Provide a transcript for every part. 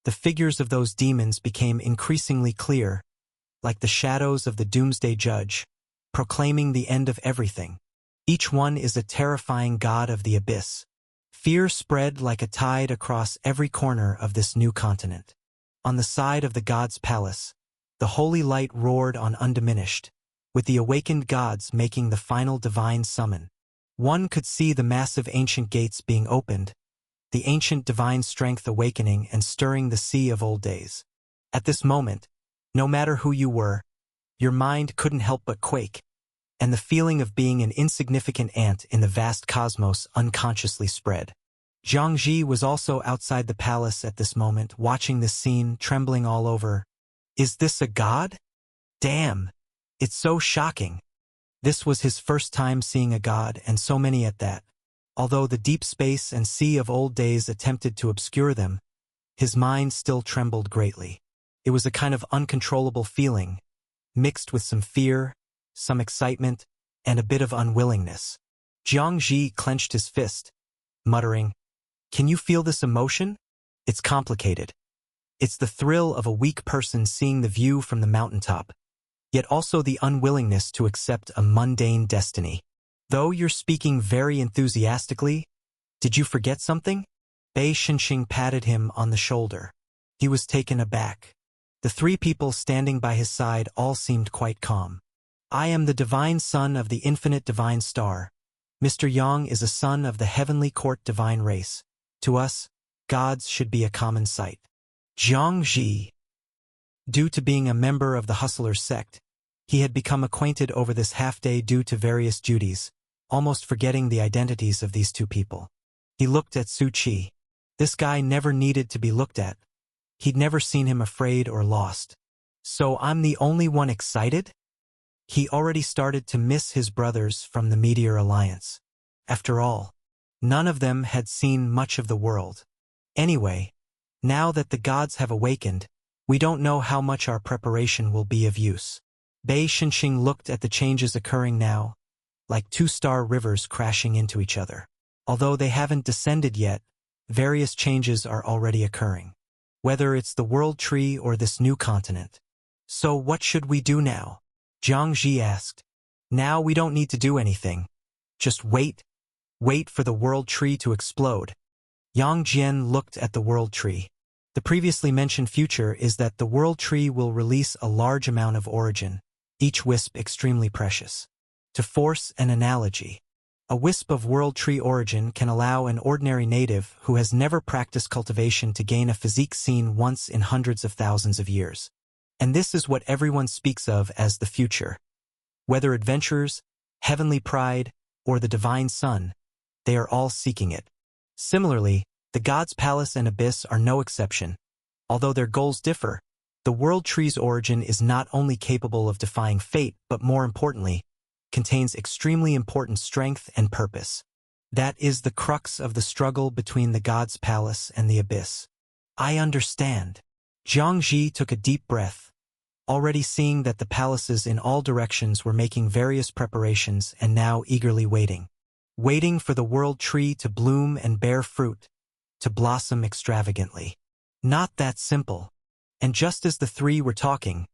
The figures of those demons became increasingly clear, like the shadows of the doomsday judge, proclaiming the end of everything. Each one is a terrifying god of the abyss. Fear spread like a tide across every corner of this new continent. On the side of the god's palace, the holy light roared on undiminished, with the awakened gods making the final divine summon. One could see the massive ancient gates being opened, the ancient divine strength awakening and stirring the sea of old days. At this moment, no matter who you were, your mind couldn't help but quake, and the feeling of being an insignificant ant in the vast cosmos unconsciously spread. Zhang Ji was also outside the palace at this moment, watching this scene, trembling all over. Is this a god? Damn! It's so shocking. This was his first time seeing a god, and so many at that. Although the deep space and sea of old days attempted to obscure them, his mind still trembled greatly. It was a kind of uncontrollable feeling, mixed with some fear, some excitement, and a bit of unwillingness. Zhang Ji clenched his fist, muttering, "Can you feel this emotion? It's complicated. It's the thrill of a weak person seeing the view from the mountaintop, yet also the unwillingness to accept a mundane destiny. Though you're speaking very enthusiastically, did you forget something?" Bei Shenxing patted him on the shoulder. He was taken aback. The three people standing by his side all seemed quite calm. "I am the divine son of the infinite divine star. Mr. Yang is a son of the heavenly court divine race. To us, gods should be a common sight." Zhang Ji. Due to being a member of the Hustlers sect, he had become acquainted over this half-day due to various duties, almost forgetting the identities of these two people. He looked at Su Qi. This guy never needed to be looked at. He'd never seen him afraid or lost. So I'm the only one excited? He already started to miss his brothers from the Meteor Alliance. After all, none of them had seen much of the world. Anyway, now that the gods have awakened, we don't know how much our preparation will be of use. Bei Shenxing looked at the changes occurring now, like two-star rivers crashing into each other. Although they haven't descended yet, various changes are already occurring. Whether it's the world tree or this new continent. So what should we do now? Zhang Ji asked. Now we don't need to do anything. Just wait. Wait for the world tree to explode. Yang Jian looked at the world tree. The previously mentioned future is that the world tree will release a large amount of origin, each wisp extremely precious. To force an analogy, a wisp of world tree origin can allow an ordinary native who has never practiced cultivation to gain a physique seen once in hundreds of thousands of years. And this is what everyone speaks of as the future. Whether adventurers, heavenly pride, or the divine sun, they are all seeking it. Similarly, the God's Palace and Abyss are no exception. Although their goals differ, the world tree's origin is not only capable of defying fate, but more importantly, contains extremely important strength and purpose. That is the crux of the struggle between the God's Palace and the Abyss. I understand. Zhang Ji took a deep breath, already seeing that the palaces in all directions were making various preparations and now eagerly waiting. Waiting for the world tree to bloom and bear fruit, to blossom extravagantly. Not that simple. And just as the three were talking,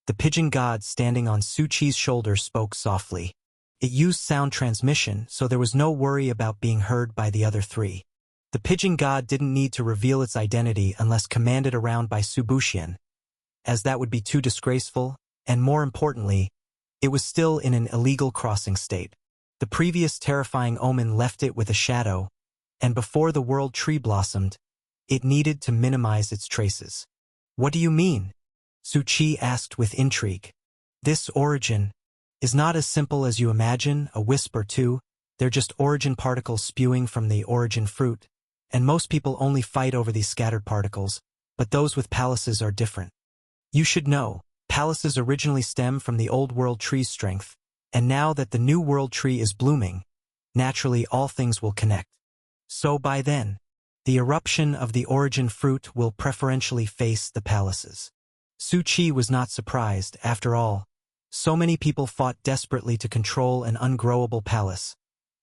the pigeon god standing on Su Qi's shoulder spoke softly. It used sound transmission, so there was no worry about being heard by the other three. The pigeon god didn't need to reveal its identity unless commanded around by Su Buxian, as that would be too disgraceful, and more importantly, it was still in an illegal crossing state. The previous terrifying omen left it with a shadow, and before the world tree blossomed, it needed to minimize its traces. What do you mean? Su Qi asked with intrigue. This origin is not as simple as you imagine, a wisp or two. They're just origin particles spewing from the origin fruit, and most people only fight over these scattered particles, but those with palaces are different. You should know, palaces originally stem from the old world tree's strength, and now that the new world tree is blooming, naturally all things will connect. So by then, the eruption of the origin fruit will preferentially face the palaces. Su Qi was not surprised. After all, so many people fought desperately to control an ungrowable palace,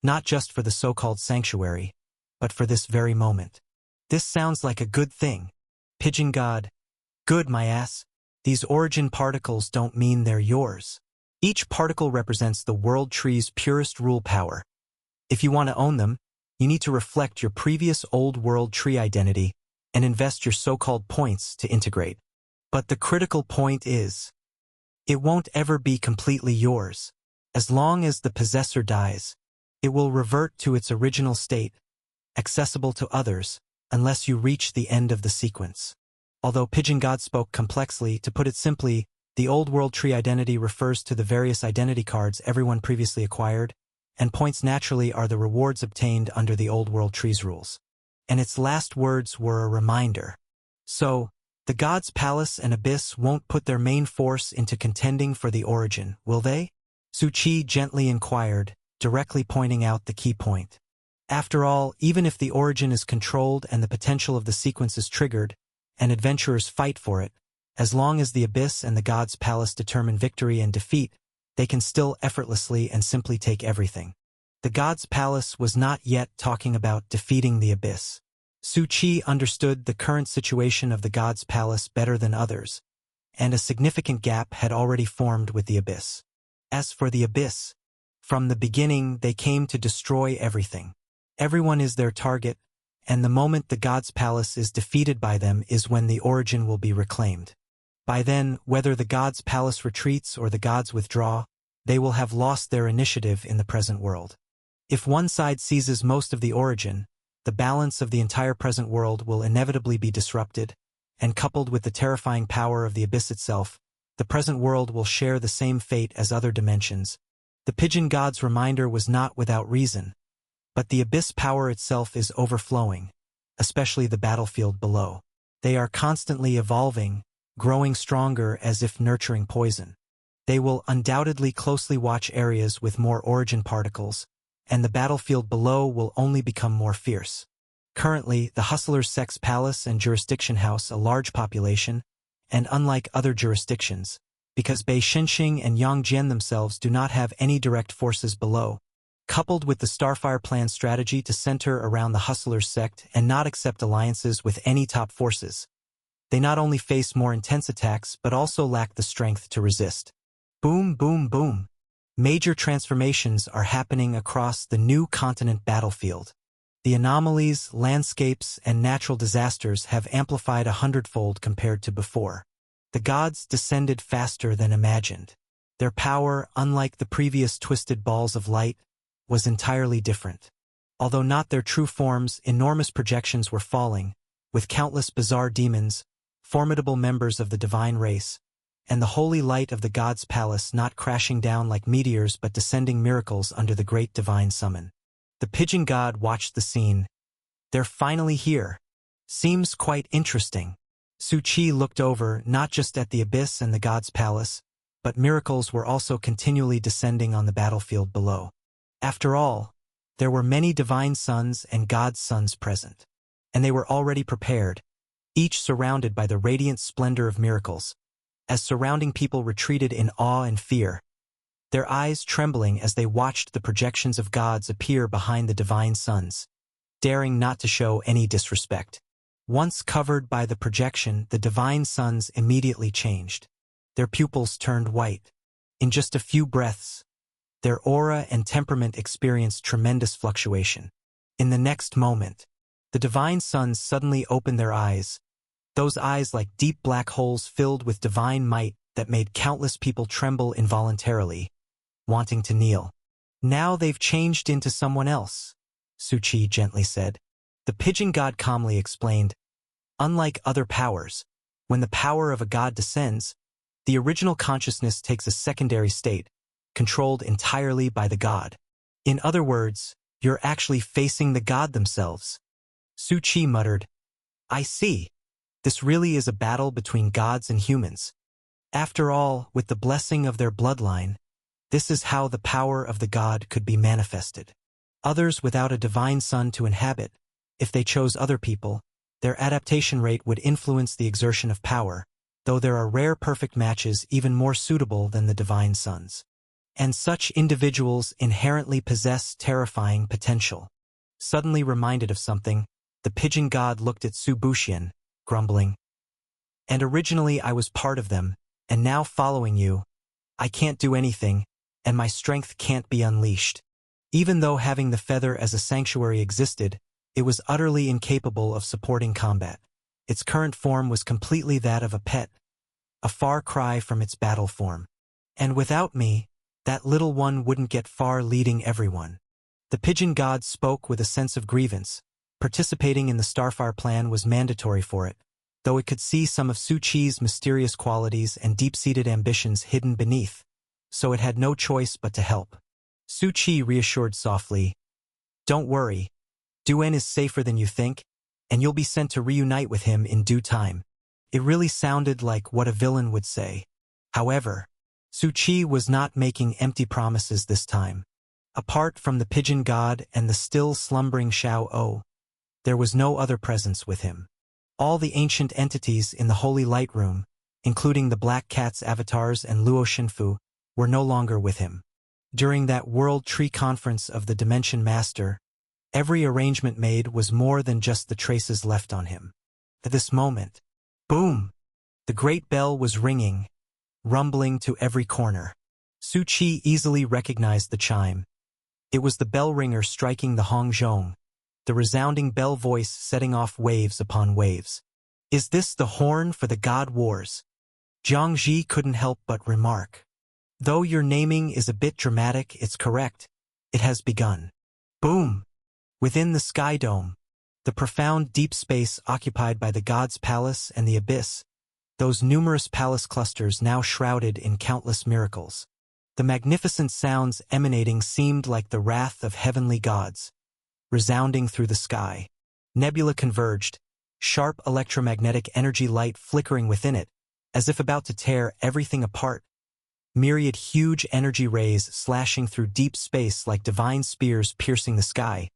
not just for the so-called sanctuary, but for this very moment. This sounds like a good thing. Pigeon God, good my ass. These origin particles don't mean they're yours. Each particle represents the world tree's purest rule power. If you want to own them, you need to reflect your previous old world tree identity and invest your so-called points to integrate. But the critical point is, it won't ever be completely yours. As long as the possessor dies, it will revert to its original state, accessible to others, unless you reach the end of the sequence. Although Pigeon God spoke complexly, to put it simply, the old world tree identity refers to the various identity cards everyone previously acquired, and points naturally are the rewards obtained under the old world tree's rules. And its last words were a reminder. So, the God's Palace and Abyss won't put their main force into contending for the origin, will they? Su Qi gently inquired, directly pointing out the key point. After all, even if the origin is controlled and the potential of the sequence is triggered, and adventurers fight for it, as long as the Abyss and the God's Palace determine victory and defeat, they can still effortlessly and simply take everything. The God's Palace was not yet talking about defeating the Abyss. Su Qi understood the current situation of the God's Palace better than others, and a significant gap had already formed with the Abyss. As for the Abyss, from the beginning they came to destroy everything. Everyone is their target, and the moment the God's Palace is defeated by them is when the origin will be reclaimed. By then, whether the God's Palace retreats or the gods withdraw, they will have lost their initiative in the present world. If one side seizes most of the origin, the balance of the entire present world will inevitably be disrupted, and coupled with the terrifying power of the Abyss itself, the present world will share the same fate as other dimensions. The Pigeon God's reminder was not without reason, but the Abyss power itself is overflowing, especially the battlefield below. They are constantly evolving, growing stronger as if nurturing poison. They will undoubtedly closely watch areas with more origin particles, and the battlefield below will only become more fierce. Currently, the Hustler's Sex Palace and Jurisdiction house a large population, and unlike other jurisdictions, because Bei Xinxing and Yang Jian themselves do not have any direct forces below, coupled with the Starfire Plan's strategy to center around the Hustlers sect and not accept alliances with any top forces, they not only face more intense attacks but also lack the strength to resist. Boom, boom, boom. Major transformations are happening across the new continent battlefield. The anomalies, landscapes, and natural disasters have amplified 100-fold compared to before. The gods descended faster than imagined. Their power, unlike the previous twisted balls of light, was entirely different. Although not their true forms, enormous projections were falling, with countless bizarre demons, formidable members of the divine race, and the holy light of the God's Palace not crashing down like meteors but descending miracles under the great divine summon. The Pigeon God watched the scene. They're finally here. Seems quite interesting. Su Qi looked over not just at the Abyss and the God's Palace, but miracles were also continually descending on the battlefield below. After all, there were many divine sons and God's sons present, and they were already prepared, each surrounded by the radiant splendor of miracles, as surrounding people retreated in awe and fear, their eyes trembling as they watched the projections of gods appear behind the divine sons, daring not to show any disrespect. Once covered by the projection, the divine sons immediately changed. Their pupils turned white. In just a few breaths, their aura and temperament experienced tremendous fluctuation. In the next moment, the divine sons suddenly opened their eyes, those eyes like deep black holes filled with divine might that made countless people tremble involuntarily, wanting to kneel. Now they've changed into someone else, Su Qi gently said. The Pigeon God calmly explained, unlike other powers, when the power of a god descends, the original consciousness takes a secondary state, controlled entirely by the god. In other words, you're actually facing the god themselves. Su Qi muttered, I see. This really is a battle between gods and humans. After all, with the blessing of their bloodline, this is how the power of the god could be manifested. Others without a divine son to inhabit, if they chose other people, their adaptation rate would influence the exertion of power, though there are rare perfect matches even more suitable than the divine sons. And such individuals inherently possess terrifying potential. Suddenly reminded of something, the Pigeon God looked at Su Buxian, grumbling, And originally I was part of them, and now following you, I can't do anything, and my strength can't be unleashed. Even though having the feather as a sanctuary existed, it was utterly incapable of supporting combat. Its current form was completely that of a pet, a far cry from its battle form. And without me, that little one wouldn't get far leading everyone. The pigeon god spoke with a sense of grievance. Participating in the Starfire plan was mandatory for it, though it could see some of Su Chi's mysterious qualities and deep-seated ambitions hidden beneath, so it had no choice but to help. Su Chi reassured softly, "Don't worry. Duen is safer than you think, and you'll be sent to reunite with him in due time." It really sounded like what a villain would say. However, Su Chi was not making empty promises this time. Apart from the pigeon god and the still slumbering Xiao O, there was no other presence with him. All the ancient entities in the Holy Light Room, including the Black Cat's avatars and Luo Shinfu, were no longer with him. During that World Tree Conference of the Dimension Master, every arrangement made was more than just the traces left on him. At this moment, boom! The great bell was ringing, rumbling to every corner. Su Chi easily recognized the chime. It was the bell ringer striking the Hong Zhong, the resounding bell voice setting off waves upon waves. "Is this the horn for the God Wars?" Jiang Ji couldn't help but remark. "Though your naming is a bit dramatic, it's correct. It has begun." Boom! Within the Sky Dome, the profound deep space occupied by the God's Palace and the Abyss, those numerous palace clusters now shrouded in countless miracles. The magnificent sounds emanating seemed like the wrath of heavenly gods, resounding through the sky. Nebula converged, sharp electromagnetic energy light flickering within it, as if about to tear everything apart. Myriad huge energy rays slashing through deep space like divine spears piercing the sky,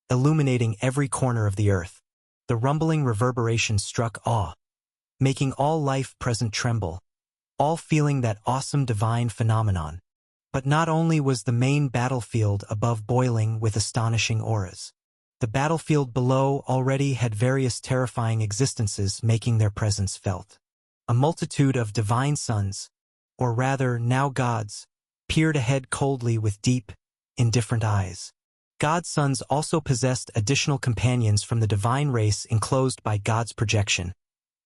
illuminating every corner of the earth. The rumbling reverberation struck awe, making all life present tremble, all feeling that awesome divine phenomenon. But not only was the main battlefield above boiling with astonishing auras. The battlefield below already had various terrifying existences making their presence felt. A multitude of divine sons, or rather now gods, peered ahead coldly with deep, indifferent eyes. God sons also possessed additional companions from the divine race enclosed by God's projection,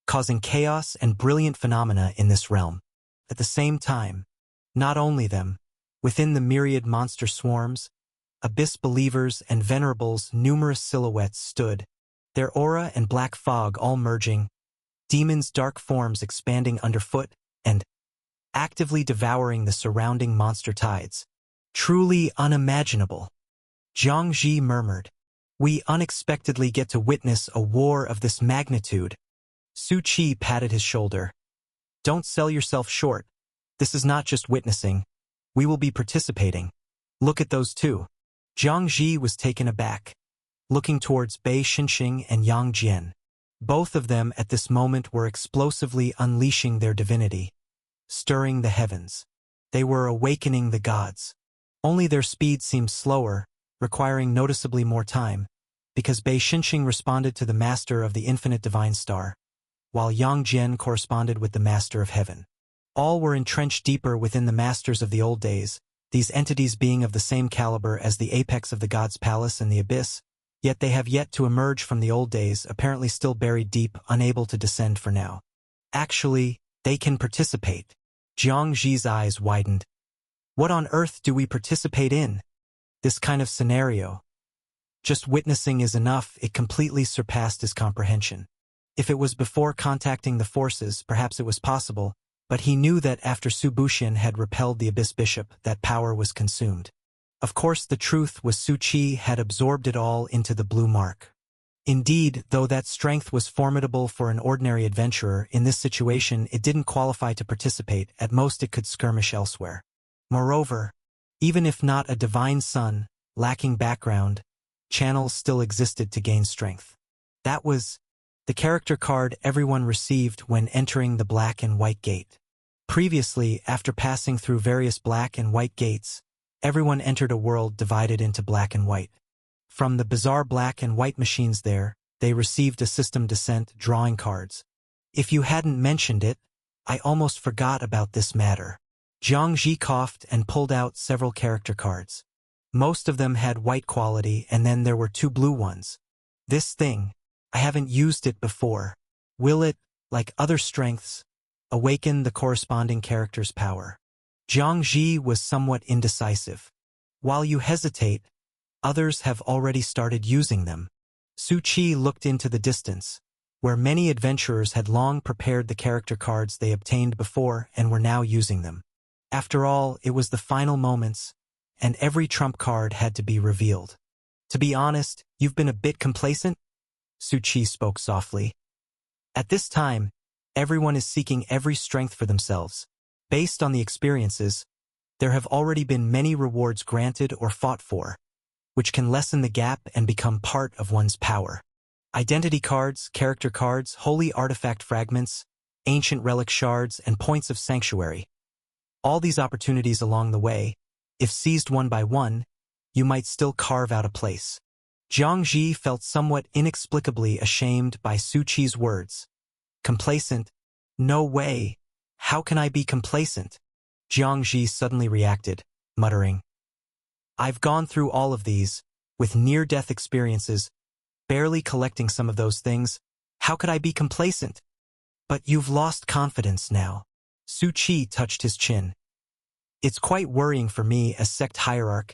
causing chaos and brilliant phenomena in this realm. At the same time, not only them, within the myriad monster swarms, Abyss believers and venerables, numerous silhouettes stood, their aura and black fog all merging, demons' dark forms expanding underfoot, and actively devouring the surrounding monster tides. Truly unimaginable. Jiang Ji murmured, "We unexpectedly get to witness a war of this magnitude." Su Chi patted his shoulder. "Don't sell yourself short. This is not just witnessing. We will be participating. Look at those two." Jiang Ji was taken aback, looking towards Bei Xinxing and Yang Jian. Both of them at this moment were explosively unleashing their divinity, stirring the heavens. They were awakening the gods. Only their speed seemed slower, requiring noticeably more time, because Bei Xinxing responded to the Master of the Infinite Divine Star, while Yang Jian corresponded with the Master of Heaven. All were entrenched deeper within the masters of the old days, these entities being of the same caliber as the apex of the God's Palace and the Abyss, yet they have yet to emerge from the old days, apparently still buried deep, unable to descend for now. Actually, they can participate. Jiang Ji's eyes widened. What on earth do we participate in? This kind of scenario. Just witnessing is enough, it completely surpassed his comprehension. If it was before contacting the forces, perhaps it was possible, but he knew that after Su Buxian had repelled the Abyss Bishop, that power was consumed. Of course, the truth was Su Chi had absorbed it all into the blue mark. Indeed, though that strength was formidable for an ordinary adventurer, in this situation it didn't qualify to participate, at most it could skirmish elsewhere. Moreover, even if not a divine son, lacking background, channels still existed to gain strength. That was the character card everyone received when entering the Black and White Gate. Previously, after passing through various Black and White gates, everyone entered a world divided into Black and White. From the bizarre Black and White machines there, they received a system descent drawing cards, If you hadn't mentioned it, I almost forgot about this matter. Jiang Ji coughed and pulled out several character cards. Most of them had white quality, and then there were 2 blue ones. This thing, I haven't used it before. Will it, like other strengths, awaken the corresponding character's power? Jiang Ji was somewhat indecisive. While you hesitate, others have already started using them. Su Qi looked into the distance, where many adventurers had long prepared the character cards they obtained before and were now using them. After all, it was the final moments, and every trump card had to be revealed. To be honest, you've been a bit complacent? Su Qi spoke softly. At this time, everyone is seeking every strength for themselves. Based on the experiences, there have already been many rewards granted or fought for, which can lessen the gap and become part of one's power. Identity cards, character cards, holy artifact fragments, ancient relic shards, and points of sanctuary. All these opportunities along the way, if seized one by one, you might still carve out a place. Jiang Ji felt somewhat inexplicably ashamed by Su Qi's words. Complacent? No way. How can I be complacent? Jiang Ji suddenly reacted, muttering. I've gone through all of these, with near-death experiences, barely collecting some of those things. How could I be complacent? But you've lost confidence now. Su Qi touched his chin. It's quite worrying for me as sect hierarch.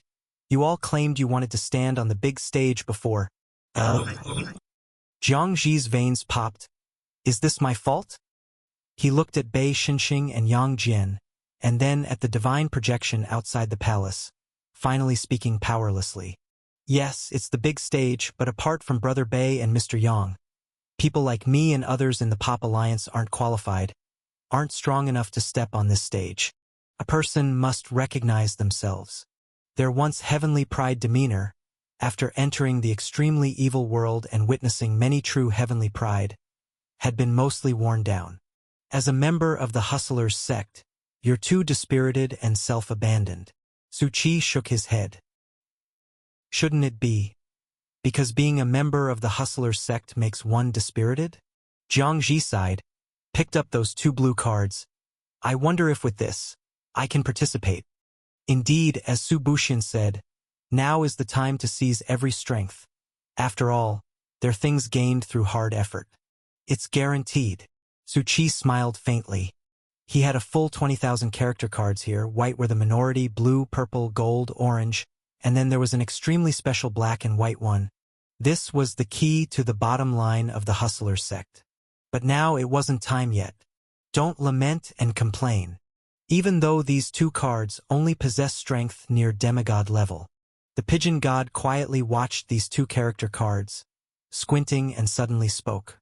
You all claimed you wanted to stand on the big stage before. Jiang Ji's veins popped. Is this my fault? He looked at Bei Xinxing and Yang Jian, and then at the divine projection outside the palace, finally speaking powerlessly. Yes, it's the big stage, but apart from Brother Bei and Mr. Yang, people like me and others in the Pop Alliance aren't qualified, aren't strong enough to step on this stage. A person must recognize themselves. Their once heavenly pride demeanor, after entering the extremely evil world and witnessing many true heavenly pride, had been mostly worn down. As a member of the Hustlers sect, you're too dispirited and self-abandoned. Su Qi shook his head. Shouldn't it be? Because being a member of the Hustlers sect makes one dispirited? Jiang Ji sighed, picked up those 2 blue cards. I wonder if with this, I can participate. Indeed, as Su Buxian said, now is the time to seize every strength. After all, they're things gained through hard effort. It's guaranteed. Su Qi smiled faintly. He had a full 20,000 character cards here. White were the minority, blue, purple, gold, orange, and then there was an extremely special black and white one. This was the key to the bottom line of the Hustler sect. But now it wasn't time yet. Don't lament and complain. Even though these 2 cards only possess strength near demigod level, the pigeon god quietly watched these 2 character cards, squinting and suddenly spoke.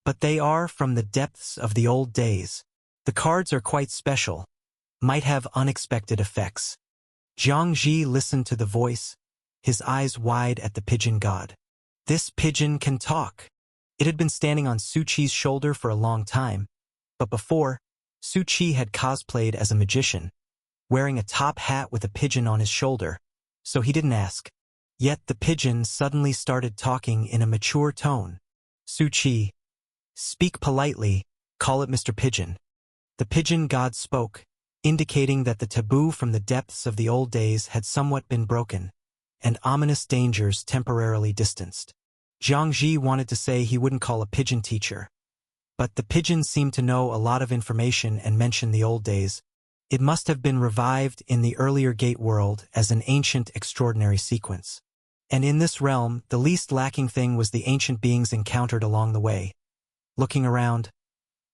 But they are from the depths of the old days. The cards are quite special, might have unexpected effects. Jiang Ji listened to the voice, his eyes wide at the pigeon god. This pigeon can talk. It had been standing on Su Qi's shoulder for a long time, but before, Su Qi had cosplayed as a magician, wearing a top hat with a pigeon on his shoulder, so he didn't ask. Yet the pigeon suddenly started talking in a mature tone. Su Qi, speak politely, call it Mr. Pigeon. The pigeon god spoke, indicating that the taboo from the depths of the old days had somewhat been broken, and ominous dangers temporarily distanced. Jiang Ji wanted to say he wouldn't call a pigeon teacher, but the pigeon seemed to know a lot of information and mentioned the old days. It must have been revived in the earlier Gate world as an ancient extraordinary sequence. And in this realm, the least lacking thing was the ancient beings encountered along the way. Looking around,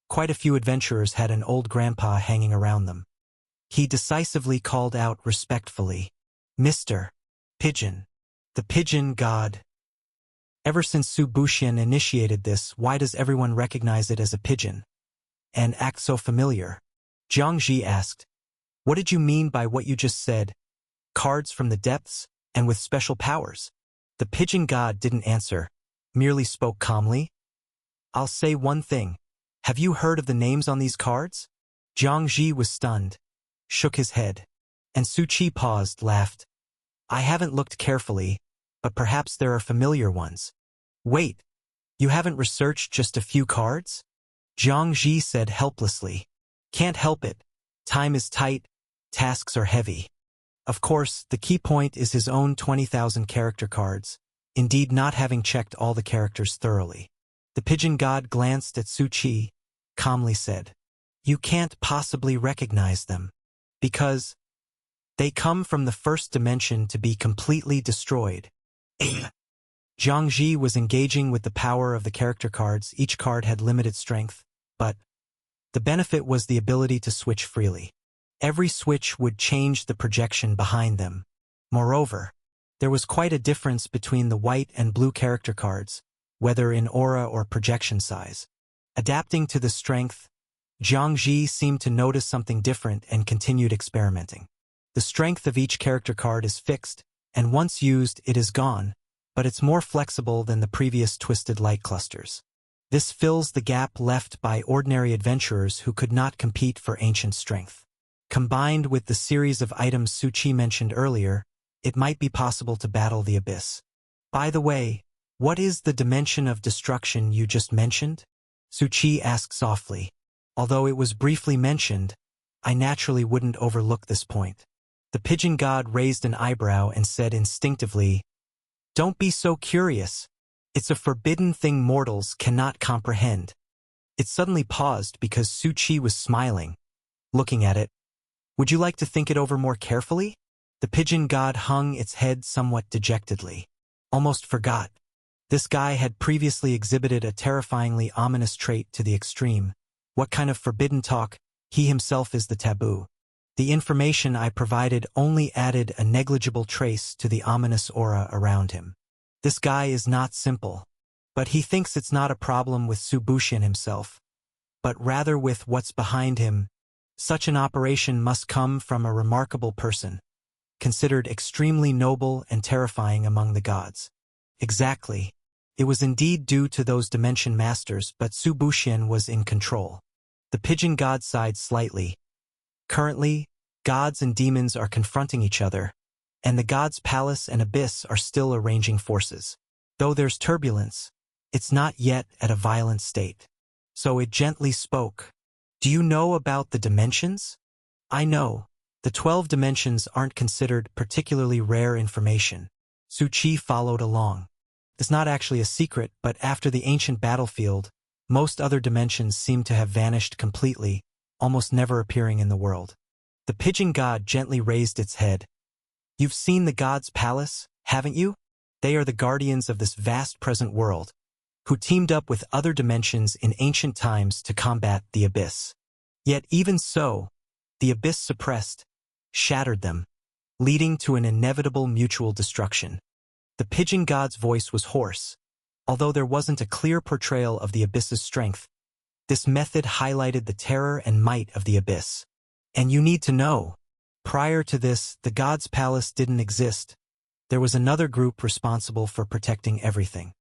quite a few adventurers had an old grandpa hanging around them. He decisively called out respectfully, Mr. Pigeon, the pigeon god. Ever since Su Buxian initiated this, why does everyone recognize it as a pigeon and act so familiar? Jiang Ji asked, what did you mean by what you just said? Cards from the depths and with special powers? The pigeon god didn't answer, merely spoke calmly. I'll say one thing. Have you heard of the names on these cards? Jiang Ji was stunned, shook his head, and Su Qi paused, laughed. I haven't looked carefully, but perhaps there are familiar ones. Wait, you haven't researched just a few cards? Jiang Ji said helplessly. Can't help it. Time is tight, tasks are heavy. Of course, the key point is his own 20,000 character cards, indeed not having checked all the characters thoroughly. The pigeon god glanced at Su Qi, calmly said, You can't possibly recognize them, because they come from the first dimension to be completely destroyed. Jiang Ji was engaging with the power of the character cards. Each card had limited strength, but the benefit was the ability to switch freely. Every switch would change the projection behind them. Moreover, there was quite a difference between the white and blue character cards, whether in aura or projection size. Adapting to the strength, Jiang Ji seemed to notice something different and continued experimenting. The strength of each character card is fixed, and once used it is gone, but it's more flexible than the previous twisted light clusters. This fills the gap left by ordinary adventurers who could not compete for ancient strength. Combined with the series of items Su Qi mentioned earlier, it might be possible to battle the abyss. By the way, what is the dimension of destruction you just mentioned? Su Qi asked softly. Although it was briefly mentioned, I naturally wouldn't overlook this point. The pigeon god raised an eyebrow and said instinctively, Don't be so curious. It's a forbidden thing mortals cannot comprehend. It suddenly paused because Su Qi was smiling, looking at it. Would you like to think it over more carefully? The pigeon god hung its head somewhat dejectedly. Almost forgot. This guy had previously exhibited a terrifyingly ominous trait to the extreme. What kind of forbidden talk? He himself is the taboo. The information I provided only added a negligible trace to the ominous aura around him. This guy is not simple. But he thinks it's not a problem with Su Buxian himself, but rather with what's behind him. Such an operation must come from a remarkable person, considered extremely noble and terrifying among the gods. Exactly. It was indeed due to those dimension masters, but Su Buxian was in control. The pigeon god sighed slightly. Currently, gods and demons are confronting each other, and the gods' palace and abyss are still arranging forces. Though there's turbulence, it's not yet at a violent state. So it gently spoke. Do you know about the dimensions? I know. The 12 dimensions aren't considered particularly rare information. Su Qi followed along. It's not actually a secret, but after the ancient battlefield, most other dimensions seem to have vanished completely, almost never appearing in the world. The pigeon god gently raised its head. You've seen the gods' palace, haven't you? They are the guardians of this vast present world, who teamed up with other dimensions in ancient times to combat the abyss. Yet even so, the abyss suppressed, shattered them, leading to an inevitable mutual destruction. The pigeon god's voice was hoarse. Although there wasn't a clear portrayal of the abyss's strength, this method highlighted the terror and might of the abyss. And you need to know, prior to this, the god's palace didn't exist. There was another group responsible for protecting everything.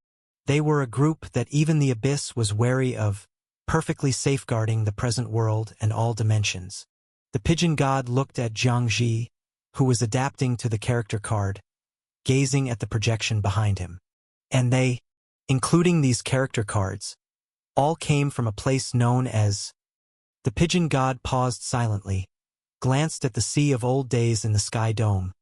They were a group that even the abyss was wary of, perfectly safeguarding the present world and all dimensions. The pigeon god looked at Jiang Ji, who was adapting to the character card, gazing at the projection behind him. And they, including these character cards, all came from a place known as... The pigeon god paused silently, glanced at the sea of old days in the sky dome,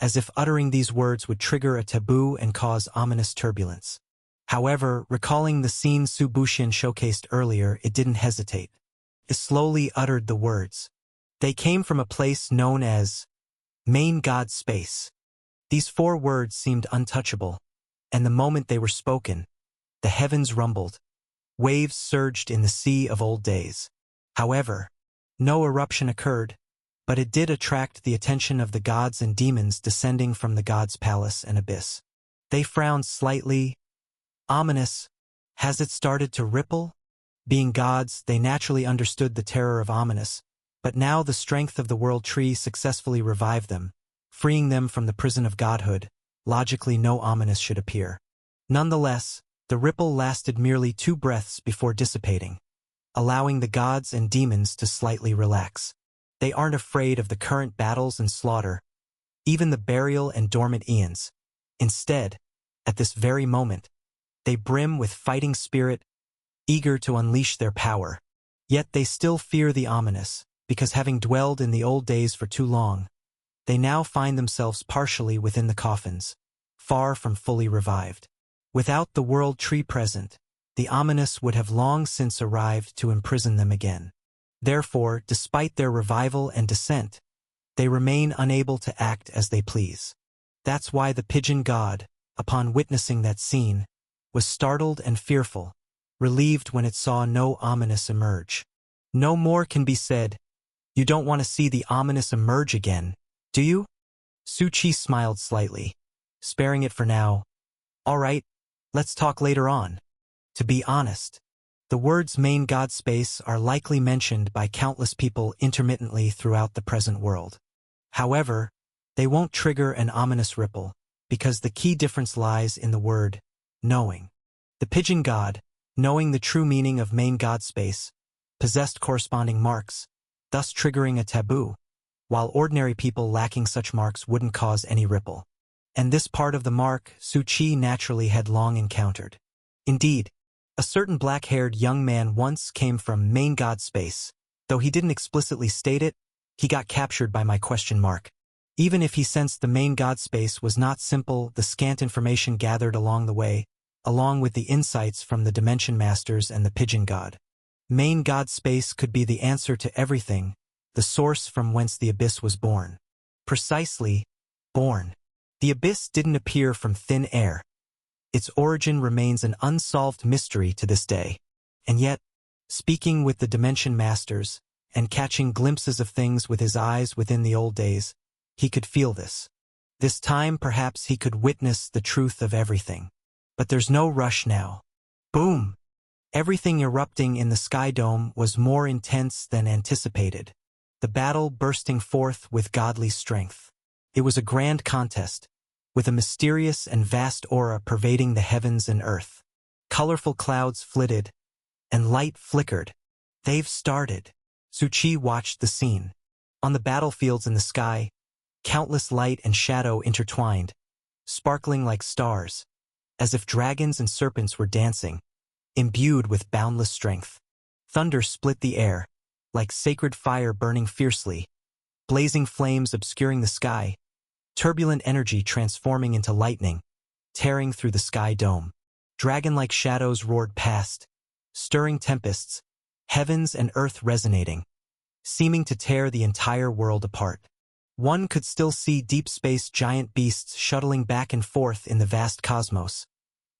as if uttering these words would trigger a taboo and cause ominous turbulence. However, recalling the scene Su Buxian showcased earlier, it didn't hesitate. It slowly uttered the words. They came from a place known as Main God Space. These 4 words seemed untouchable, and the moment they were spoken, the heavens rumbled. Waves surged in the sea of old days. However, no eruption occurred, but it did attract the attention of the gods and demons descending from the god's palace and abyss. They frowned slightly. Ominous. Has it started to ripple? Being gods, they naturally understood the terror of ominous, but now the strength of the world tree successfully revived them, freeing them from the prison of godhood. Logically, no ominous should appear. Nonetheless, the ripple lasted merely 2 breaths before dissipating, allowing the gods and demons to slightly relax. They aren't afraid of the current battles and slaughter, even the burial and dormant eons. Instead, at this very moment, they brim with fighting spirit. eager to unleash their power. Yet they still fear the ominous, because having dwelled in the old days for too long, they now find themselves partially within the coffins, far from fully revived. Without the world tree present, the ominous would have long since arrived to imprison them again. Therefore, despite their revival and descent, they remain unable to act as they please. That's why the pigeon god, upon witnessing that scene, was startled and fearful, relieved when it saw no ominous emerge. No more can be said. You don't want to see the ominous emerge again, do you? Su Chi smiled slightly, sparing it for now. All right, let's talk later on. To be honest, the words main god space are likely mentioned by countless people intermittently throughout the present world. However, they won't trigger an ominous ripple, because the key difference lies in the word knowing. The pigeon god, knowing the true meaning of main god space, possessed corresponding marks, thus triggering a taboo, while ordinary people lacking such marks wouldn't cause any ripple. And this part of the mark Su Chi naturally had long encountered. Indeed, a certain black-haired young man once came from main god space. Though he didn't explicitly state it, he got captured by my question mark. Even if he sensed the main god space was not simple, the scant information gathered along the way, along with the insights from the Dimension Masters and the Pigeon God. Main God space could be the answer to everything, the source from whence the abyss was born. Precisely, born. The abyss didn't appear from thin air. Its origin remains an unsolved mystery to this day. And yet, speaking with the Dimension Masters, and catching glimpses of things with his eyes within the old days, he could feel this. This time perhaps he could witness the truth of everything. But there's no rush now. Boom! Everything erupting in the Sky Dome was more intense than anticipated, the battle bursting forth with godly strength. It was a grand contest, with a mysterious and vast aura pervading the heavens and earth. Colorful clouds flitted, and light flickered. They've started. Su Chi watched the scene. On the battlefields in the sky, countless light and shadow intertwined, sparkling like stars, as if dragons and serpents were dancing, imbued with boundless strength. Thunder split the air, like sacred fire burning fiercely, blazing flames obscuring the sky, turbulent energy transforming into lightning, tearing through the Sky Dome. Dragon-like shadows roared past, stirring tempests, heavens and earth resonating, seeming to tear the entire world apart. One could still see deep space giant beasts shuttling back and forth in the vast cosmos,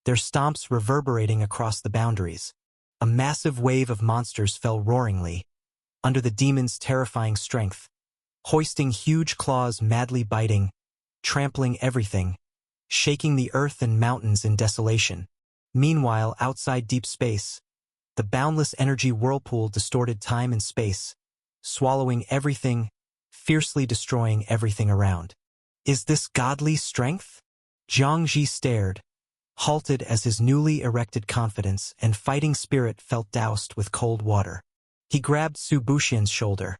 their stomps reverberating across the boundaries. A massive wave of monsters fell roaringly, under the demon's terrifying strength, hoisting huge claws madly biting, trampling everything, shaking the earth and mountains in desolation. Meanwhile, outside deep space, the boundless energy whirlpool distorted time and space, swallowing everything, fiercely destroying everything around. Is this godly strength? Jiang Ji stared, halted as his newly erected confidence and fighting spirit felt doused with cold water. He grabbed Su Buxian's shoulder.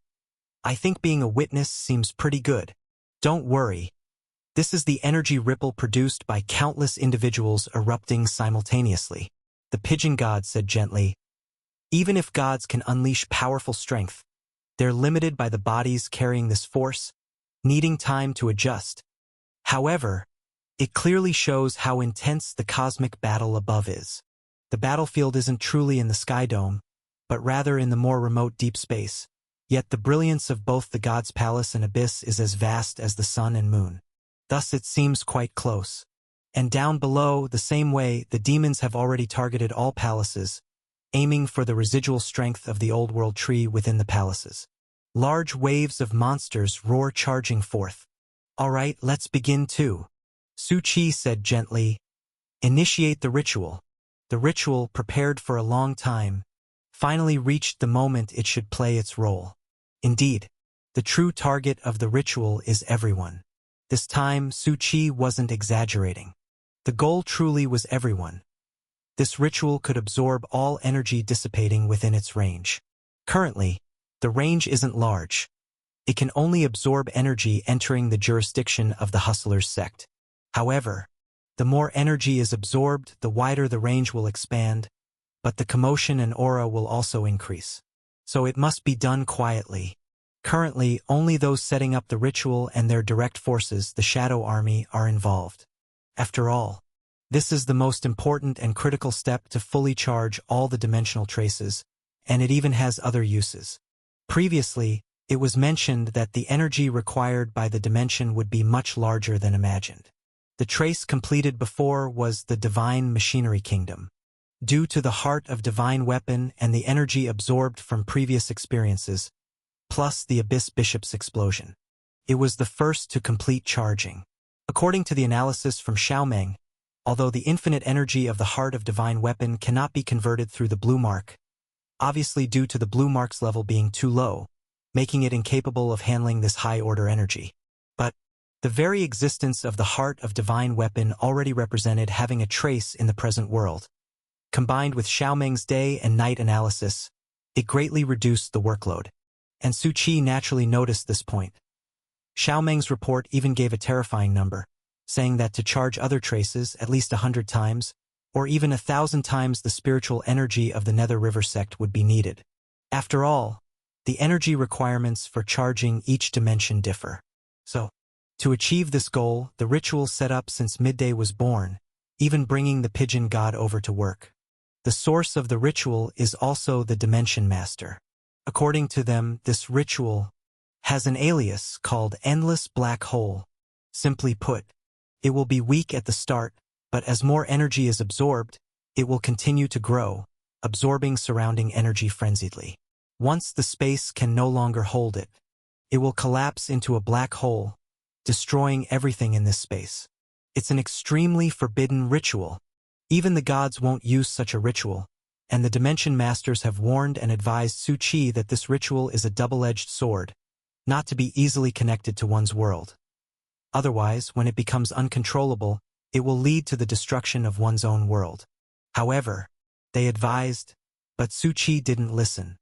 I think being a witness seems pretty good. Don't worry. This is the energy ripple produced by countless individuals erupting simultaneously. The pigeon god said gently. Even if gods can unleash powerful strength, they're limited by the bodies carrying this force, needing time to adjust. However, it clearly shows how intense the cosmic battle above is. The battlefield isn't truly in the Sky Dome, but rather in the more remote deep space. Yet the brilliance of both the God's Palace and Abyss is as vast as the sun and moon. Thus it seems quite close. And down below, the same way, the demons have already targeted all palaces, aiming for the residual strength of the old world tree within the palaces. Large waves of monsters roar charging forth. All right, let's begin too. Su Chi said gently. Initiate the ritual. The ritual, prepared for a long time, finally reached the moment it should play its role. Indeed, the true target of the ritual is everyone. This time, Su Chi wasn't exaggerating. The goal truly was everyone. This ritual could absorb all energy dissipating within its range. Currently, the range isn't large. It can only absorb energy entering the jurisdiction of the Hustlers sect. However, the more energy is absorbed, the wider the range will expand, but the commotion and aura will also increase. So it must be done quietly. Currently, only those setting up the ritual and their direct forces, the Shadow Army, are involved. After all, this is the most important and critical step to fully charge all the dimensional traces, and it even has other uses. Previously, it was mentioned that the energy required by the dimension would be much larger than imagined. The trace completed before was the Divine Machinery Kingdom. Due to the Heart of Divine Weapon and the energy absorbed from previous experiences, plus the Abyss Bishop's explosion, it was the first to complete charging. According to the analysis from Xiaomeng, although the infinite energy of the Heart of Divine Weapon cannot be converted through the blue mark, obviously due to the blue mark's level being too low, making it incapable of handling this high-order energy. But the very existence of the Heart of Divine Weapon already represented having a trace in the present world. Combined with Xiaomeng's day and night analysis, it greatly reduced the workload. And Su Qi naturally noticed this point. Xiaomeng's report even gave a terrifying number, saying that to charge other traces at least 100 times, or even 1,000 times the spiritual energy of the Nether River sect would be needed. After all, the energy requirements for charging each dimension differ. So, to achieve this goal, the ritual set up since Midday was born, even bringing the pigeon god over to work. The source of the ritual is also the Dimension Master. According to them, this ritual has an alias called Endless Black Hole. Simply put, it will be weak at the start, but as more energy is absorbed, it will continue to grow, absorbing surrounding energy frenziedly. Once the space can no longer hold it, it will collapse into a black hole, destroying everything in this space. It's an extremely forbidden ritual. Even the gods won't use such a ritual, and the Dimension Masters have warned and advised Su Qi that this ritual is a double-edged sword, not to be easily connected to one's world. Otherwise, when it becomes uncontrollable, it will lead to the destruction of one's own world. However, they advised, but Su Qi didn't listen.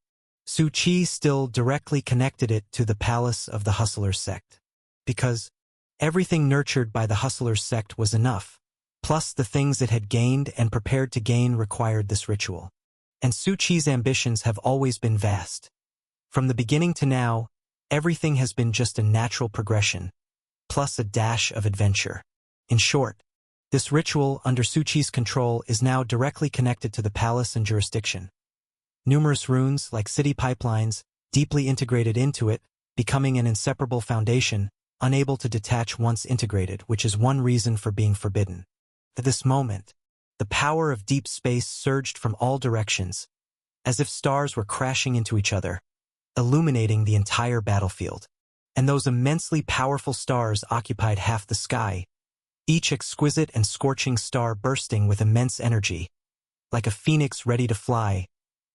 Su Qi still directly connected it to the palace of the Hustlers sect. Because everything nurtured by the Hustlers sect was enough, plus the things it had gained and prepared to gain required this ritual. And Su Qi's ambitions have always been vast. From the beginning to now, everything has been just a natural progression, plus a dash of adventure. In short, this ritual under Su Qi's control is now directly connected to the palace and jurisdiction. Numerous runes, like city pipelines, deeply integrated into it, becoming an inseparable foundation, unable to detach once integrated, which is one reason for being forbidden. At this moment, the power of deep space surged from all directions, as if stars were crashing into each other, illuminating the entire battlefield. And those immensely powerful stars occupied half the sky, each exquisite and scorching star bursting with immense energy, like a phoenix ready to fly,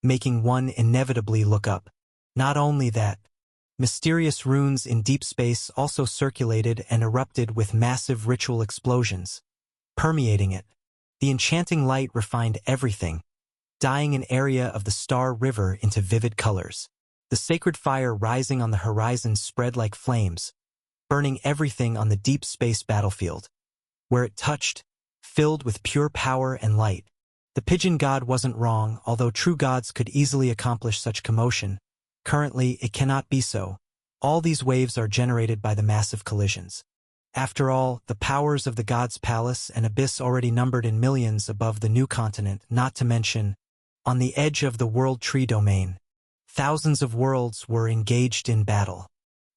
making one inevitably look up. Not only that, mysterious runes in deep space also circulated and erupted with massive ritual explosions, permeating it. The enchanting light refined everything, dyeing an area of the Star River into vivid colors. The sacred fire rising on the horizon spread like flames, burning everything on the deep space battlefield. Where it touched, filled with pure power and light. The pigeon god wasn't wrong, although true gods could easily accomplish such commotion. Currently, it cannot be so. All these waves are generated by the massive collisions. After all, the powers of the god's palace and abyss already numbered in millions above the new continent, not to mention, on the edge of the World Tree domain. Thousands of worlds were engaged in battle.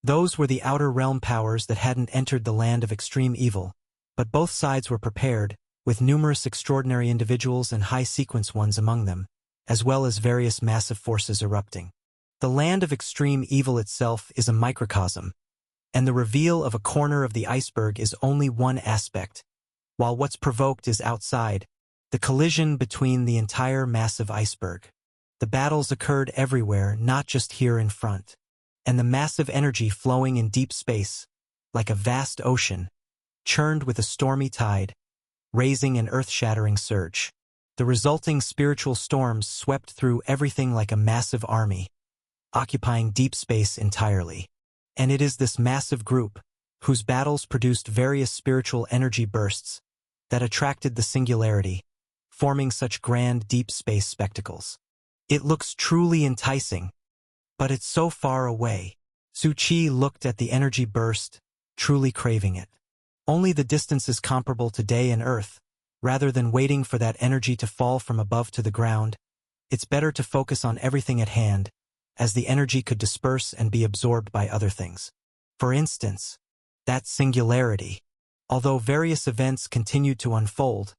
Those were the outer realm powers that hadn't entered the land of extreme evil, but both sides were prepared, with numerous extraordinary individuals and high-sequence ones among them, as well as various massive forces erupting. The land of extreme evil itself is a microcosm, and the reveal of a corner of the iceberg is only one aspect, while what's provoked is outside, the collision between the entire massive iceberg. The battles occurred everywhere, not just here in front, and the massive energy flowing in deep space, like a vast ocean, churned with a stormy tide, raising an earth-shattering surge. The resulting spiritual storms swept through everything like a massive army, occupying deep space entirely. And it is this massive group, whose battles produced various spiritual energy bursts, that attracted the singularity, forming such grand deep space spectacles. It looks truly enticing, but it's so far away. Su Chi looked at the energy burst, truly craving it. Only the distance is comparable to day and Earth. Rather than waiting for that energy to fall from above to the ground, it's better to focus on everything at hand, as the energy could disperse and be absorbed by other things. For instance, that singularity. Although various events continued to unfold,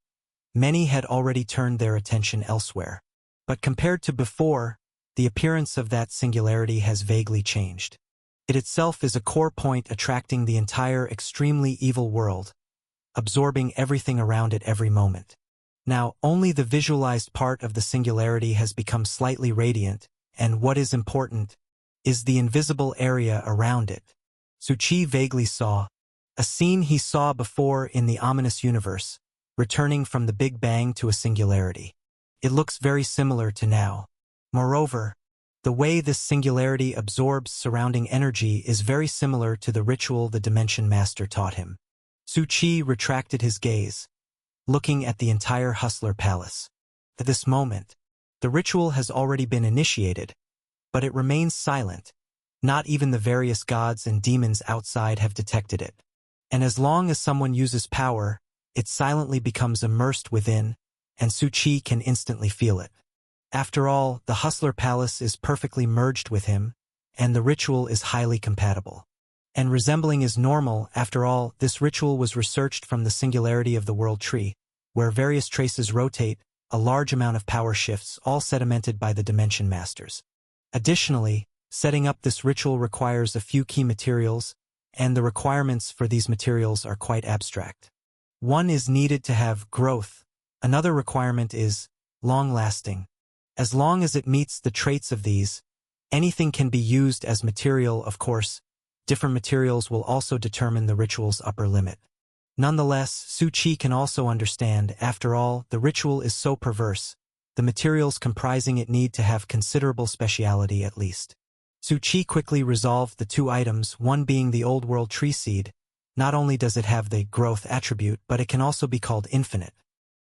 many had already turned their attention elsewhere. But compared to before, the appearance of that singularity has vaguely changed. It itself is a core point attracting the entire extremely evil world, absorbing everything around it every moment. Now, only the visualized part of the singularity has become slightly radiant, and what is important is the invisible area around it. Su Chi vaguely saw a scene he saw before in the ominous universe, returning from the Big Bang to a singularity. It looks very similar to now. Moreover, the way this singularity absorbs surrounding energy is very similar to the ritual the Dimension Master taught him. Su Chi retracted his gaze, looking at the entire Hustler Palace. At this moment, the ritual has already been initiated, but it remains silent. Not even the various gods and demons outside have detected it. And as long as someone uses power, it silently becomes immersed within, and Su Chi can instantly feel it. After all, the Hustler Palace is perfectly merged with him, and the ritual is highly compatible. And resembling is normal. After all, this ritual was researched from the singularity of the world tree, where various traces rotate, a large amount of power shifts, all sedimented by the Dimension Masters. Additionally, setting up this ritual requires a few key materials, and the requirements for these materials are quite abstract. One is needed to have growth. Another requirement is long-lasting. As long as it meets the traits of these, anything can be used as material. Of course, different materials will also determine the ritual's upper limit. Nonetheless, Su Chi can also understand, after all, the ritual is so perverse, the materials comprising it need to have considerable speciality at least. Su Chi quickly resolved the two items, one being the old world tree seed. Not only does it have the growth attribute, but it can also be called infinite.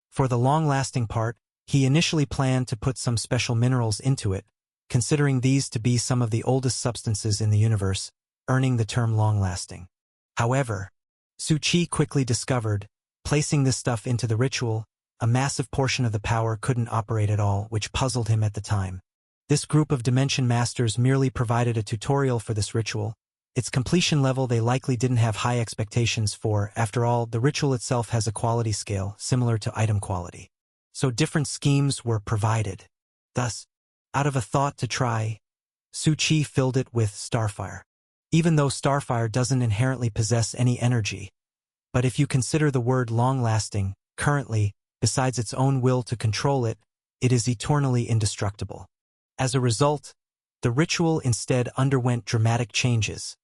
For the long-lasting part, he initially planned to put some special minerals into it, considering these to be some of the oldest substances in the universe, earning the term long-lasting. However, Su Chi quickly discovered, placing this stuff into the ritual, a massive portion of the power couldn't operate at all, which puzzled him at the time. This group of Dimension Masters merely provided a tutorial for this ritual. Its completion level they likely didn't have high expectations for. After all, the ritual itself has a quality scale, similar to item quality. So different schemes were provided. Thus, out of a thought to try, Su Chi filled it with starfire. Even though starfire doesn't inherently possess any energy, but if you consider the word long-lasting, currently, besides its own will to control it, it is eternally indestructible. As a result, the ritual instead underwent dramatic changes,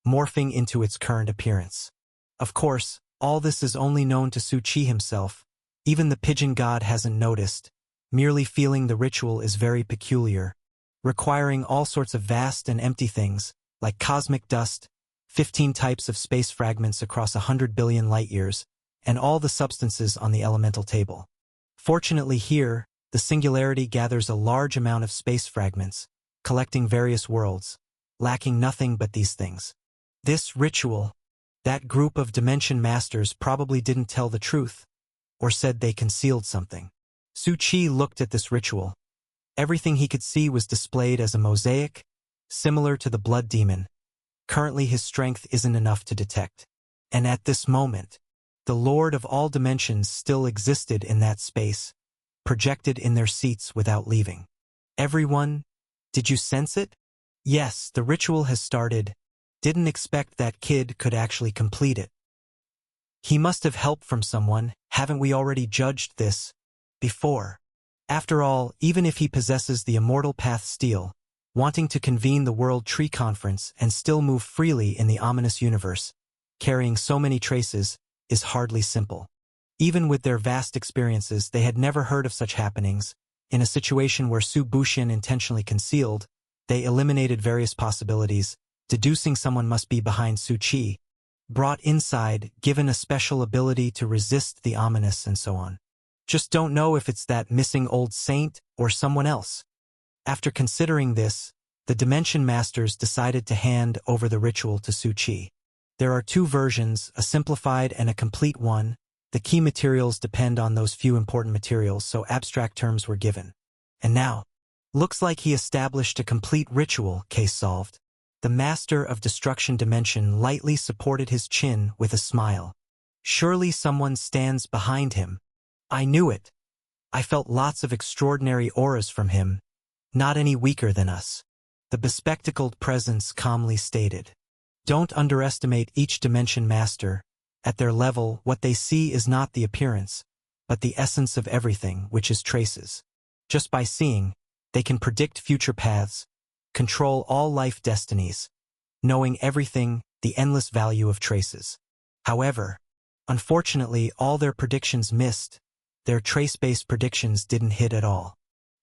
morphing into its current appearance. Of course, all this is only known to Su Chi himself. Even the pigeon god hasn't noticed, merely feeling the ritual is very peculiar, requiring all sorts of vast and empty things, like cosmic dust, 15 types of space fragments across 100 billion light-years, and all the substances on the elemental table. Fortunately here, the singularity gathers a large amount of space fragments, collecting various worlds, lacking nothing but these things. This ritual, that group of Dimension Masters probably didn't tell the truth, or said they concealed something. Su Chi looked at this ritual. Everything he could see was displayed as a mosaic, similar to the blood demon. Currently his strength isn't enough to detect. And at this moment, the Lord of all dimensions still existed in that space, projected in their seats without leaving. Everyone, did you sense it? Yes, the ritual has started. Didn't expect that kid could actually complete it. He must have help from someone. Haven't we already judged this before? After all, even if he possesses the immortal path steel, wanting to convene the World Tree Conference and still move freely in the ominous universe, carrying so many traces, is hardly simple. Even with their vast experiences, they had never heard of such happenings. In a situation where Su Buxian intentionally concealed, they eliminated various possibilities, deducing someone must be behind Su Chi, brought inside, given a special ability to resist the ominous and so on. Just don't know if it's that missing old saint or someone else. After considering this, the Dimension Masters decided to hand over the ritual to Su Qi. There are two versions, a simplified and a complete one. The key materials depend on those few important materials, so abstract terms were given. And now, looks like he established a complete ritual, case solved. The Master of Destruction Dimension lightly supported his chin with a smile. Surely someone stands behind him. I knew it. I felt lots of extraordinary auras from him, not any weaker than us. The bespectacled presence calmly stated. Don't underestimate each Dimension Master. At their level, what they see is not the appearance, but the essence of everything, which is traces. Just by seeing, they can predict future paths, control all life destinies, knowing everything, the endless value of traces. However, unfortunately, all their predictions missed. Their trace-based predictions didn't hit at all.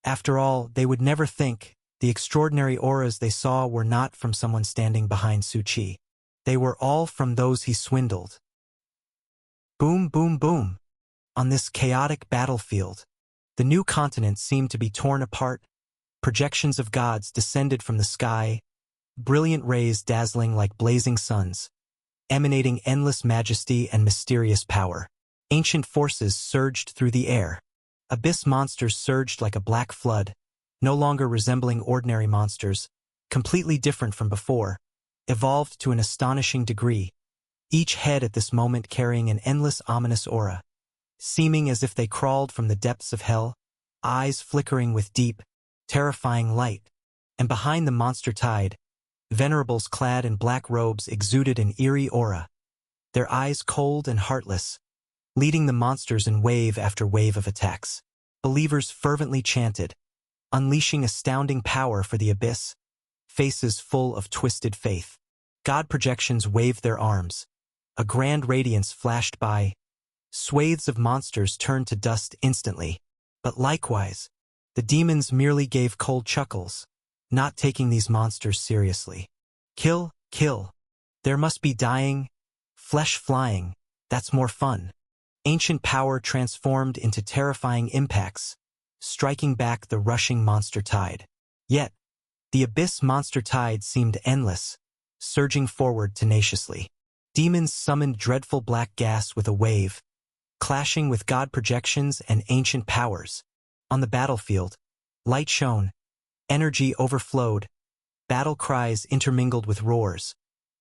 After all, they would never think. The extraordinary auras they saw were not from someone standing behind Su Qi. They were all from those he swindled. Boom, boom, boom. On this chaotic battlefield, the new continent seemed to be torn apart. Projections of gods descended from the sky, brilliant rays dazzling like blazing suns, emanating endless majesty and mysterious power. Ancient forces surged through the air. Abyss monsters surged like a black flood, no longer resembling ordinary monsters, completely different from before, evolved to an astonishing degree, each head at this moment carrying an endless ominous aura, seeming as if they crawled from the depths of hell, eyes flickering with deep, terrifying light. And behind the monster tide, venerables clad in black robes exuded an eerie aura, their eyes cold and heartless, leading the monsters in wave after wave of attacks. Believers fervently chanted, unleashing astounding power for the abyss, faces full of twisted faith. God projections waved their arms. A grand radiance flashed by. Swathes of monsters turned to dust instantly. But likewise, the demons merely gave cold chuckles, not taking these monsters seriously. Kill, kill. There must be dying, flesh flying. That's more fun. Ancient power transformed into terrifying impacts, striking back the rushing monster tide. Yet, the abyss monster tide seemed endless, surging forward tenaciously. Demons summoned dreadful black gas with a wave, clashing with god projections and ancient powers. On the battlefield, light shone, energy overflowed, battle cries intermingled with roars,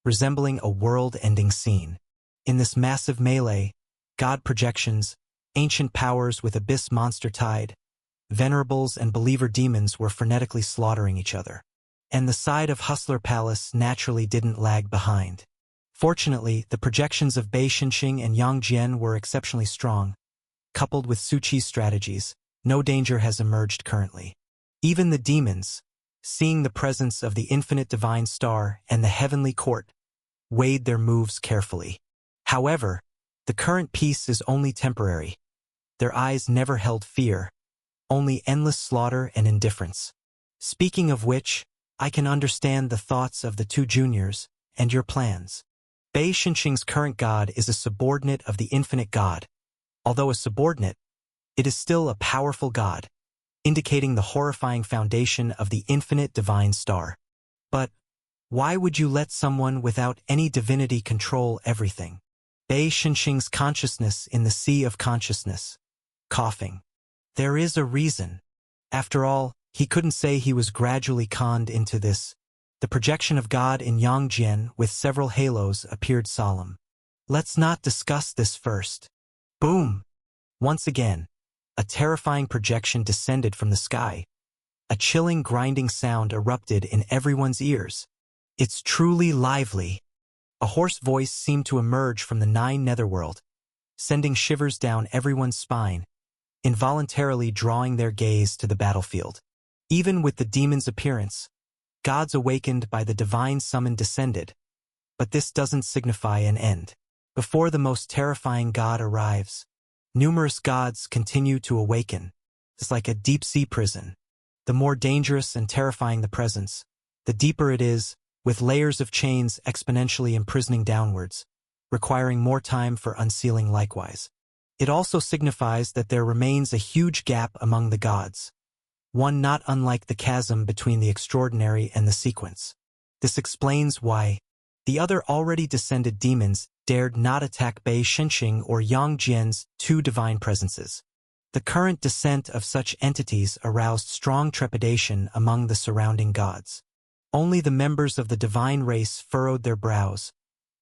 resembling a world-ending scene. In this massive melee, god projections, ancient powers with abyss monster tide, venerables and believer demons were frenetically slaughtering each other. And the side of Hustler Palace naturally didn't lag behind. Fortunately, the projections of Bei Xinxing and Yang Jian were exceptionally strong. Coupled with Su Qi's strategies, no danger has emerged currently. Even the demons, seeing the presence of the infinite divine star and the heavenly court, weighed their moves carefully. However, the current peace is only temporary. Their eyes never held fear, only endless slaughter and indifference. Speaking of which, I can understand the thoughts of the two juniors and your plans. Bei Xinxing's current god is a subordinate of the infinite god. Although a subordinate, it is still a powerful god, indicating the horrifying foundation of the infinite divine star. But why would you let someone without any divinity control everything? Bei Xinxing's consciousness in the sea of consciousness. Coughing. There is a reason. After all, he couldn't say he was gradually conned into this. The projection of God in Yang Jian with several halos appeared solemn. Let's not discuss this first. Boom! Once again, a terrifying projection descended from the sky. A chilling grinding sound erupted in everyone's ears. It's truly lively. A hoarse voice seemed to emerge from the Nine Netherworld, sending shivers down everyone's spine, involuntarily drawing their gaze to the battlefield. Even with the demon's appearance, gods awakened by the divine summon descended. But this doesn't signify an end. Before the most terrifying god arrives, numerous gods continue to awaken. It's like a deep-sea prison. The more dangerous and terrifying the presence, the deeper it is, with layers of chains exponentially imprisoning downwards, requiring more time for unsealing likewise. It also signifies that there remains a huge gap among the gods, one not unlike the chasm between the extraordinary and the sequence. This explains why the other already descended demons dared not attack Bei Shenxing or Yang Jian's two divine presences. The current descent of such entities aroused strong trepidation among the surrounding gods. Only the members of the divine race furrowed their brows,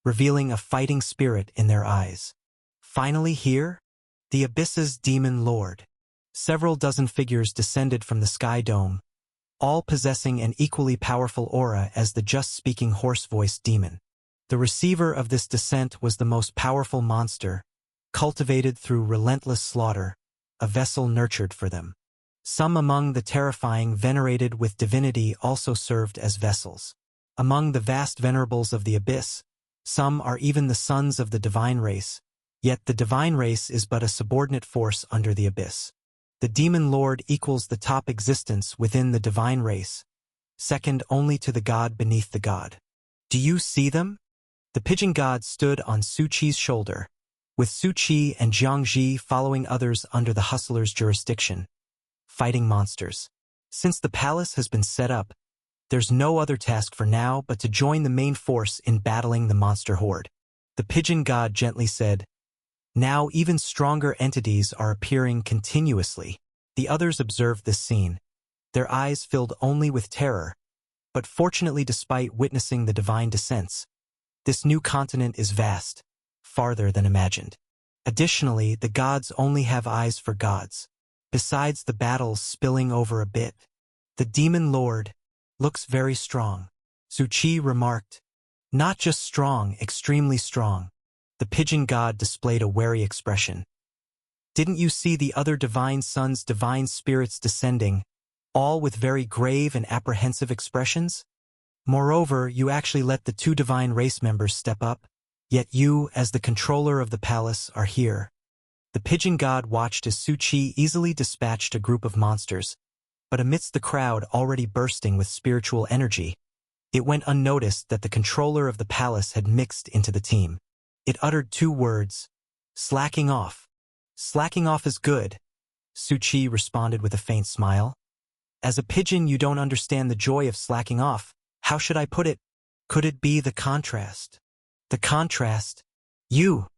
revealing a fighting spirit in their eyes. Finally here, the Abyss's demon lord. Several dozen figures descended from the sky dome, all possessing an equally powerful aura as the just-speaking hoarse-voiced demon. The receiver of this descent was the most powerful monster, cultivated through relentless slaughter, a vessel nurtured for them. Some among the terrifying venerated with divinity also served as vessels. Among the vast venerables of the abyss, some are even the sons of the divine race, yet the divine race is but a subordinate force under the abyss. The demon lord equals the top existence within the divine race, second only to the god beneath the god. Do you see them? The pigeon god stood on Su Qi's shoulder, with Su Qi and Jiang Ji following others under the hustler's jurisdiction, fighting monsters. Since the palace has been set up, there's no other task for now but to join the main force in battling the monster horde. The pigeon god gently said, "Now even stronger entities are appearing continuously." The others observed this scene, their eyes filled only with terror, but fortunately despite witnessing the divine descents, this new continent is vast, farther than imagined. Additionally, the gods only have eyes for gods. Besides the battles spilling over a bit, the demon lord looks very strong. Su Qi remarked, "Not just strong, extremely strong." The pigeon god displayed a wary expression. "Didn't you see the other divine sons' divine spirits descending, all with very grave and apprehensive expressions? Moreover, you actually let the two divine race members step up, yet you, as the controller of the palace, are here." The pigeon god watched as Su Qi easily dispatched a group of monsters, but amidst the crowd already bursting with spiritual energy, it went unnoticed that the controller of the palace had mixed into the team. It uttered two words, "Slacking off." "Slacking off is good," Su Qi responded with a faint smile. "As a pigeon you don't understand the joy of slacking off. How should I put it? Could it be the contrast?" "The contrast? You!"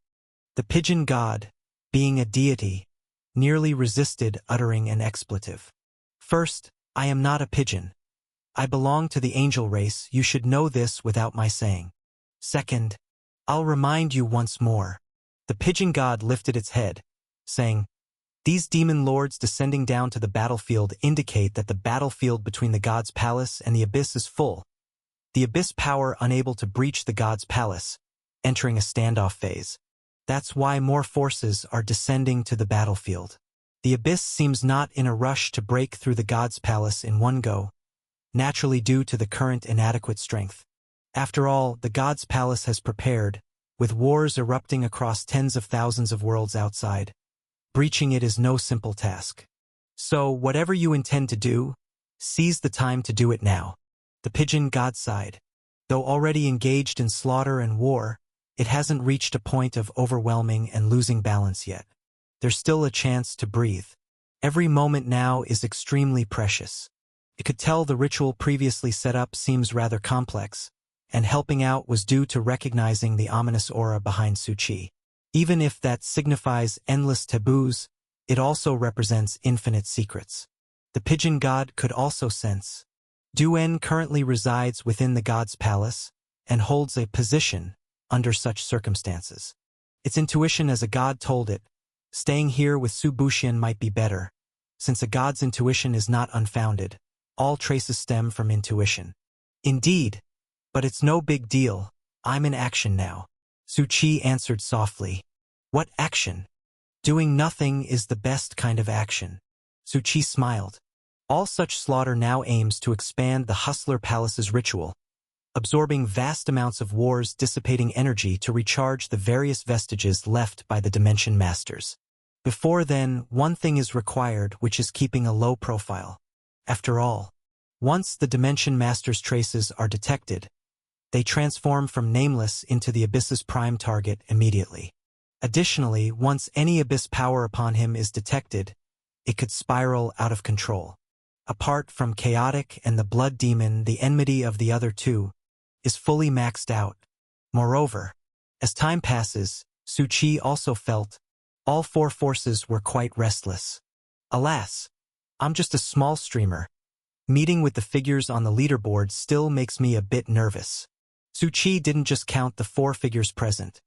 The pigeon god, being a deity, nearly resisted uttering an expletive. "First, I am not a pigeon. I belong to the angel race, you should know this without my saying. Second, I'll remind you once more." The pigeon god lifted its head, saying, "These demon lords descending down to the battlefield indicate that the battlefield between the god's palace and the abyss is full. The abyss power unable to breach the god's palace, entering a standoff phase. That's why more forces are descending to the battlefield. The abyss seems not in a rush to break through the god's palace in one go, naturally due to the current inadequate strength. After all, the god's palace has prepared, with wars erupting across tens of thousands of worlds outside. Breaching it is no simple task. So, whatever you intend to do, seize the time to do it now." The pigeon god sighed. Though already engaged in slaughter and war, it hasn't reached a point of overwhelming and losing balance yet. There's still a chance to breathe. Every moment now is extremely precious. It could tell the ritual previously set up seems rather complex, and helping out was due to recognizing the ominous aura behind Su Qi. Even if that signifies endless taboos, it also represents infinite secrets. The pigeon god could also sense. Du-En currently resides within the god's palace and holds a position under such circumstances. Its intuition as a god told it, staying here with Su Buxian might be better. Since a god's intuition is not unfounded, all traces stem from intuition. "Indeed, but it's no big deal. I'm in action now," Su Qi answered softly. "What action?" "Doing nothing is the best kind of action." Su Qi smiled. All such slaughter now aims to expand the Hustler Palace's ritual, absorbing vast amounts of wars, dissipating energy to recharge the various vestiges left by the Dimension Masters. Before then, one thing is required, which is keeping a low profile. After all, once the Dimension Masters' traces are detected, they transform from nameless into the Abyss's prime target immediately. Additionally, once any abyss power upon him is detected, it could spiral out of control. Apart from Chaotic and the Blood Demon, the enmity of the other two is fully maxed out. Moreover, as time passes, Su Qi also felt all four forces were quite restless. Alas, I'm just a small streamer. Meeting with the figures on the leaderboard still makes me a bit nervous. Su Qi didn't just count the four figures present.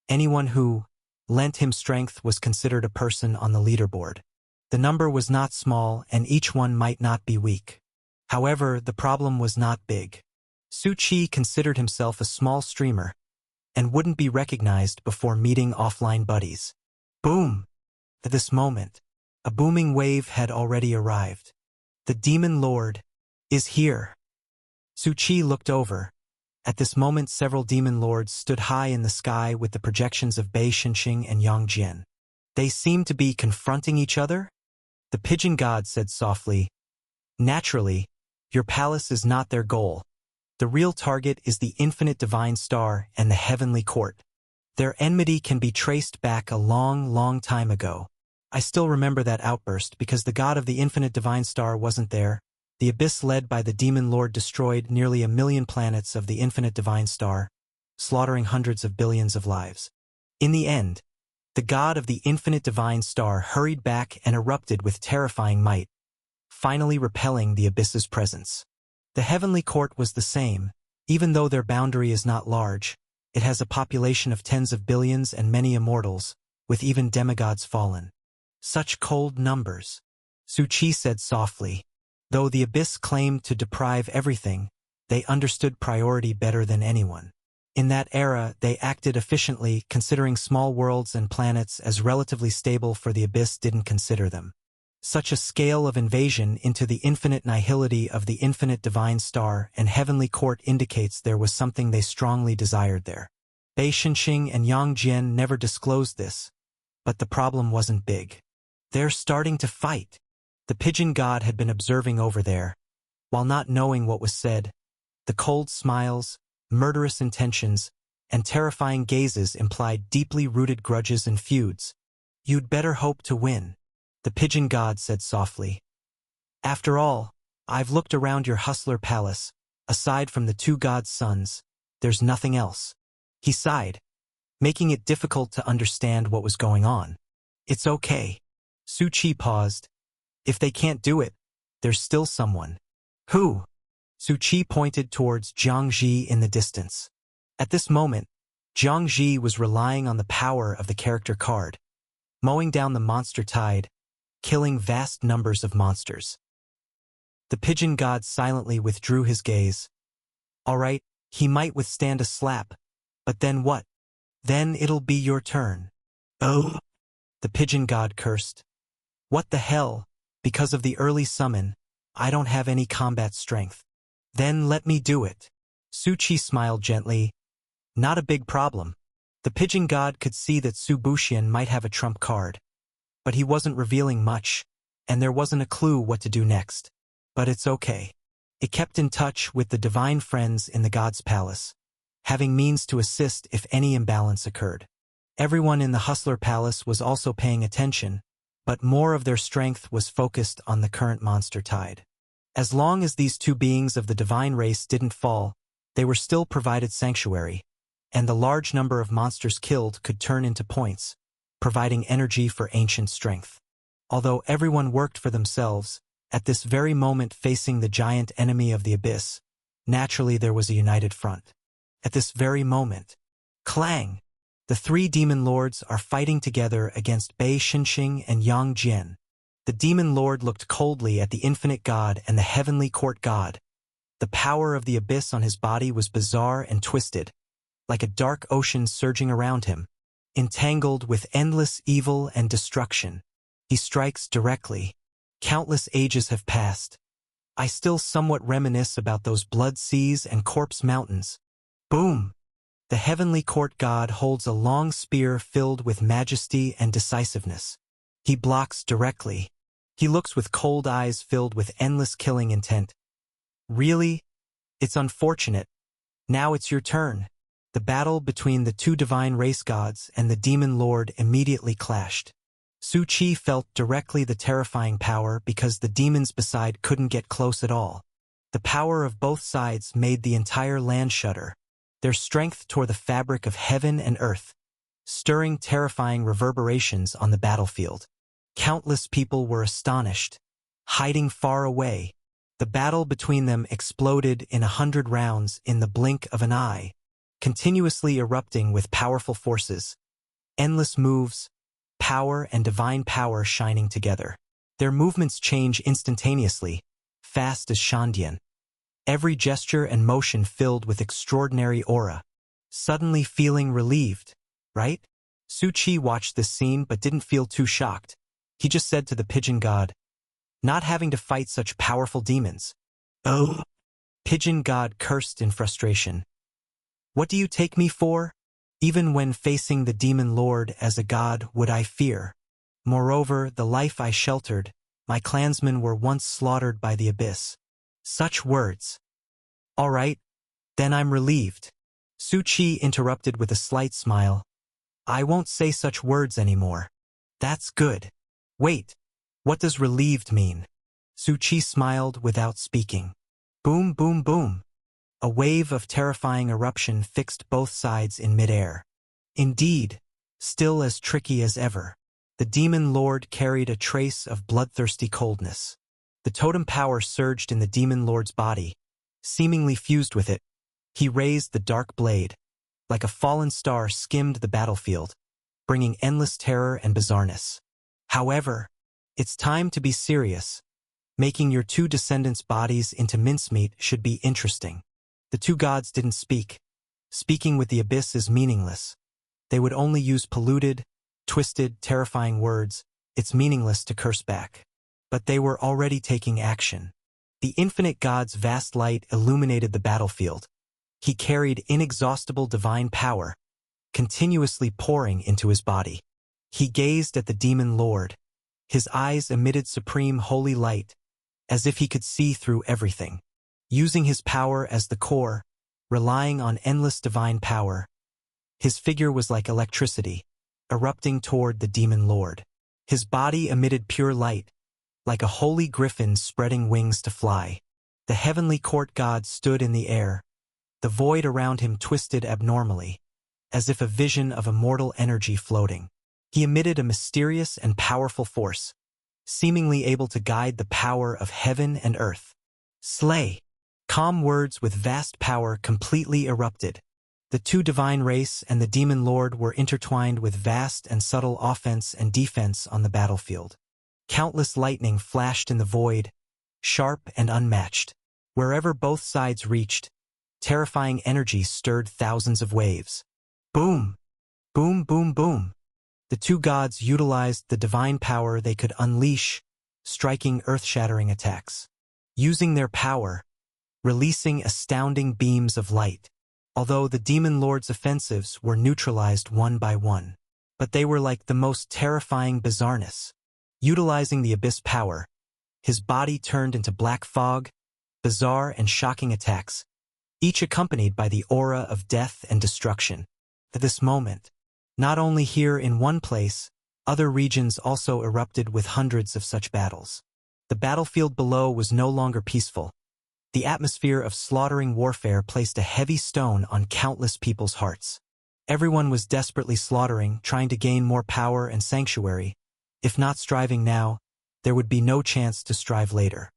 Anyone who lent him strength was considered a person on the leaderboard. The number was not small, and each one might not be weak. However, the problem was not big. Su Qi considered himself a small streamer and wouldn't be recognized before meeting offline buddies. Boom! At this moment, a booming wave had already arrived. The Demon Lord is here. Su Qi looked over. At this moment, several demon lords stood high in the sky with the projections of Bei Xinxing and Yang Jian. They seemed to be confronting each other. The pigeon god said softly, "Naturally, your palace is not their goal. The real target is the infinite divine star and the heavenly court. Their enmity can be traced back a long, long time ago. I still remember that outburst because the god of the infinite divine star wasn't there. The abyss led by the demon lord destroyed nearly 1 million planets of the infinite divine star, slaughtering hundreds of billions of lives. In the end, the god of the infinite divine star hurried back and erupted with terrifying might, finally repelling the abyss's presence. The heavenly court was the same. Even though their boundary is not large, it has a population of tens of billions and many immortals, with even demigods fallen. Such cold numbers," Su Qi said softly. Though the abyss claimed to deprive everything, they understood priority better than anyone. In that era, they acted efficiently, considering small worlds and planets as relatively stable, for the abyss didn't consider them. Such a scale of invasion into the infinite nihility of the infinite divine star and heavenly court indicates there was something they strongly desired there. Bei Xinxing and Yang Jian never disclosed this, but the problem wasn't big. They're starting to fight. The pigeon god had been observing over there. While not knowing what was said, the cold smiles, murderous intentions, and terrifying gazes implied deeply rooted grudges and feuds. "You'd better hope to win," the pigeon god said softly. "After all, I've looked around your hustler palace. Aside from the two gods' sons, there's nothing else." He sighed, making it difficult to understand what was going on. "It's okay." Su Qi paused. "If they can't do it, there's still someone." "Who?" Su Qi pointed towards Jiang Ji in the distance. At this moment, Jiang Ji was relying on the power of the character card, mowing down the monster tide, killing vast numbers of monsters. The pigeon god silently withdrew his gaze. "All right, he might withstand a slap, but then what? Then it'll be your turn." "Oh!" the pigeon god cursed. "What the hell? Because of the early summon, I don't have any combat strength." "Then let me do it." Su Qi smiled gently. "Not a big problem." The pigeon god could see that Su Buxian might have a trump card, but he wasn't revealing much, and there wasn't a clue what to do next. But it's okay. It kept in touch with the divine friends in the god's palace, having means to assist if any imbalance occurred. Everyone in the hustler palace was also paying attention, but more of their strength was focused on the current monster tide. As long as these two beings of the divine race didn't fall, they were still provided sanctuary, and the large number of monsters killed could turn into points, providing energy for ancient strength. Although everyone worked for themselves, at this very moment facing the giant enemy of the abyss, naturally there was a united front. At this very moment, clang! The three demon lords are fighting together against Bei Xinxing and Yang Jian. The demon lord looked coldly at the infinite god and the heavenly court god. The power of the abyss on his body was bizarre and twisted, like a dark ocean surging around him, entangled with endless evil and destruction. He strikes directly. Countless ages have passed. I still somewhat reminisce about those blood seas and corpse mountains. Boom! The heavenly court god holds a long spear filled with majesty and decisiveness. He blocks directly. He looks with cold eyes filled with endless killing intent. "Really? It's unfortunate. Now it's your turn." The battle between the two divine race gods and the demon lord immediately clashed. Su Qi felt directly the terrifying power because the demons beside couldn't get close at all. The power of both sides made the entire land shudder. Their strength tore the fabric of heaven and earth, stirring terrifying reverberations on the battlefield. Countless people were astonished, hiding far away. The battle between them exploded in 100 rounds in the blink of an eye, continuously erupting with powerful forces. Endless moves, power and divine power shining together. Their movements change instantaneously, fast as Shandian. Every gesture and motion filled with extraordinary aura. Suddenly feeling relieved, right? Su Qi watched this scene but didn't feel too shocked. He just said to the pigeon god, "Not having to fight such powerful demons." "Oh." Pigeon god cursed in frustration. "What do you take me for? Even when facing the demon lord as a god would I fear. Moreover, the life I sheltered, my clansmen were once slaughtered by the abyss." Such words. "All right, then I'm relieved." Su Qi interrupted with a slight smile. "I won't say such words anymore." "That's good." "Wait, what does relieved mean?" Su Qi smiled without speaking. Boom, boom, boom. A wave of terrifying eruption fixed both sides in midair. Indeed, still as tricky as ever. The demon lord carried a trace of bloodthirsty coldness. The totem power surged in the demon lord's body, seemingly fused with it. He raised the dark blade. Like a fallen star skimmed the battlefield, bringing endless terror and bizarreness. However, it's time to be serious. Making your two descendants' bodies into mincemeat should be interesting. The two gods didn't speak. Speaking with the abyss is meaningless. They would only use polluted, twisted, terrifying words. It's meaningless to curse back. But they were already taking action. The infinite god's vast light illuminated the battlefield. He carried inexhaustible divine power, continuously pouring into his body. He gazed at the demon lord. His eyes emitted supreme holy light, as if he could see through everything. Using his power as the core, relying on endless divine power, his figure was like electricity, erupting toward the demon lord. His body emitted pure light, like a holy griffin spreading wings to fly. The heavenly court god stood in the air. The void around him twisted abnormally, as if a vision of immortal energy floating. He emitted a mysterious and powerful force, seemingly able to guide the power of heaven and earth. Slay! Calm words with vast power completely erupted. The two divine race and the demon lord were intertwined with vast and subtle offense and defense on the battlefield. Countless lightning flashed in the void, sharp and unmatched. Wherever both sides reached, terrifying energy stirred thousands of waves. Boom! Boom, boom, boom! The two gods utilized the divine power they could unleash, striking earth-shattering attacks. Using their power, releasing astounding beams of light. Although the demon lord's offensives were neutralized one by one, but they were like the most terrifying bizarreness. Utilizing the abyss power, his body turned into black fog, bizarre and shocking attacks, each accompanied by the aura of death and destruction. At this moment, not only here in one place, other regions also erupted with hundreds of such battles. The battlefield below was no longer peaceful. The atmosphere of slaughtering warfare placed a heavy stone on countless people's hearts. Everyone was desperately slaughtering, trying to gain more power and sanctuary. If not striving now, there would be no chance to strive later.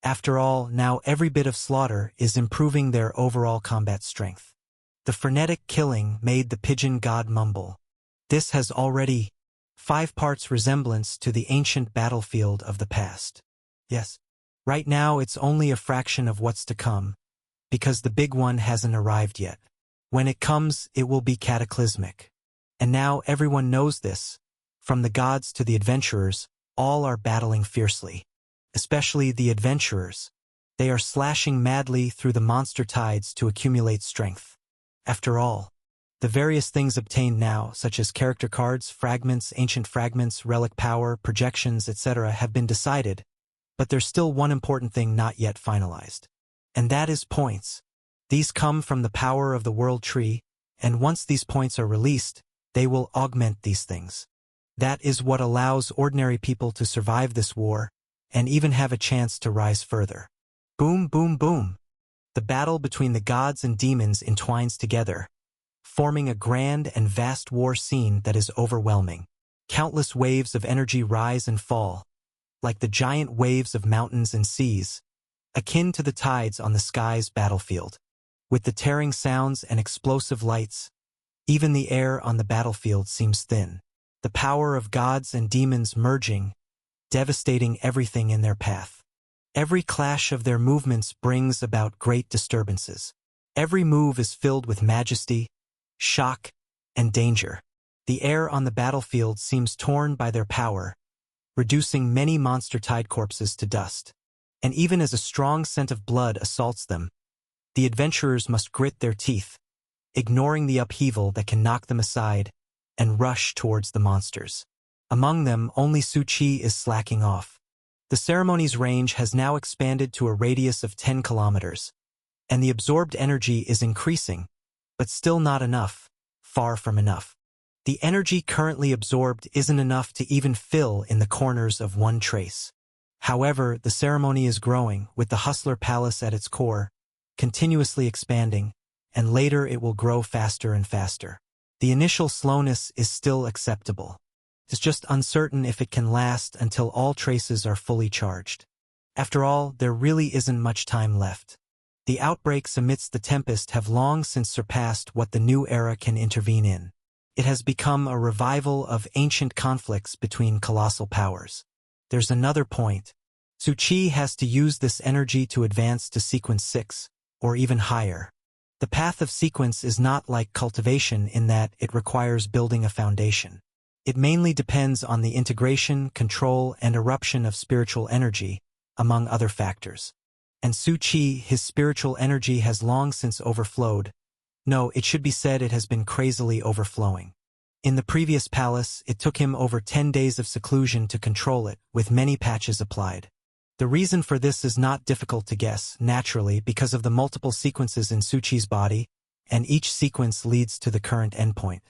After all, now every bit of slaughter is improving their overall combat strength. The frenetic killing made the pigeon god mumble. This has already 5 parts resemblance to the ancient battlefield of the past. Yes, right now it's only a fraction of what's to come, because the big one hasn't arrived yet. When it comes, it will be cataclysmic. And now everyone knows this. From the gods to the adventurers, all are battling fiercely. Especially the adventurers. They are slashing madly through the monster tides to accumulate strength. After all, the various things obtained now, such as character cards, fragments, ancient fragments, relic power, projections, etc., have been decided, but there's still one important thing not yet finalized. And that is points. These come from the power of the World Tree, and once these points are released, they will augment these things. That is what allows ordinary people to survive this war, and even have a chance to rise further. Boom, boom, boom. The battle between the gods and demons entwines together, forming a grand and vast war scene that is overwhelming. Countless waves of energy rise and fall, like the giant waves of mountains and seas, akin to the tides on the sky's battlefield. With the tearing sounds and explosive lights, even the air on the battlefield seems thin. The power of gods and demons merging, devastating everything in their path. Every clash of their movements brings about great disturbances. Every move is filled with majesty, shock, and danger. The air on the battlefield seems torn by their power, reducing many monster tide corpses to dust. And even as a strong scent of blood assaults them, the adventurers must grit their teeth, ignoring the upheaval that can knock them aside, and rush towards the monsters. Among them, only Su Chi is slacking off. The ceremony's range has now expanded to a radius of 10 kilometers, and the absorbed energy is increasing, but still not enough, far from enough. The energy currently absorbed isn't enough to even fill in the corners of one trace. However, the ceremony is growing, with the Hustler Palace at its core, continuously expanding, and later it will grow faster and faster. The initial slowness is still acceptable. It's just uncertain if it can last until all traces are fully charged. After all, there really isn't much time left. The outbreaks amidst the tempest have long since surpassed what the new era can intervene in. It has become a revival of ancient conflicts between colossal powers. There's another point. Su Chi has to use this energy to advance to sequence 6, or even higher. The path of sequence is not like cultivation in that it requires building a foundation. It mainly depends on the integration, control, and eruption of spiritual energy, among other factors. And Su Chi, his spiritual energy has long since overflowed. No, it should be said it has been crazily overflowing. In the previous palace, it took him over 10 days of seclusion to control it, with many patches applied. The reason for this is not difficult to guess, naturally, because of the multiple sequences in Su Chi's body, and each sequence leads to the current endpoint.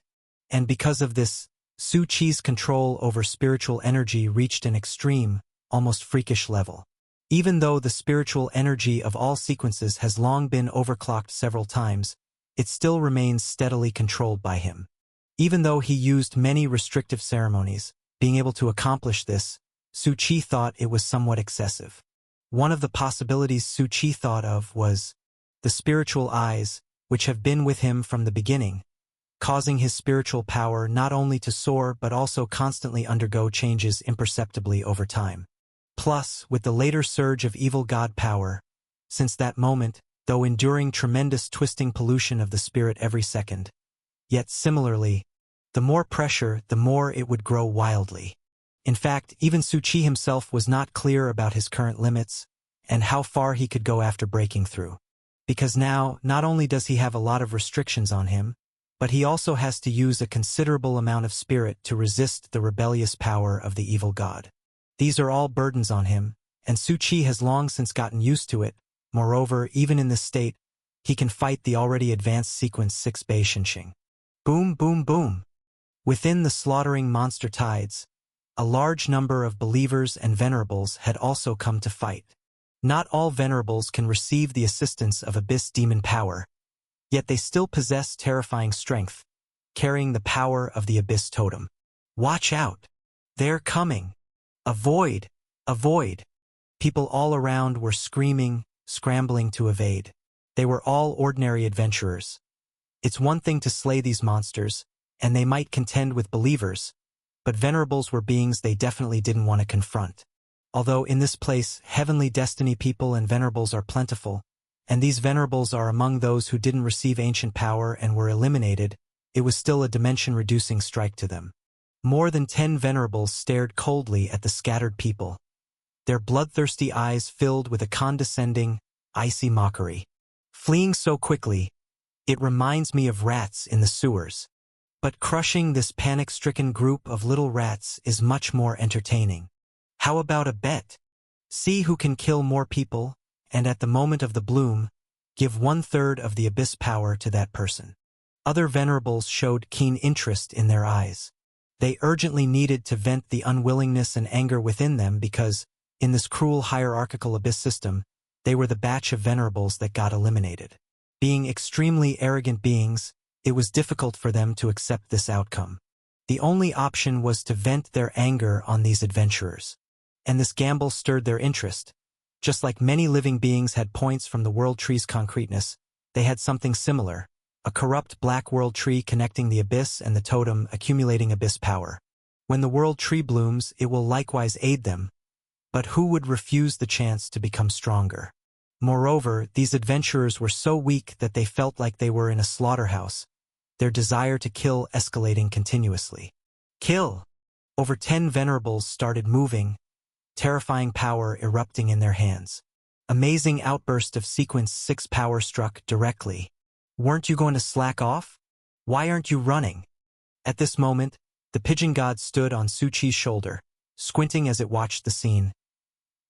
And because of this, Su Chi's control over spiritual energy reached an extreme, almost freakish level. Even though the spiritual energy of all sequences has long been overclocked several times, it still remains steadily controlled by him. Even though he used many restrictive ceremonies, being able to accomplish this, Su Chi thought it was somewhat excessive. One of the possibilities Su Chi thought of was the spiritual eyes, which have been with him from the beginning, causing his spiritual power not only to soar but also constantly undergo changes imperceptibly over time. Plus, with the later surge of evil god power, since that moment, though enduring tremendous twisting pollution of the spirit every second, yet similarly, the more pressure, the more it would grow wildly. In fact, even Su Chi himself was not clear about his current limits and how far he could go after breaking through. Because now, not only does he have a lot of restrictions on him, but he also has to use a considerable amount of spirit to resist the rebellious power of the evil god. These are all burdens on him, and Su Chi has long since gotten used to it. Moreover, even in this state, he can fight the already advanced sequence 6 Bei Shinxing. Boom, boom, boom. Within the slaughtering monster tides, a large number of believers and venerables had also come to fight. Not all venerables can receive the assistance of abyss demon power, yet they still possess terrifying strength, carrying the power of the abyss totem. Watch out! They're coming! Avoid! Avoid! People all around were screaming, scrambling to evade. They were all ordinary adventurers. It's one thing to slay these monsters, and they might contend with believers, but venerables were beings they definitely didn't want to confront. Although in this place, heavenly destiny people and venerables are plentiful, and these venerables are among those who didn't receive ancient power and were eliminated, it was still a dimension-reducing strike to them. More than 10 venerables stared coldly at the scattered people, their bloodthirsty eyes filled with a condescending, icy mockery. Fleeing so quickly, it reminds me of rats in the sewers. But crushing this panic-stricken group of little rats is much more entertaining. How about a bet? See who can kill more people, and at the moment of the bloom, give 1/3 of the abyss power to that person. Other venerables showed keen interest in their eyes. They urgently needed to vent the unwillingness and anger within them because, in this cruel hierarchical abyss system, they were the batch of venerables that got eliminated. Being extremely arrogant beings, it was difficult for them to accept this outcome. The only option was to vent their anger on these adventurers. And this gamble stirred their interest. Just like many living beings had points from the world tree's concreteness, they had something similar, a corrupt black world tree connecting the abyss and the totem accumulating abyss power. When the world tree blooms, it will likewise aid them, but who would refuse the chance to become stronger? Moreover, these adventurers were so weak that they felt like they were in a slaughterhouse, their desire to kill escalating continuously. Kill! Over 10 venerables started moving, terrifying power erupting in their hands. Amazing outburst of Sequence 6 power struck directly. Weren't you going to slack off? Why aren't you running? At this moment, the pigeon god stood on Su Chi's shoulder, squinting as it watched the scene.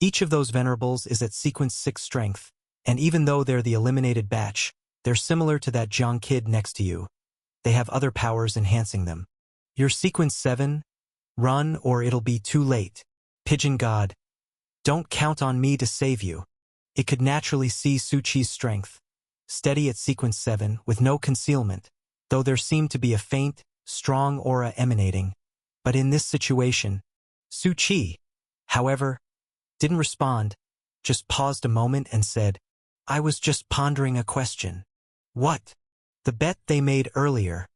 Each of those venerables is at Sequence 6 strength, and even though they're the eliminated batch, they're similar to that Jiang kid next to you. They have other powers enhancing them. You're Sequence 7? Run or it'll be too late. Pigeon god. Don't count on me to save you. It could naturally see Su Chi's strength. Steady at Sequence 7, with no concealment, though there seemed to be a faint, strong aura emanating. But in this situation, Su Chi, however, didn't respond, just paused a moment and said, I was just pondering a question. What? The bet they made earlier,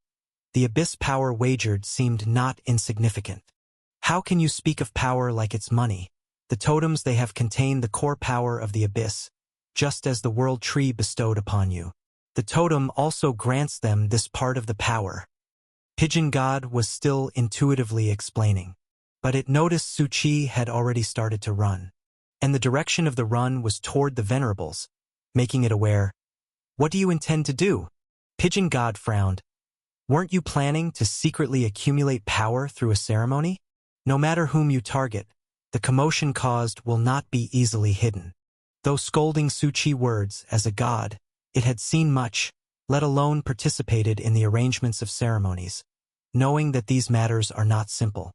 the abyss power wagered, seemed not insignificant. How can you speak of power like it's money? The totems they have contain the core power of the abyss, just as the world tree bestowed upon you. The totem also grants them this part of the power. Pigeon god was still intuitively explaining, but it noticed Su Chi had already started to run, and the direction of the run was toward the venerables, making it aware. What do you intend to do? Pigeon god frowned. Weren't you planning to secretly accumulate power through a ceremony? No matter whom you target, the commotion caused will not be easily hidden. Though scolding Su Chi words as a god, it had seen much, let alone participated in the arrangements of ceremonies. Knowing that these matters are not simple,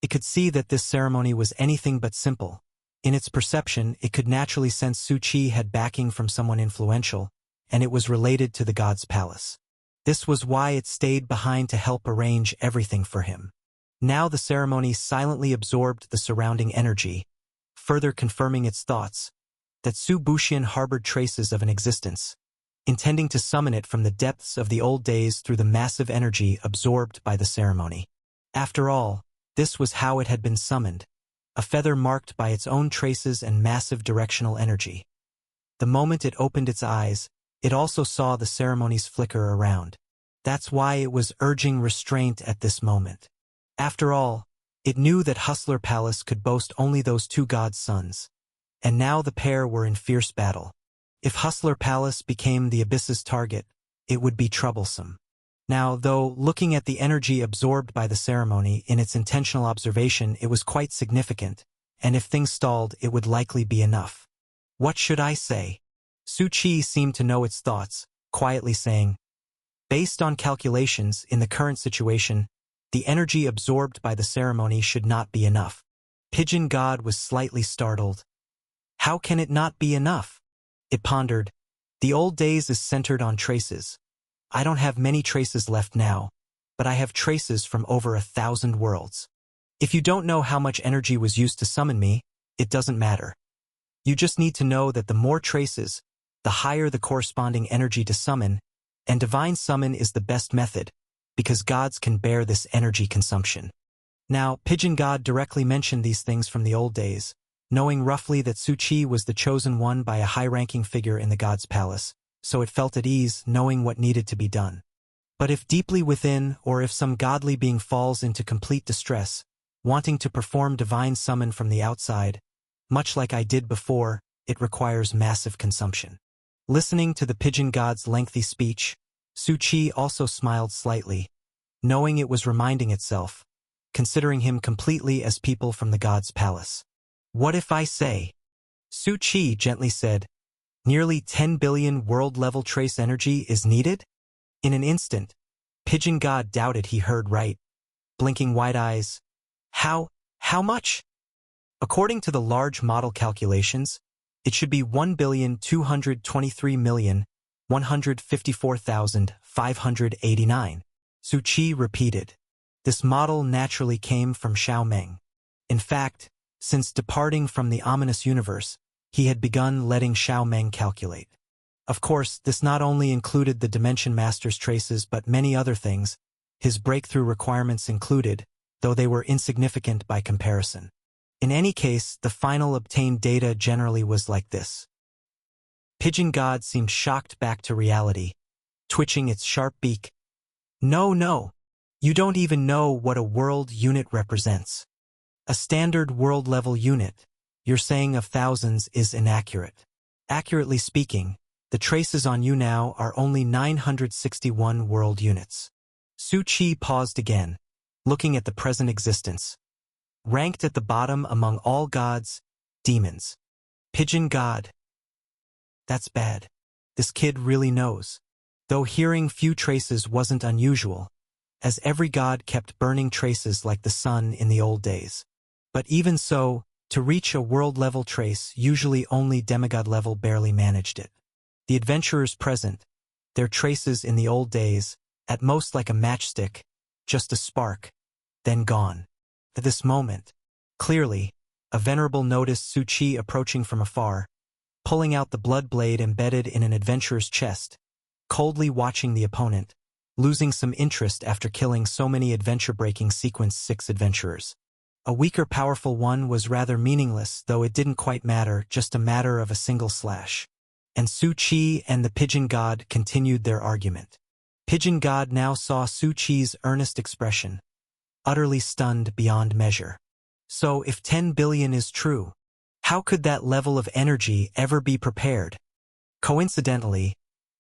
it could see that this ceremony was anything but simple. In its perception, it could naturally sense Su Chi had backing from someone influential, and it was related to the god's palace. This was why it stayed behind to help arrange everything for him. Now the ceremony silently absorbed the surrounding energy, further confirming its thoughts, that Su Buxian harbored traces of an existence, intending to summon it from the depths of the old days through the massive energy absorbed by the ceremony. After all, this was how it had been summoned, a feather marked by its own traces and massive directional energy. The moment it opened its eyes, it also saw the ceremonies flicker around. That's why it was urging restraint at this moment. After all, it knew that Hustler Palace could boast only those two gods' sons, and now the pair were in fierce battle. If Hustler Palace became the Abyss's target, it would be troublesome. Now, though, looking at the energy absorbed by the ceremony in its intentional observation, it was quite significant, and if things stalled, it would likely be enough. What should I say? Su Chi seemed to know its thoughts, quietly saying, based on calculations, in the current situation, the energy absorbed by the ceremony should not be enough. Pigeon god was slightly startled. How can it not be enough? It pondered. The old days is centered on traces. I don't have many traces left now, but I have traces from over 1,000 worlds. If you don't know how much energy was used to summon me, it doesn't matter. You just need to know that the more traces, the higher the corresponding energy to summon, and divine summon is the best method, because gods can bear this energy consumption. Now, Pigeon god directly mentioned these things from the old days, knowing roughly that Su Chi was the chosen one by a high-ranking figure in the god's palace, so it felt at ease knowing what needed to be done. But if deeply within, or if some godly being falls into complete distress, wanting to perform divine summon from the outside, much like I did before, it requires massive consumption. Listening to the pigeon god's lengthy speech, Su Chi also smiled slightly, knowing it was reminding itself, considering him completely as people from the god's palace. What if I say? Su Chi gently said, nearly 10 billion world-level trace energy is needed? In an instant, Pigeon God doubted he heard right, blinking wide eyes. How much? According to the large model calculations, it should be 1,223,154,589. Su Qi repeated. This model naturally came from Xiaomeng. In fact, since departing from the ominous universe, he had begun letting Xiaomeng calculate. Of course, this not only included the Dimension Master's traces but many other things. His breakthrough requirements included, though they were insignificant by comparison. In any case, the final obtained data generally was like this. Pigeon God seemed shocked back to reality, twitching its sharp beak. No. You don't even know what a world unit represents. A standard world-level unit, your saying of thousands, is inaccurate. Accurately speaking, the traces on you now are only 961 world units. Su Qi paused again, looking at the present existence. Ranked at the bottom among all gods, demons. Pigeon God. That's bad. This kid really knows. Though hearing few traces wasn't unusual, as every god kept burning traces like the sun in the old days. But even so, to reach a world-level trace, usually only demigod level barely managed it. The adventurers present, their traces in the old days, at most like a matchstick, just a spark, then gone. At this moment, clearly, a venerable noticed Su Qi approaching from afar, pulling out the blood blade embedded in an adventurer's chest, coldly watching the opponent, losing some interest after killing so many adventure-breaking Sequence 6 adventurers. A weaker powerful one was rather meaningless, though it didn't quite matter, just a matter of a single slash. And Su Qi and the Pigeon God continued their argument. Pigeon God now saw Su Qi's earnest expression, utterly stunned beyond measure. So if 10 billion is true, how could that level of energy ever be prepared? Coincidentally,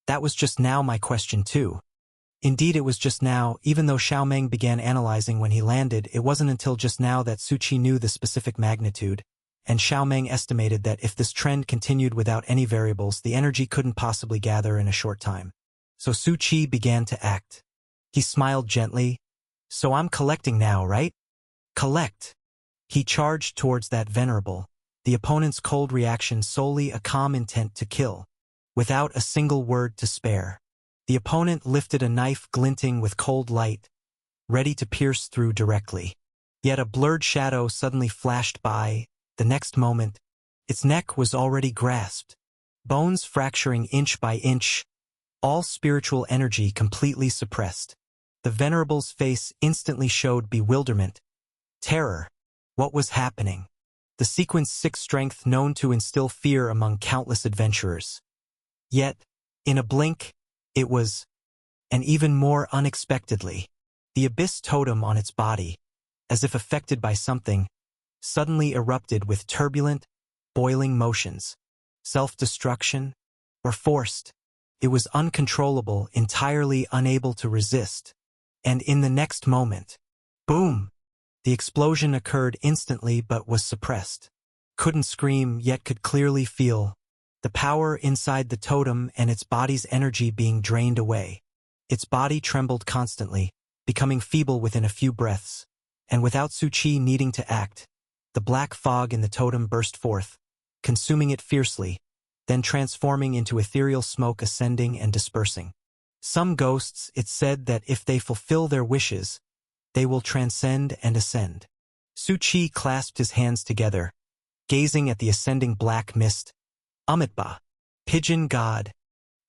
that was just now my question too. Indeed, it was just now. Even though Xiaomeng began analyzing when he landed, it wasn't until just now that Su Qi knew the specific magnitude, and Xiaomeng estimated that if this trend continued without any variables, the energy couldn't possibly gather in a short time. So Su Qi began to act. He smiled gently. So I'm collecting now, right? Collect. He charged towards that venerable, the opponent's cold reaction solely a calm intent to kill, without a single word to spare. The opponent lifted a knife glinting with cold light, ready to pierce through directly. Yet a blurred shadow suddenly flashed by. The next moment, its neck was already grasped, bones fracturing inch by inch, all spiritual energy completely suppressed. The venerable's face instantly showed bewilderment, terror. What was happening? The Sequence 6 strength known to instill fear among countless adventurers. Yet, in a blink, it was, and even more unexpectedly, the Abyss totem on its body, as if affected by something, suddenly erupted with turbulent, boiling motions. Self-destruction, or forced. It was uncontrollable, entirely unable to resist. And in the next moment, boom! The explosion occurred instantly but was suppressed. Couldn't scream, yet could clearly feel the power inside the totem and its body's energy being drained away. Its body trembled constantly, becoming feeble within a few breaths. And without Su Qi needing to act, the black fog in the totem burst forth, consuming it fiercely, then transforming into ethereal smoke ascending and dispersing. Some ghosts, it said that if they fulfill their wishes, they will transcend and ascend. Su Qi clasped his hands together, gazing at the ascending black mist. Amitabha, Pigeon God.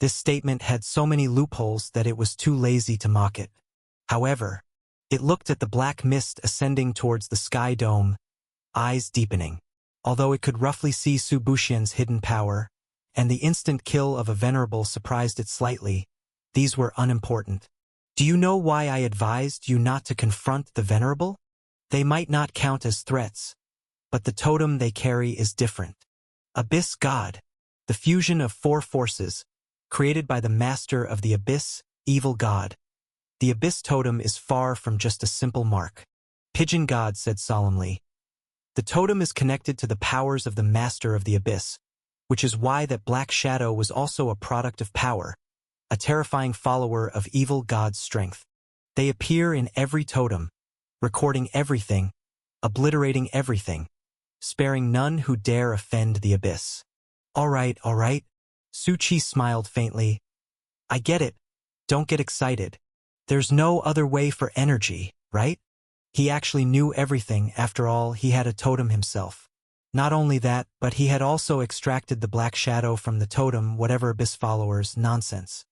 This statement had so many loopholes that it was too lazy to mock it. However, it looked at the black mist ascending towards the sky dome, eyes deepening. Although it could roughly see Su Buxian's hidden power, and the instant kill of a venerable surprised it slightly, these were unimportant. Do you know why I advised you not to confront the venerable? They might not count as threats, but the totem they carry is different. Abyss God, the fusion of four forces, created by the master of the Abyss, evil God. The Abyss totem is far from just a simple mark. Pigeon God said solemnly. The totem is connected to the powers of the master of the Abyss, which is why that Black Shadow was also a product of power, a terrifying follower of evil God's strength. They appear in every totem, recording everything, obliterating everything, sparing none who dare offend the abyss. All right, Su Qi smiled faintly. I get it. Don't get excited. There's no other way for energy, right? He actually knew everything. After all, he had a totem himself. Not only that, but he had also extracted the black shadow from the totem, whatever abyss followers, nonsense.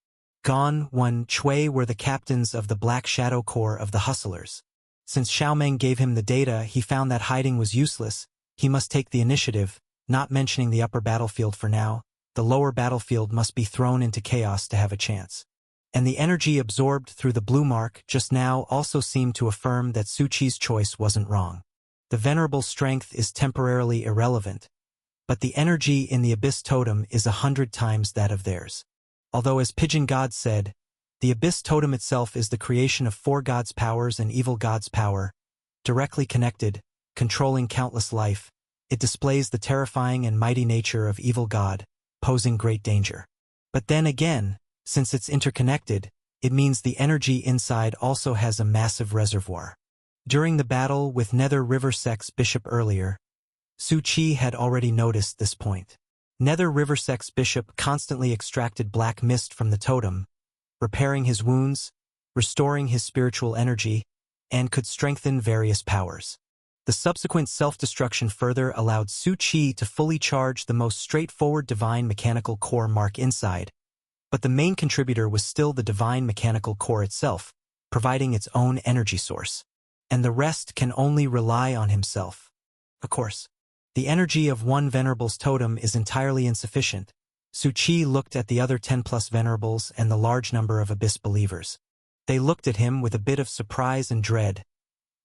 Gone, Wen Chui were the captains of the Black Shadow Corps of the Hustlers. Since Xiaomeng gave him the data, he found that hiding was useless. He must take the initiative, not mentioning the upper battlefield for now. The lower battlefield must be thrown into chaos to have a chance. And the energy absorbed through the blue mark just now also seemed to affirm that Su Qi's choice wasn't wrong. The venerable strength is temporarily irrelevant, but the energy in the Abyss Totem is 100 times that of theirs. Although, as Pigeon God said, the Abyss Totem itself is the creation of 4 gods' powers and evil god's power, directly connected, controlling countless life, it displays the terrifying and mighty nature of evil god, posing great danger. But then again, since it's interconnected, it means the energy inside also has a massive reservoir. During the battle with Nether River Sect's bishop earlier, Su Qi had already noticed this point. Nether River Sect's bishop constantly extracted black mist from the totem, repairing his wounds, restoring his spiritual energy, and could strengthen various powers. The subsequent self-destruction further allowed Su Qi to fully charge the most straightforward divine mechanical core mark inside, but the main contributor was still the divine mechanical core itself, providing its own energy source. And the rest can only rely on himself. Of course, the energy of one Venerable's totem is entirely insufficient. Su Qi looked at the other 10+ Venerables and the large number of Abyss believers. They looked at him with a bit of surprise and dread,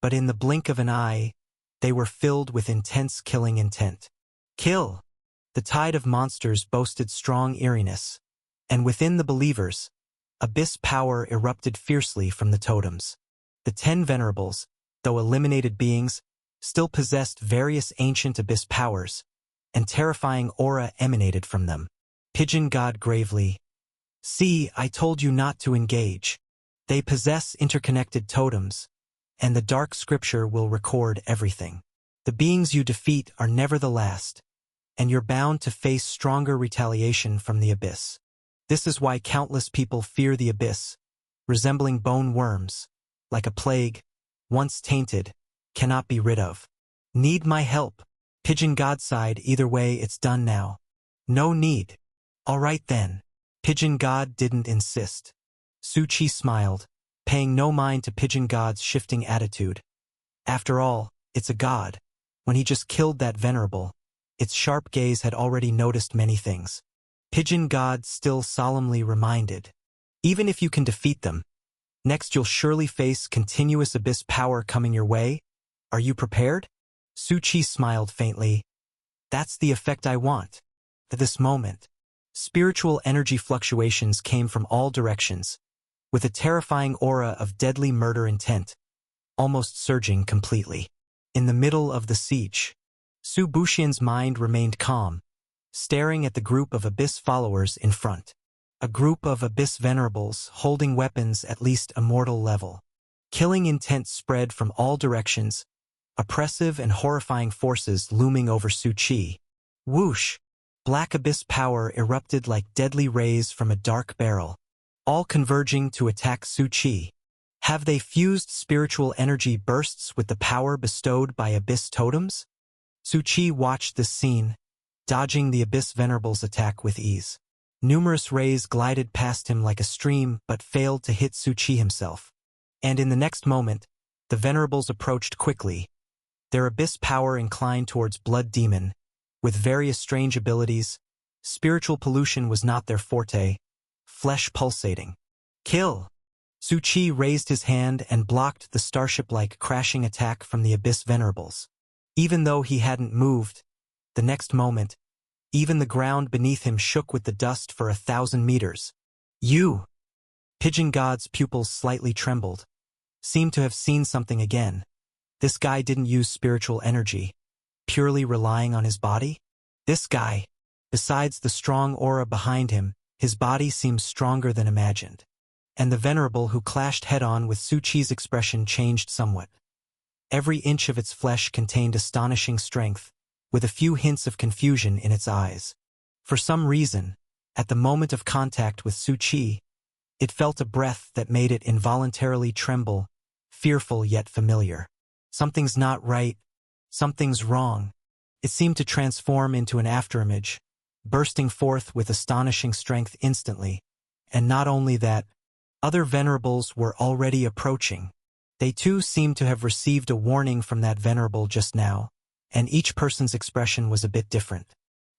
but in the blink of an eye, they were filled with intense killing intent. Kill! The tide of monsters boasted strong eeriness, and within the believers, Abyss power erupted fiercely from the totems. The 10 Venerables, though eliminated beings, still possessed various ancient Abyss powers, and terrifying aura emanated from them. Pigeon God gravely, "See, I told you not to engage. They possess interconnected totems, and the dark scripture will record everything. The beings you defeat are never the last, and you're bound to face stronger retaliation from the Abyss. This is why countless people fear the Abyss, resembling bone worms, like a plague, once tainted, cannot be rid of. Need my help?" Pigeon God sighed. "Either way, it's done now. No need." "All right then." Pigeon God didn't insist. Su Qi smiled, paying no mind to Pigeon God's shifting attitude. After all, it's a god. When he just killed that Venerable, its sharp gaze had already noticed many things. Pigeon God still solemnly reminded, "Even if you can defeat them, next you'll surely face continuous Abyss power coming your way. Are you prepared?" Su Qi smiled faintly. "That's the effect I want." At this moment, spiritual energy fluctuations came from all directions, with a terrifying aura of deadly murder intent, almost surging completely. In the middle of the siege, Su Buxian's mind remained calm, staring at the group of Abyss followers in front. A group of Abyss Venerables holding weapons at least immortal level. Killing intent spread from all directions, oppressive and horrifying forces looming over Su Qi. Whoosh! Black Abyss power erupted like deadly rays from a dark barrel, all converging to attack Su Qi. Have they fused spiritual energy bursts with the power bestowed by Abyss totems? Su Qi watched this scene, dodging the Abyss Venerable's attack with ease. Numerous rays glided past him like a stream but failed to hit Su Qi himself. And in the next moment, the Venerables approached quickly, their Abyss power inclined towards Blood Demon. With various strange abilities, spiritual pollution was not their forte, flesh pulsating. "Kill!" Su Qi raised his hand and blocked the starship-like crashing attack from the Abyss Venerables. Even though he hadn't moved, the next moment, even the ground beneath him shook with the dust for 1,000 meters. "You!" Pigeon God's pupils slightly trembled, seemed to have seen something again. This guy didn't use spiritual energy, purely relying on his body? This guy, besides the strong aura behind him, his body seems stronger than imagined. and the Venerable who clashed head-on with Su Chi's expression changed somewhat. Every inch of its flesh contained astonishing strength, with a few hints of confusion in its eyes. For some reason, at the moment of contact with Su Chi, it felt a breath that made it involuntarily tremble, fearful yet familiar. Something's not right. Something's wrong. It seemed to transform into an afterimage, bursting forth with astonishing strength instantly. And not only that, other Venerables were already approaching. They too seemed to have received a warning from that Venerable just now, and each person's expression was a bit different.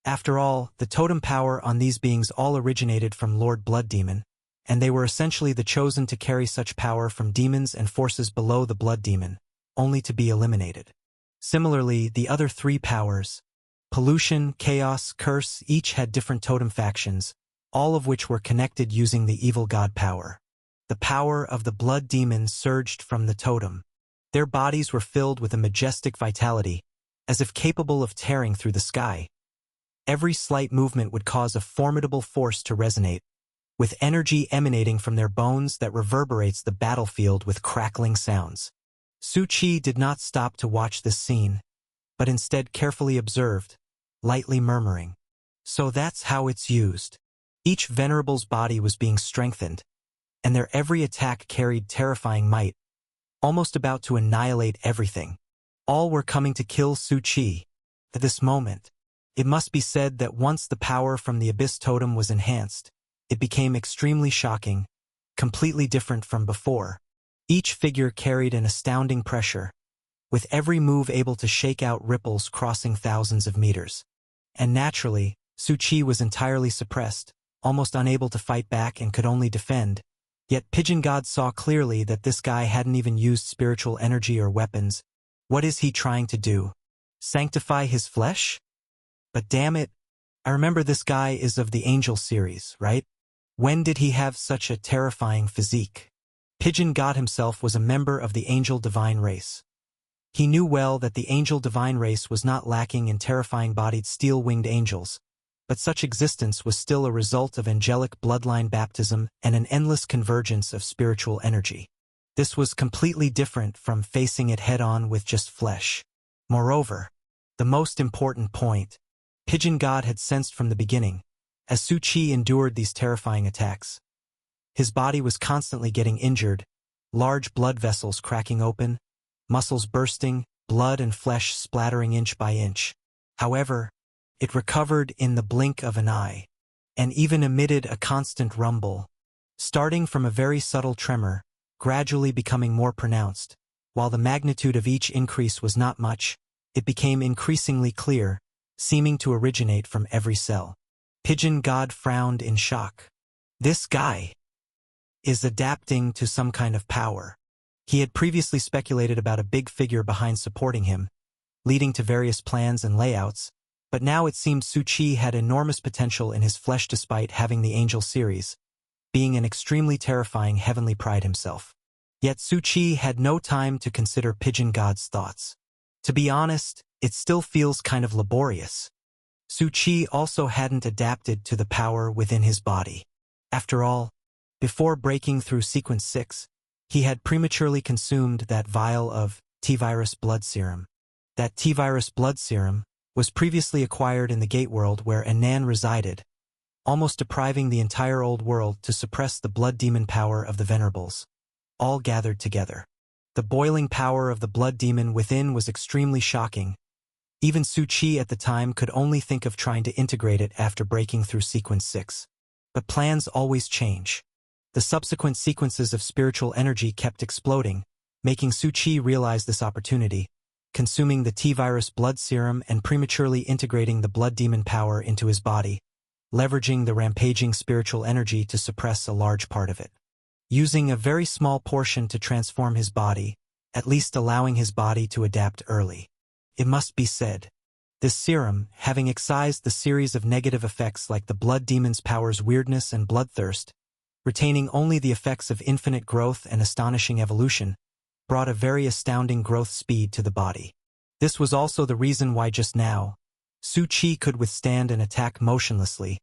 After all, the totem power on these beings all originated from Lord Blood Demon, and they were essentially the chosen to carry such power from demons and forces below the Blood Demon, only to be eliminated. Similarly, the other three powers, Pollution, Chaos, Curse, each had different totem factions, all of which were connected using the evil god power. The power of the Blood Demon surged from the totem. Their bodies were filled with a majestic vitality, as if capable of tearing through the sky. Every slight movement would cause a formidable force to resonate, with energy emanating from their bones that reverberates the battlefield with crackling sounds. Su Chi did not stop to watch this scene, but instead carefully observed, lightly murmuring, "So that's how it's used." Each Venerable's body was being strengthened, and their every attack carried terrifying might, almost about to annihilate everything. All were coming to kill Su Chi. At this moment, it must be said that once the power from the Abyss Totem was enhanced, it became extremely shocking, completely different from before. Each figure carried an astounding pressure, with every move able to shake out ripples crossing thousands of meters. And naturally, Su Chi was entirely suppressed, almost unable to fight back and could only defend. Yet Pigeon God saw clearly that this guy hadn't even used spiritual energy or weapons. What is he trying to do? Sanctify his flesh? But damn it, I remember this guy is of the Angel series, right? When did he have such a terrifying physique? Pigeon God himself was a member of the Angel Divine race. He knew well that the Angel Divine race was not lacking in terrifying-bodied steel-winged angels, but such existence was still a result of angelic bloodline baptism and an endless convergence of spiritual energy. This was completely different from facing it head-on with just flesh. Moreover, the most important point, Pigeon God had sensed from the beginning, as Su Chi endured these terrifying attacks. His body was constantly getting injured, large blood vessels cracking open, muscles bursting, blood and flesh splattering inch by inch. However, it recovered in the blink of an eye, and even emitted a constant rumble, starting from a very subtle tremor, gradually becoming more pronounced. While the magnitude of each increase was not much, it became increasingly clear, seeming to originate from every cell. Pigeon God frowned in shock. This guy is adapting to some kind of power. He had previously speculated about a big figure behind supporting him, leading to various plans and layouts, but now it seemed Su Chi had enormous potential in his flesh despite having the Angel series, being an extremely terrifying heavenly pride himself. Yet Su Chi had no time to consider Pigeon God's thoughts. To be honest, it still feels kind of laborious. Su Chi also hadn't adapted to the power within his body. After all, before breaking through Sequence 6, he had prematurely consumed that vial of T-Virus blood serum. That T-Virus blood serum was previously acquired in the Gate World where Anan resided, almost depriving the entire old world to suppress the blood demon power of the Venerables. All gathered together. The boiling power of the blood demon within was extremely shocking. Even Su Chi at the time could only think of trying to integrate it after breaking through Sequence 6. But plans always change. The subsequent sequences of spiritual energy kept exploding, making Su Chi realize this opportunity, consuming the T-Virus blood serum and prematurely integrating the blood demon power into his body, leveraging the rampaging spiritual energy to suppress a large part of it. Using a very small portion to transform his body, at least allowing his body to adapt early. It must be said, this serum, having excised the series of negative effects like the blood demon's power's weirdness and bloodthirst, retaining only the effects of infinite growth and astonishing evolution, brought a very astounding growth speed to the body. This was also the reason why just now, Su Chi could withstand an attack motionlessly,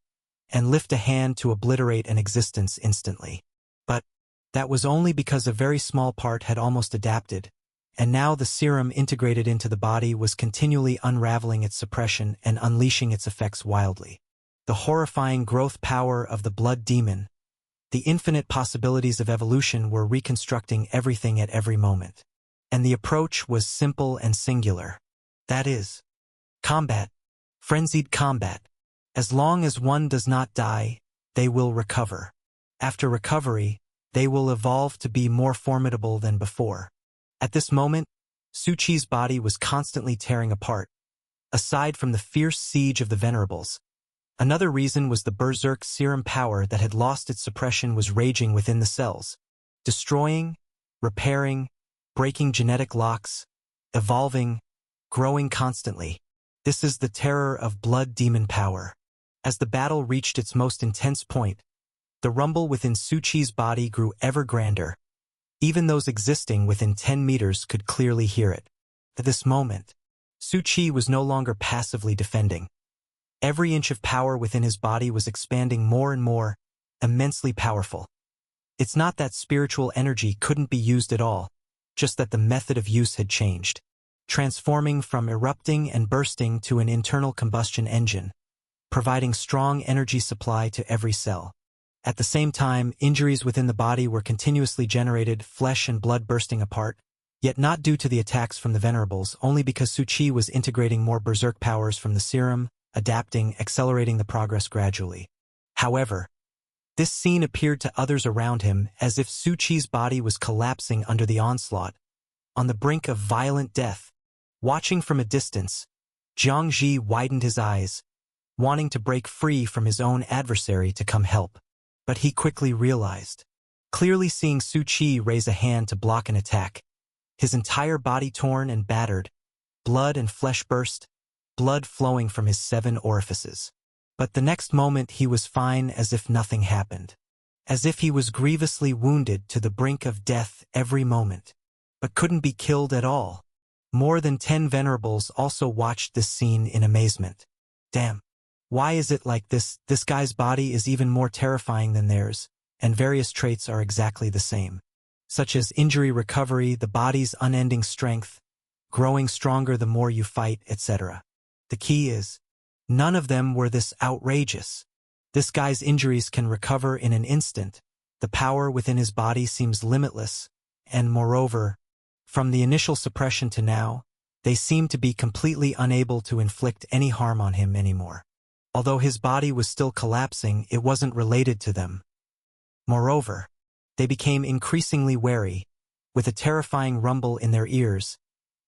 and lift a hand to obliterate an existence instantly. But, That was only because a very small part had almost adapted, and now the serum integrated into the body was continually unraveling its suppression and unleashing its effects wildly. The horrifying growth power of the blood demon, the infinite possibilities of evolution were reconstructing everything at every moment. And the approach was simple and singular. That is, combat. Frenzied combat. As long as one does not die, they will recover. After recovery, they will evolve to be more formidable than before. At this moment, Su Qi's body was constantly tearing apart. Aside from the fierce siege of the Venerables, another reason was the berserk serum power that had lost its suppression was raging within the cells, destroying, repairing, breaking genetic locks, evolving, growing constantly. This is the terror of blood demon power. As the battle reached its most intense point, the rumble within Su Qi's body grew ever grander. Even those existing within 10 meters could clearly hear it. At this moment, Su Qi was no longer passively defending. Every inch of power within his body was expanding more and more, immensely powerful. It's not that spiritual energy couldn't be used at all, just that the method of use had changed, transforming from erupting and bursting to an internal combustion engine, providing strong energy supply to every cell. At the same time, injuries within the body were continuously generated, flesh and blood bursting apart, yet not due to the attacks from the Venerables, only because Su Qi was integrating more berserk powers from the serum, adapting, accelerating the progress gradually. However, this scene appeared to others around him as if Su Qi's body was collapsing under the onslaught, on the brink of violent death. Watching from a distance, Jiang Ji widened his eyes, wanting to break free from his own adversary to come help. But he quickly realized, clearly seeing Su Qi raise a hand to block an attack, his entire body torn and battered, blood and flesh burst, blood flowing from his 7 orifices. But the next moment he was fine, as if nothing happened, as if he was grievously wounded to the brink of death every moment, but couldn't be killed at all. More than 10 Venerables also watched this scene in amazement. Damn. Why is it like this? This guy's body is even more terrifying than theirs, and various traits are exactly the same, such as injury recovery, the body's unending strength, growing stronger the more you fight, etc. The key is, none of them were this outrageous. This guy's injuries can recover in an instant, the power within his body seems limitless, and moreover, from the initial suppression to now, they seem to be completely unable to inflict any harm on him anymore. Although his body was still collapsing, it wasn't related to them. Moreover, they became increasingly wary, with a terrifying rumble in their ears,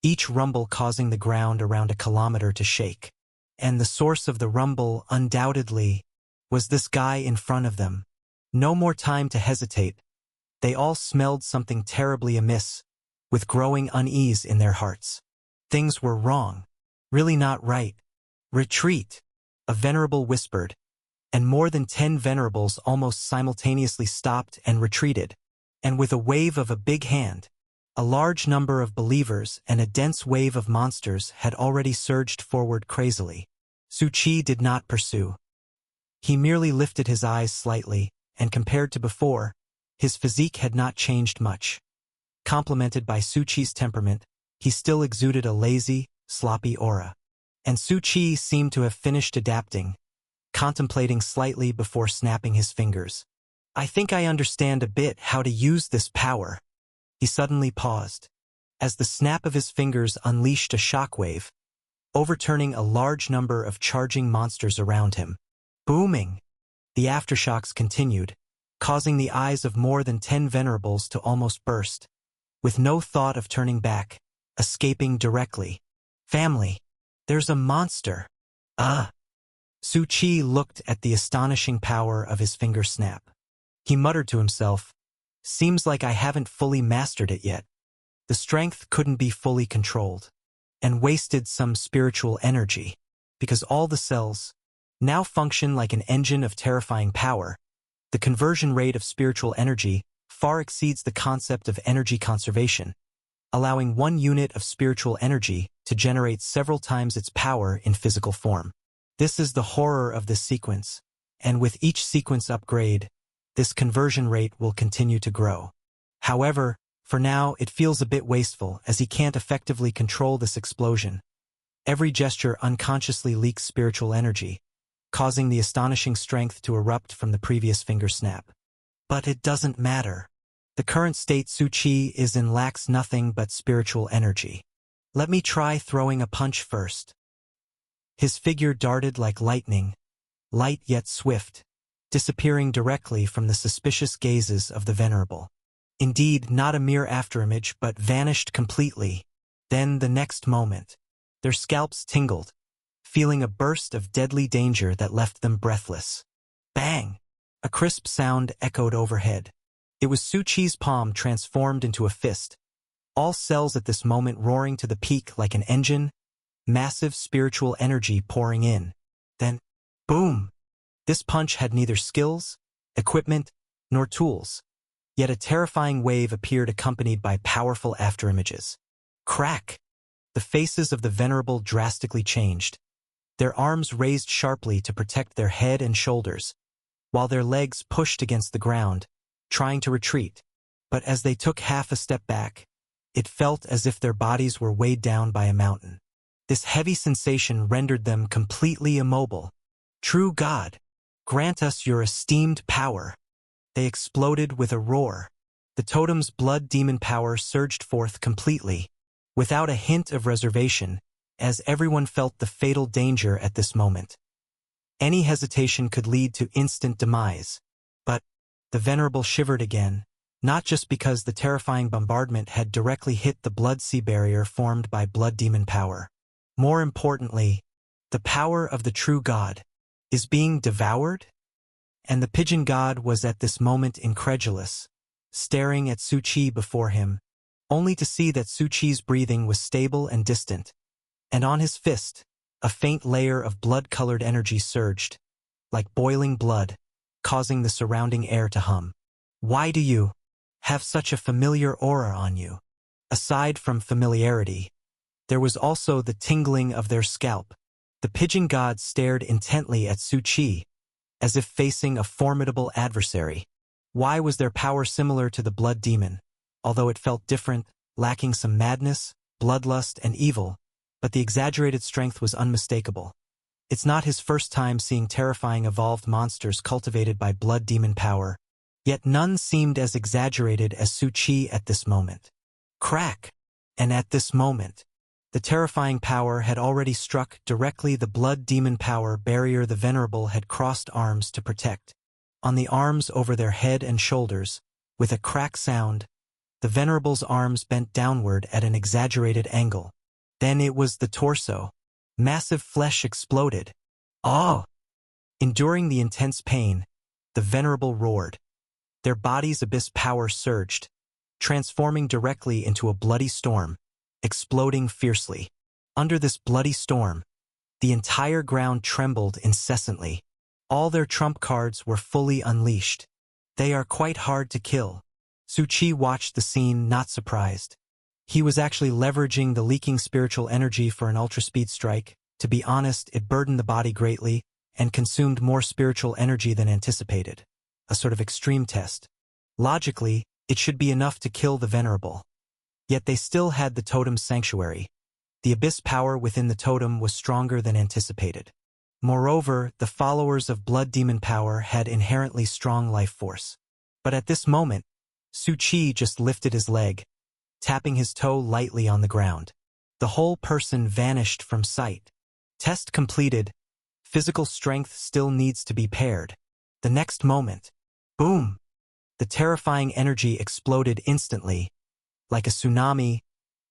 each rumble causing the ground around a kilometer to shake. And the source of the rumble, undoubtedly, was this guy in front of them. No more time to hesitate. They all smelled something terribly amiss, with growing unease in their hearts. Things were wrong. Really not right. Retreat, a venerable whispered, and more than 10 venerables almost simultaneously stopped and retreated, and with a wave of a big hand, a large number of believers and a dense wave of monsters had already surged forward crazily. Su Qi did not pursue. He merely lifted his eyes slightly, and compared to before, his physique had not changed much. Complemented by Su Qi's temperament, he still exuded a lazy, sloppy aura. And Su Qi seemed to have finished adapting, contemplating slightly before snapping his fingers. I think I understand a bit how to use this power. He suddenly paused, as the snap of his fingers unleashed a shockwave, overturning a large number of charging monsters around him. Booming! The aftershocks continued, causing the eyes of more than 10 venerables to almost burst, with no thought of turning back, escaping directly. Family! There's a monster! Su Qi looked at the astonishing power of his finger snap. He muttered to himself, seems like I haven't fully mastered it yet. The strength couldn't be fully controlled, and wasted some spiritual energy, because all the cells now function like an engine of terrifying power. The conversion rate of spiritual energy far exceeds the concept of energy conservation, allowing 1 unit of spiritual energy to generate several times its power in physical form. This is the horror of this sequence, and with each sequence upgrade, this conversion rate will continue to grow. However, for now, it feels a bit wasteful as he can't effectively control this explosion. Every gesture unconsciously leaks spiritual energy, causing the astonishing strength to erupt from the previous finger snap. But it doesn't matter. The current state Su Qi is in lacks nothing but spiritual energy. Let me try throwing a punch first. His figure darted like lightning, light yet swift, disappearing directly from the suspicious gazes of the Venerable. Indeed, not a mere afterimage, but vanished completely. Then, the next moment, their scalps tingled, feeling a burst of deadly danger that left them breathless. Bang! A crisp sound echoed overhead. It was Su Qi's palm transformed into a fist, all cells at this moment roaring to the peak like an engine, massive spiritual energy pouring in. Then, boom! This punch had neither skills, equipment, nor tools. Yet a terrifying wave appeared accompanied by powerful afterimages. Crack! The faces of the Venerable drastically changed. Their arms raised sharply to protect their head and shoulders, while their legs pushed against the ground, trying to retreat. But as they took half a step back, it felt as if their bodies were weighed down by a mountain. This heavy sensation rendered them completely immobile. True God, grant us your esteemed power. They exploded with a roar. The totem's blood demon power surged forth completely, without a hint of reservation, as everyone felt the fatal danger at this moment. Any hesitation could lead to instant demise. But the Venerable shivered again, not just because the terrifying bombardment had directly hit the blood-sea barrier formed by blood demon power. More importantly, the power of the true God is being devoured? And the pigeon god was at this moment incredulous, staring at Su Qi before him, only to see that Su Qi's breathing was stable and distant, and on his fist, a faint layer of blood-colored energy surged, like boiling blood, causing the surrounding air to hum. Why do you have such a familiar aura on you? Aside from familiarity, there was also the tingling of their scalp. The pigeon god stared intently at Su Qi, as if facing a formidable adversary. Why was their power similar to the blood demon, although it felt different, lacking some madness, bloodlust, and evil, but the exaggerated strength was unmistakable. It's not his first time seeing terrifying evolved monsters cultivated by blood demon power, yet none seemed as exaggerated as Su Qi at this moment. Crack! And at this moment, the terrifying power had already struck directly the blood demon power barrier the Venerable had crossed arms to protect. On the arms over their head and shoulders, with a crack sound, the Venerable's arms bent downward at an exaggerated angle. Then it was the torso. Massive flesh exploded. Oh! Enduring the intense pain, the Venerable roared. Their body's abyss power surged, transforming directly into a bloody storm, exploding fiercely. Under this bloody storm, the entire ground trembled incessantly. All their trump cards were fully unleashed. They are quite hard to kill. Su Qi watched the scene, not surprised. He was actually leveraging the leaking spiritual energy for an ultra-speed strike. To be honest, it burdened the body greatly and consumed more spiritual energy than anticipated. A sort of extreme test. Logically, it should be enough to kill the Venerable. Yet they still had the totem's sanctuary. The abyss power within the totem was stronger than anticipated. Moreover, the followers of blood demon power had inherently strong life force. But at this moment, Su Qi just lifted his leg, tapping his toe lightly on the ground. The whole person vanished from sight. Test completed. Physical strength still needs to be paired. The next moment, boom! The terrifying energy exploded instantly, like a tsunami,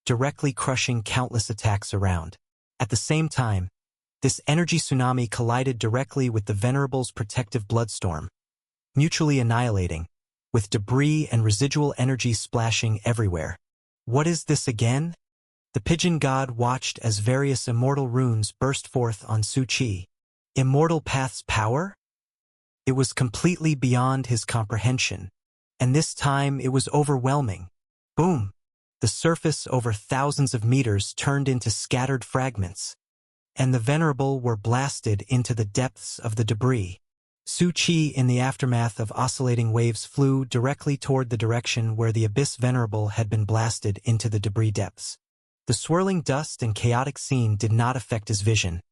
directly crushing countless attacks around. At the same time, this energy tsunami collided directly with the Venerable's protective bloodstorm, mutually annihilating, with debris and residual energy splashing everywhere. What is this again? The pigeon god watched as various immortal runes burst forth on Su Qi. Immortal Path's power? It was completely beyond his comprehension, and this time it was overwhelming. Boom! The surface over thousands of meters turned into scattered fragments, and the Venerable were blasted into the depths of the debris. Su Chi, in the aftermath of oscillating waves, flew directly toward the direction where the Abyss Venerable had been blasted into the debris depths. The swirling dust and chaotic scene did not affect his vision,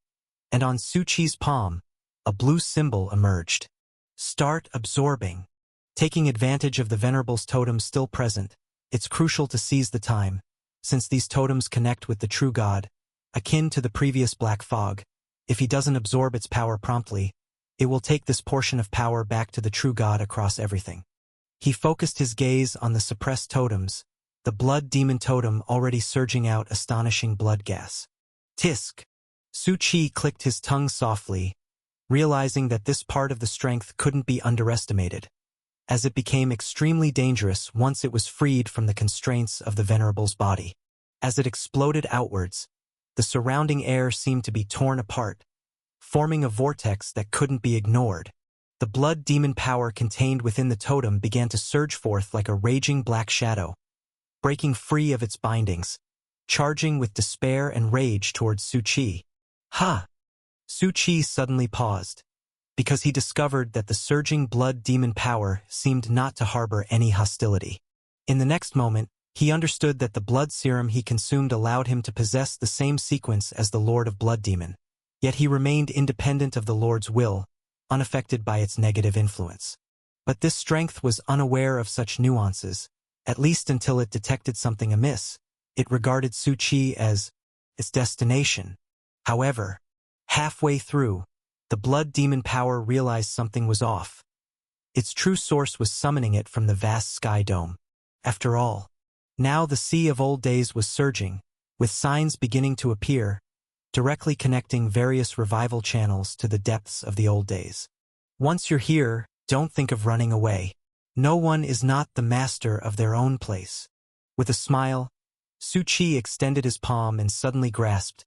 and on Su Chi's palm, a blue symbol emerged. Start absorbing. Taking advantage of the Venerable's totem still present, it's crucial to seize the time, since these totems connect with the true God, akin to the previous black fog. If he doesn't absorb its power promptly, it will take this portion of power back to the true God across everything. He focused his gaze on the suppressed totems, the blood demon totem already surging out astonishing blood gas. Tisk! Su Chi clicked his tongue softly, realizing that this part of the strength couldn't be underestimated, as it became extremely dangerous once it was freed from the constraints of the Venerable's body. As it exploded outwards, the surrounding air seemed to be torn apart, forming a vortex that couldn't be ignored. The blood demon power contained within the totem began to surge forth like a raging black shadow, breaking free of its bindings, charging with despair and rage towards Su Chi. Ha! Su Chi suddenly paused, because he discovered that the surging blood demon power seemed not to harbor any hostility. In the next moment, he understood that the blood serum he consumed allowed him to possess the same sequence as the Lord of Blood Demon. Yet he remained independent of the Lord's will, unaffected by its negative influence. But this strength was unaware of such nuances, at least until it detected something amiss. It regarded Su Chi as its destination. However, halfway through, the blood demon power realized something was off. Its true source was summoning it from the vast sky dome. After all, now the sea of old days was surging, with signs beginning to appear, directly connecting various revival channels to the depths of the old days. Once you're here, don't think of running away. No one is not the master of their own place. With a smile, Su Chi extended his palm and suddenly grasped,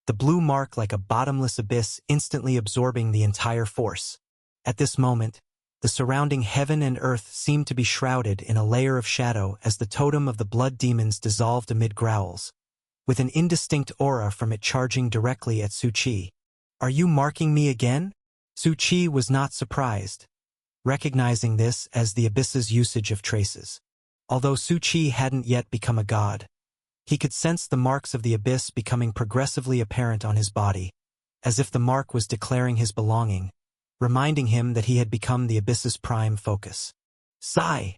the blue mark like a bottomless abyss instantly absorbing the entire force. At this moment, the surrounding heaven and earth seemed to be shrouded in a layer of shadow as the totem of the blood demons dissolved amid growls, with an indistinct aura from it charging directly at Su Chi. Are you marking me again? Su Chi was not surprised, recognizing this as the abyss's usage of traces. Although Su Chi hadn't yet become a god, he could sense the marks of the abyss becoming progressively apparent on his body, as if the mark was declaring his belonging, reminding him that he had become the abyss's prime focus. Sigh!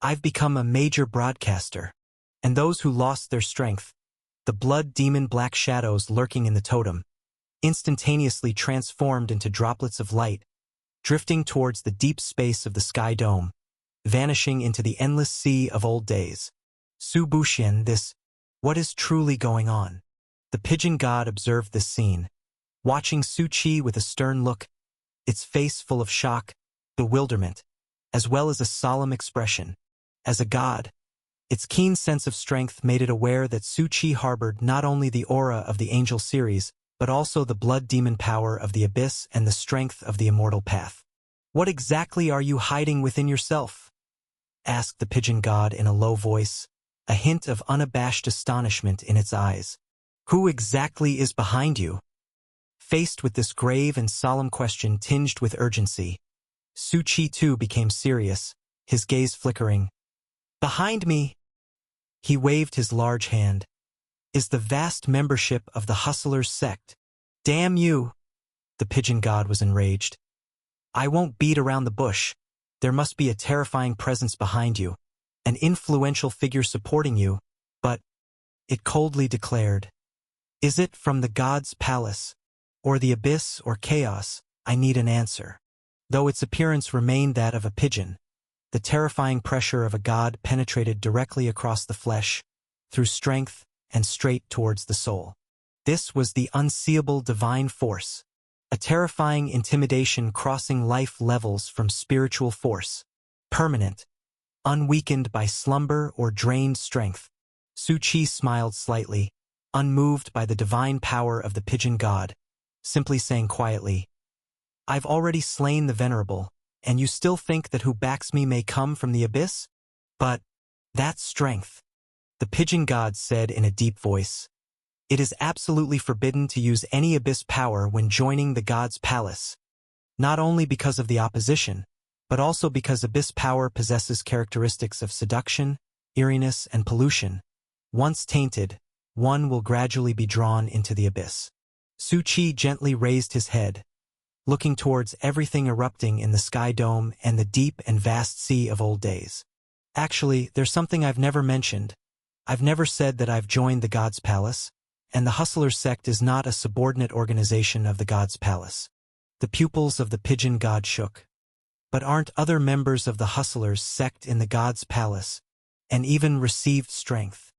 I've become a major broadcaster, and those who lost their strength, the blood demon black shadows lurking in the totem, instantaneously transformed into droplets of light, drifting towards the deep space of the sky dome, vanishing into the endless sea of old days. Su Buxian, what is truly going on? The pigeon god observed this scene, watching Su Chi with a stern look, its face full of shock, bewilderment, as well as a solemn expression. As a god, its keen sense of strength made it aware that Su Chi harbored not only the aura of the angel series, but also the blood demon power of the abyss and the strength of the immortal path. What exactly are you hiding within yourself? Asked the pigeon god in a low voice, a hint of unabashed astonishment in its eyes. Who exactly is behind you? Faced with this grave and solemn question tinged with urgency, Su Chi too became serious, his gaze flickering. Behind me, he waved his large hand, is the vast membership of the Hustlers sect. Damn you! The pigeon god was enraged. I won't beat around the bush. There must be a terrifying presence behind you, an influential figure supporting you, but, it coldly declared, is it from the god's palace, or the abyss or chaos? I need an answer. Though its appearance remained that of a pigeon, the terrifying pressure of a god penetrated directly across the flesh, through strength, and straight towards the soul. This was the unseeable divine force, a terrifying intimidation crossing life levels from spiritual force, permanent, unweakened by slumber or drained strength. Su Chi smiled slightly, unmoved by the divine power of the pigeon god, simply saying quietly, I've already slain the Venerable, and you still think that who backs me may come from the abyss? But that's strength. The pigeon god said in a deep voice. It is absolutely forbidden to use any abyss power when joining the god's palace. not only because of the opposition, but also because abyss power possesses characteristics of seduction, eeriness, and pollution. Once tainted, one will gradually be drawn into the abyss. Su Qi gently raised his head, looking towards everything erupting in the sky dome and the deep and vast sea of old days. Actually, there's something I've never mentioned. I've never said that I've joined the God's Palace, and the Hustlers sect is not a subordinate organization of the God's Palace. The pupils of the Pigeon God shook. But aren't other members of the Hustlers sect in the God's Palace, and even received strength?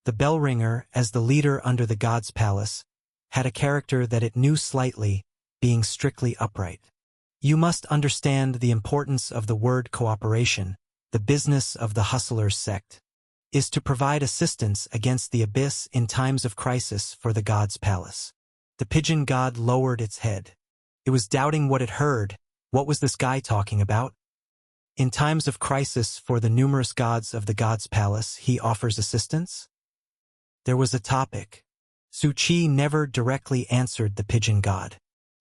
The Bellringer, as the leader under the God's Palace, had a character that it knew slightly, being strictly upright. You must understand the importance of the word cooperation. The business of the Hustlers sect is to provide assistance against the abyss in times of crisis for the God's Palace. The Pigeon God lowered its head. It was doubting what it heard. What was this guy talking about? In times of crisis for the numerous gods of the God's Palace, he offers assistance? There was a topic. Su Qi never directly answered the Pigeon God.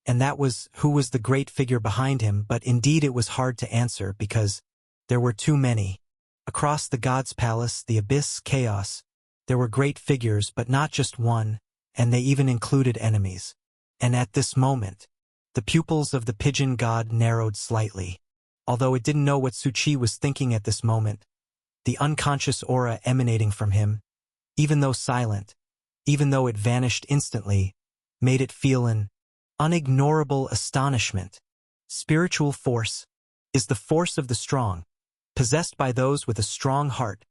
And that was who was the great figure behind him, but indeed it was hard to answer because there were too many. Across the God's Palace, the abyss, chaos, there were great figures, but not just one, and they even included enemies. And at this moment, the pupils of the Pigeon God narrowed slightly. Although it didn't know what Su Qi was thinking at this moment, the unconscious aura emanating from him, even though silent, even though it vanished instantly, made it feel an unignorable astonishment. Spiritual force is the force of the strong, possessed by those with a strong heart,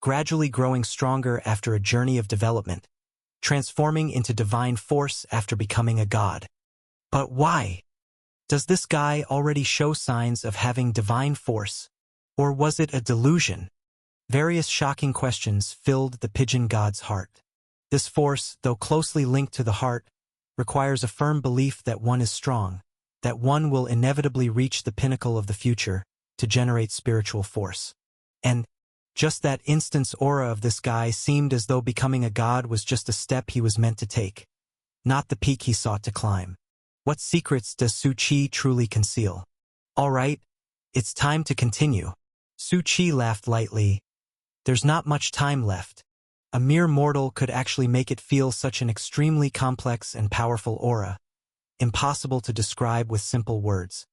gradually growing stronger after a journey of development, transforming into divine force after becoming a god. But why? Does this guy already show signs of having divine force, or was it a delusion? Various shocking questions filled the Pigeon God's heart. This force, though closely linked to the heart, requires a firm belief that one is strong, that one will inevitably reach the pinnacle of the future to generate spiritual force. And just that instant's aura of this guy seemed as though becoming a god was just a step he was meant to take, not the peak he sought to climb. What secrets does Su Qi truly conceal? All right, it's time to continue. Su Qi laughed lightly. There's not much time left. A mere mortal could actually make it feel such an extremely complex and powerful aura, impossible to describe with simple words.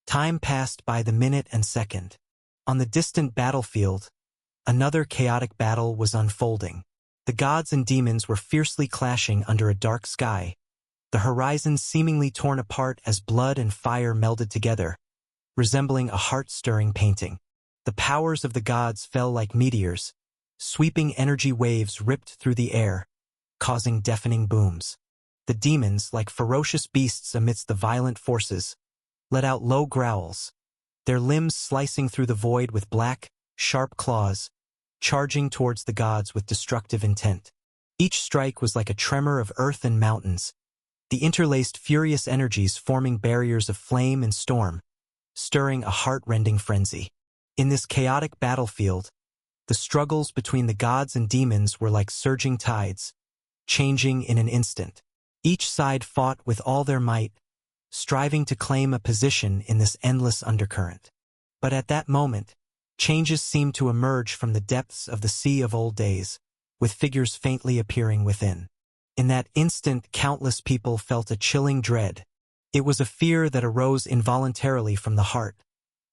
Time passed by the minute and second. On the distant battlefield, another chaotic battle was unfolding. The gods and demons were fiercely clashing under a dark sky, the horizon seemingly torn apart as blood and fire melded together, resembling a heart-stirring painting. The powers of the gods fell like meteors. Sweeping energy waves ripped through the air, causing deafening booms. The demons, like ferocious beasts amidst the violent forces, let out low growls, their limbs slicing through the void with black, sharp claws, charging towards the gods with destructive intent. Each strike was like a tremor of earth and mountains, the interlaced furious energies forming barriers of flame and storm, stirring a heart-rending frenzy. In this chaotic battlefield, the struggles between the gods and demons were like surging tides, changing in an instant. Each side fought with all their might, striving to claim a position in this endless undercurrent. But at that moment, changes seemed to emerge from the depths of the sea of old days, with figures faintly appearing within. In that instant, countless people felt a chilling dread. It was a fear that arose involuntarily from the heart,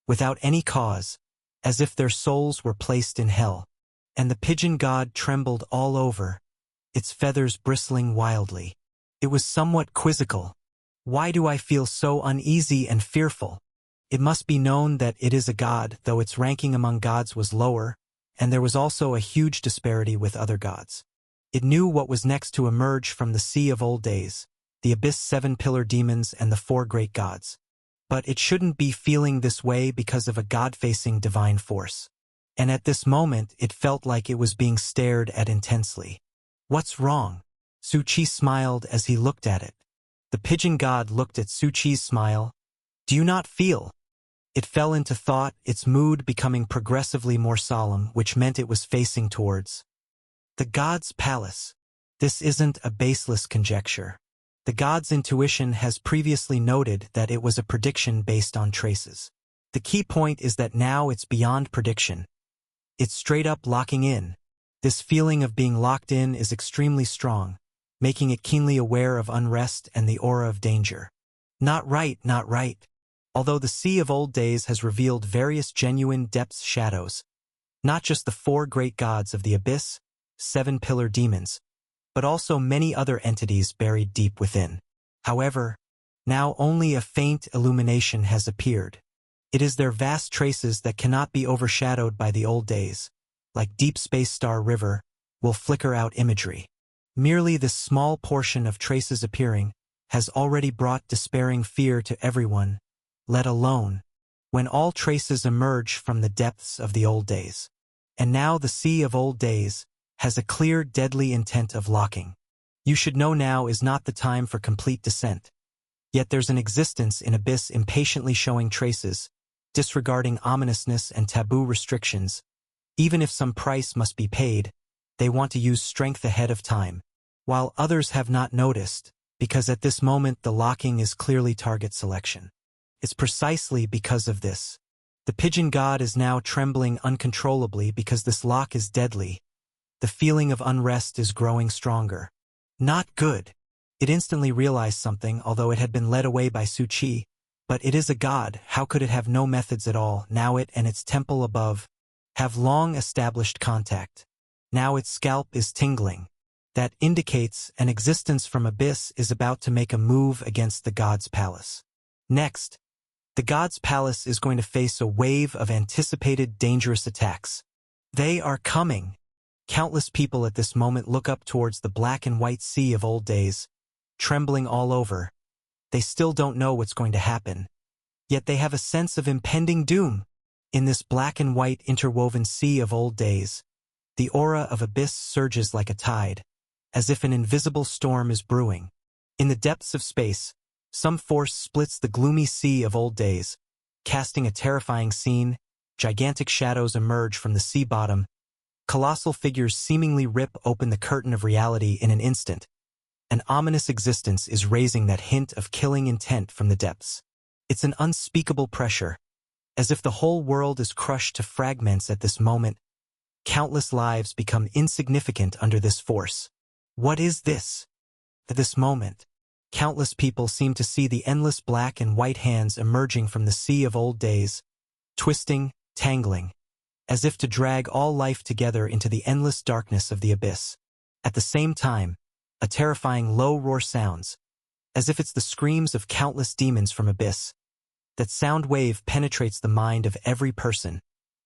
without any cause, as if their souls were placed in hell. And the Pigeon God trembled all over, its feathers bristling wildly. It was somewhat quizzical. Why do I feel so uneasy and fearful? It must be known that it is a god, though its ranking among gods was lower, and there was also a huge disparity with other gods. It knew what was next to emerge from the sea of old days, the abyss, 7-pillar demons, and the 4 great gods. But it shouldn't be feeling this way because of a god-facing divine force. And at this moment, it felt like it was being stared at intensely. What's wrong? Su Qi smiled as he looked at it. The Pigeon God looked at Su Qi's smile. Do you not feel? It fell into thought, its mood becoming progressively more solemn, which meant it was facing towards the God's Palace. This isn't a baseless conjecture. The god's intuition has previously noted that it was a prediction based on traces. The key point is that now it's beyond prediction. It's straight up locking in. This feeling of being locked in is extremely strong, making it keenly aware of unrest and the aura of danger. Not right, not right. Although the Sea of Old Days has revealed various genuine depths shadows, not just the 4 great gods of the abyss, 7 pillar demons, but also many other entities buried deep within. However, now only a faint illumination has appeared. It is their vast traces that cannot be overshadowed by the old days, like Deep Space Star River, will flicker out imagery. Merely this small portion of traces appearing has already brought despairing fear to everyone, let alone when all traces emerge from the depths of the old days. And now the Sea of Old Days has a clear, deadly intent of locking. You should know now is not the time for complete descent. Yet there's an existence in Abyss impatiently showing traces, disregarding ominousness and taboo restrictions. Even if some price must be paid, they want to use strength ahead of time, while others have not noticed, because at this moment the locking is clearly target selection. It's precisely because of this. The pigeon god is now trembling uncontrollably because this lock is deadly. The feeling of unrest is growing stronger. Not good. It instantly realized something, although it had been led away by Su Qi. But it is a god, how could it have no methods at all? Now it and its temple above have long established contact. Now its scalp is tingling. That indicates an existence from Abyss is about to make a move against the god's palace. Next, the god's palace is going to face a wave of anticipated dangerous attacks. They are coming. Countless people at this moment look up towards the black and white Sea of Old Days, trembling all over. They still don't know what's going to happen. Yet they have a sense of impending doom. In this black and white interwoven Sea of Old Days, the aura of Abyss surges like a tide, as if an invisible storm is brewing. In the depths of space, some force splits the gloomy Sea of Old Days, casting a terrifying scene. Gigantic shadows emerge from the sea bottom. Colossal figures seemingly rip open the curtain of reality in an instant. An ominous existence is raising that hint of killing intent from the depths. It's an unspeakable pressure, as if the whole world is crushed to fragments at this moment. Countless lives become insignificant under this force. What is this? At this moment, countless people seem to see the endless black and white hands emerging from the Sea of Old Days, twisting, tangling, as if to drag all life together into the endless darkness of the abyss. At the same time, a terrifying low roar sounds, as if it's the screams of countless demons from Abyss. That sound wave penetrates the mind of every person,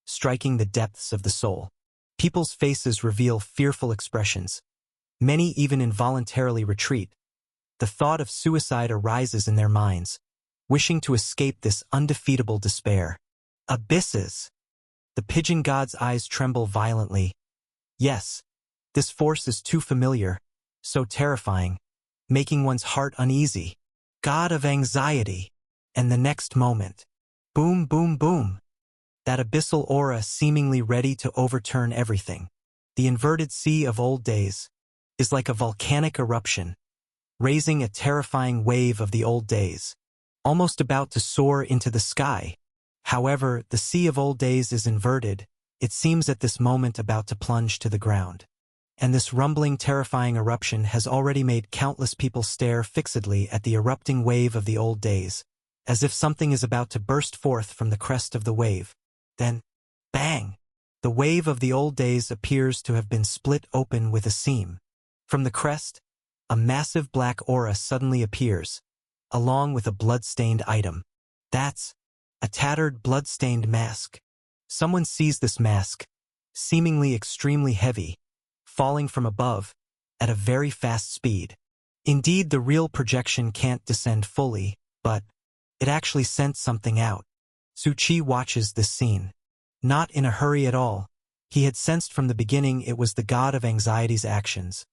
striking the depths of the soul. People's faces reveal fearful expressions. Many even involuntarily retreat. The thought of suicide arises in their minds, wishing to escape this undefeatable despair. Abysses! The pigeon god's eyes tremble violently. Yes, this force is too familiar, so terrifying, making one's heart uneasy. God of anxiety. And the next moment, boom, boom, boom. That abyssal aura seemingly ready to overturn everything. The inverted Sea of Old Days is like a volcanic eruption, raising a terrifying wave of the old days, almost about to soar into the sky. However, the Sea of Old Days is inverted. It seems at this moment about to plunge to the ground. And this rumbling, terrifying eruption has already made countless people stare fixedly at the erupting wave of the old days, as if something is about to burst forth from the crest of the wave. Then, bang! The wave of the old days appears to have been split open with a seam. From the crest, a massive black aura suddenly appears, along with a blood-stained item. That's a tattered, blood-stained mask. Someone sees this mask, seemingly extremely heavy, falling from above, at a very fast speed. Indeed, the real projection can't descend fully, but it actually sent something out. Su Qi watches this scene. Not in a hurry at all. He had sensed from the beginning it was the god of anxiety's actions.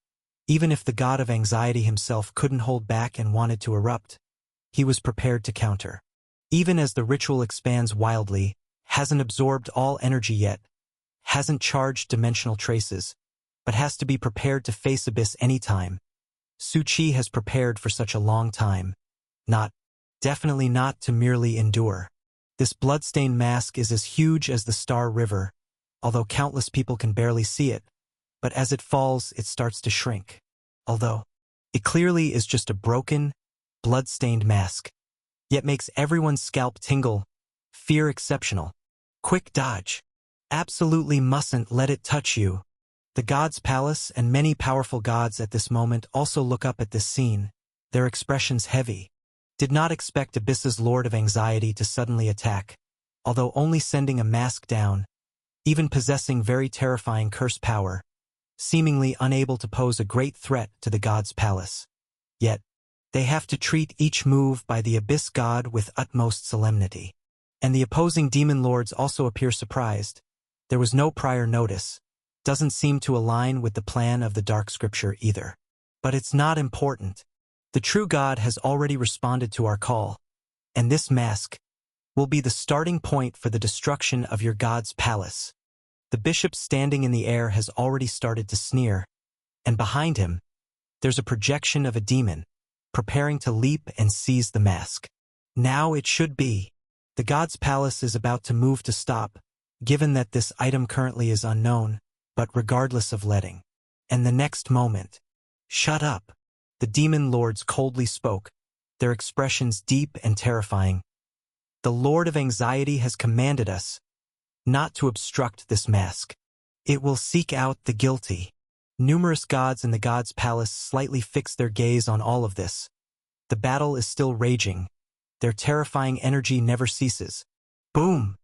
Even if the god of anxiety himself couldn't hold back and wanted to erupt, he was prepared to counter. Even as the ritual expands wildly, hasn't absorbed all energy yet, hasn't charged dimensional traces, but has to be prepared to face Abyss anytime. Su Qi has prepared for such a long time. Definitely not to merely endure. This bloodstained mask is as huge as the Star River, although countless people can barely see it, but as it falls, it starts to shrink. Although, it clearly is just a broken, blood-stained mask, yet makes everyone's scalp tingle, fear exceptional. Quick dodge. Absolutely mustn't let it touch you. The god's palace and many powerful gods at this moment also look up at this scene, their expressions heavy. Did not expect Abyss's Lord of Anxiety to suddenly attack, although only sending a mask down, even possessing very terrifying curse power, seemingly unable to pose a great threat to the god's palace. Yet, they have to treat each move by the Abyss god with utmost solemnity. And the opposing demon lords also appear surprised. There was no prior notice. Doesn't seem to align with the plan of the Dark Scripture either. But it's not important. The true God has already responded to our call, and this mask will be the starting point for the destruction of your God's palace. The bishop standing in the air has already started to sneer, and behind him, there's a projection of a demon, preparing to leap and seize the mask. Now it should be. The God's palace is about to move to stop, given that this item currently is unknown, but regardless of letting. And the next moment, shut up. The demon lords coldly spoke, their expressions deep and terrifying. The Lord of Anxiety has commanded us not to obstruct this mask. It will seek out the guilty. Numerous gods in the god's palace slightly fix their gaze on all of this. The battle is still raging. Their terrifying energy never ceases. Boom!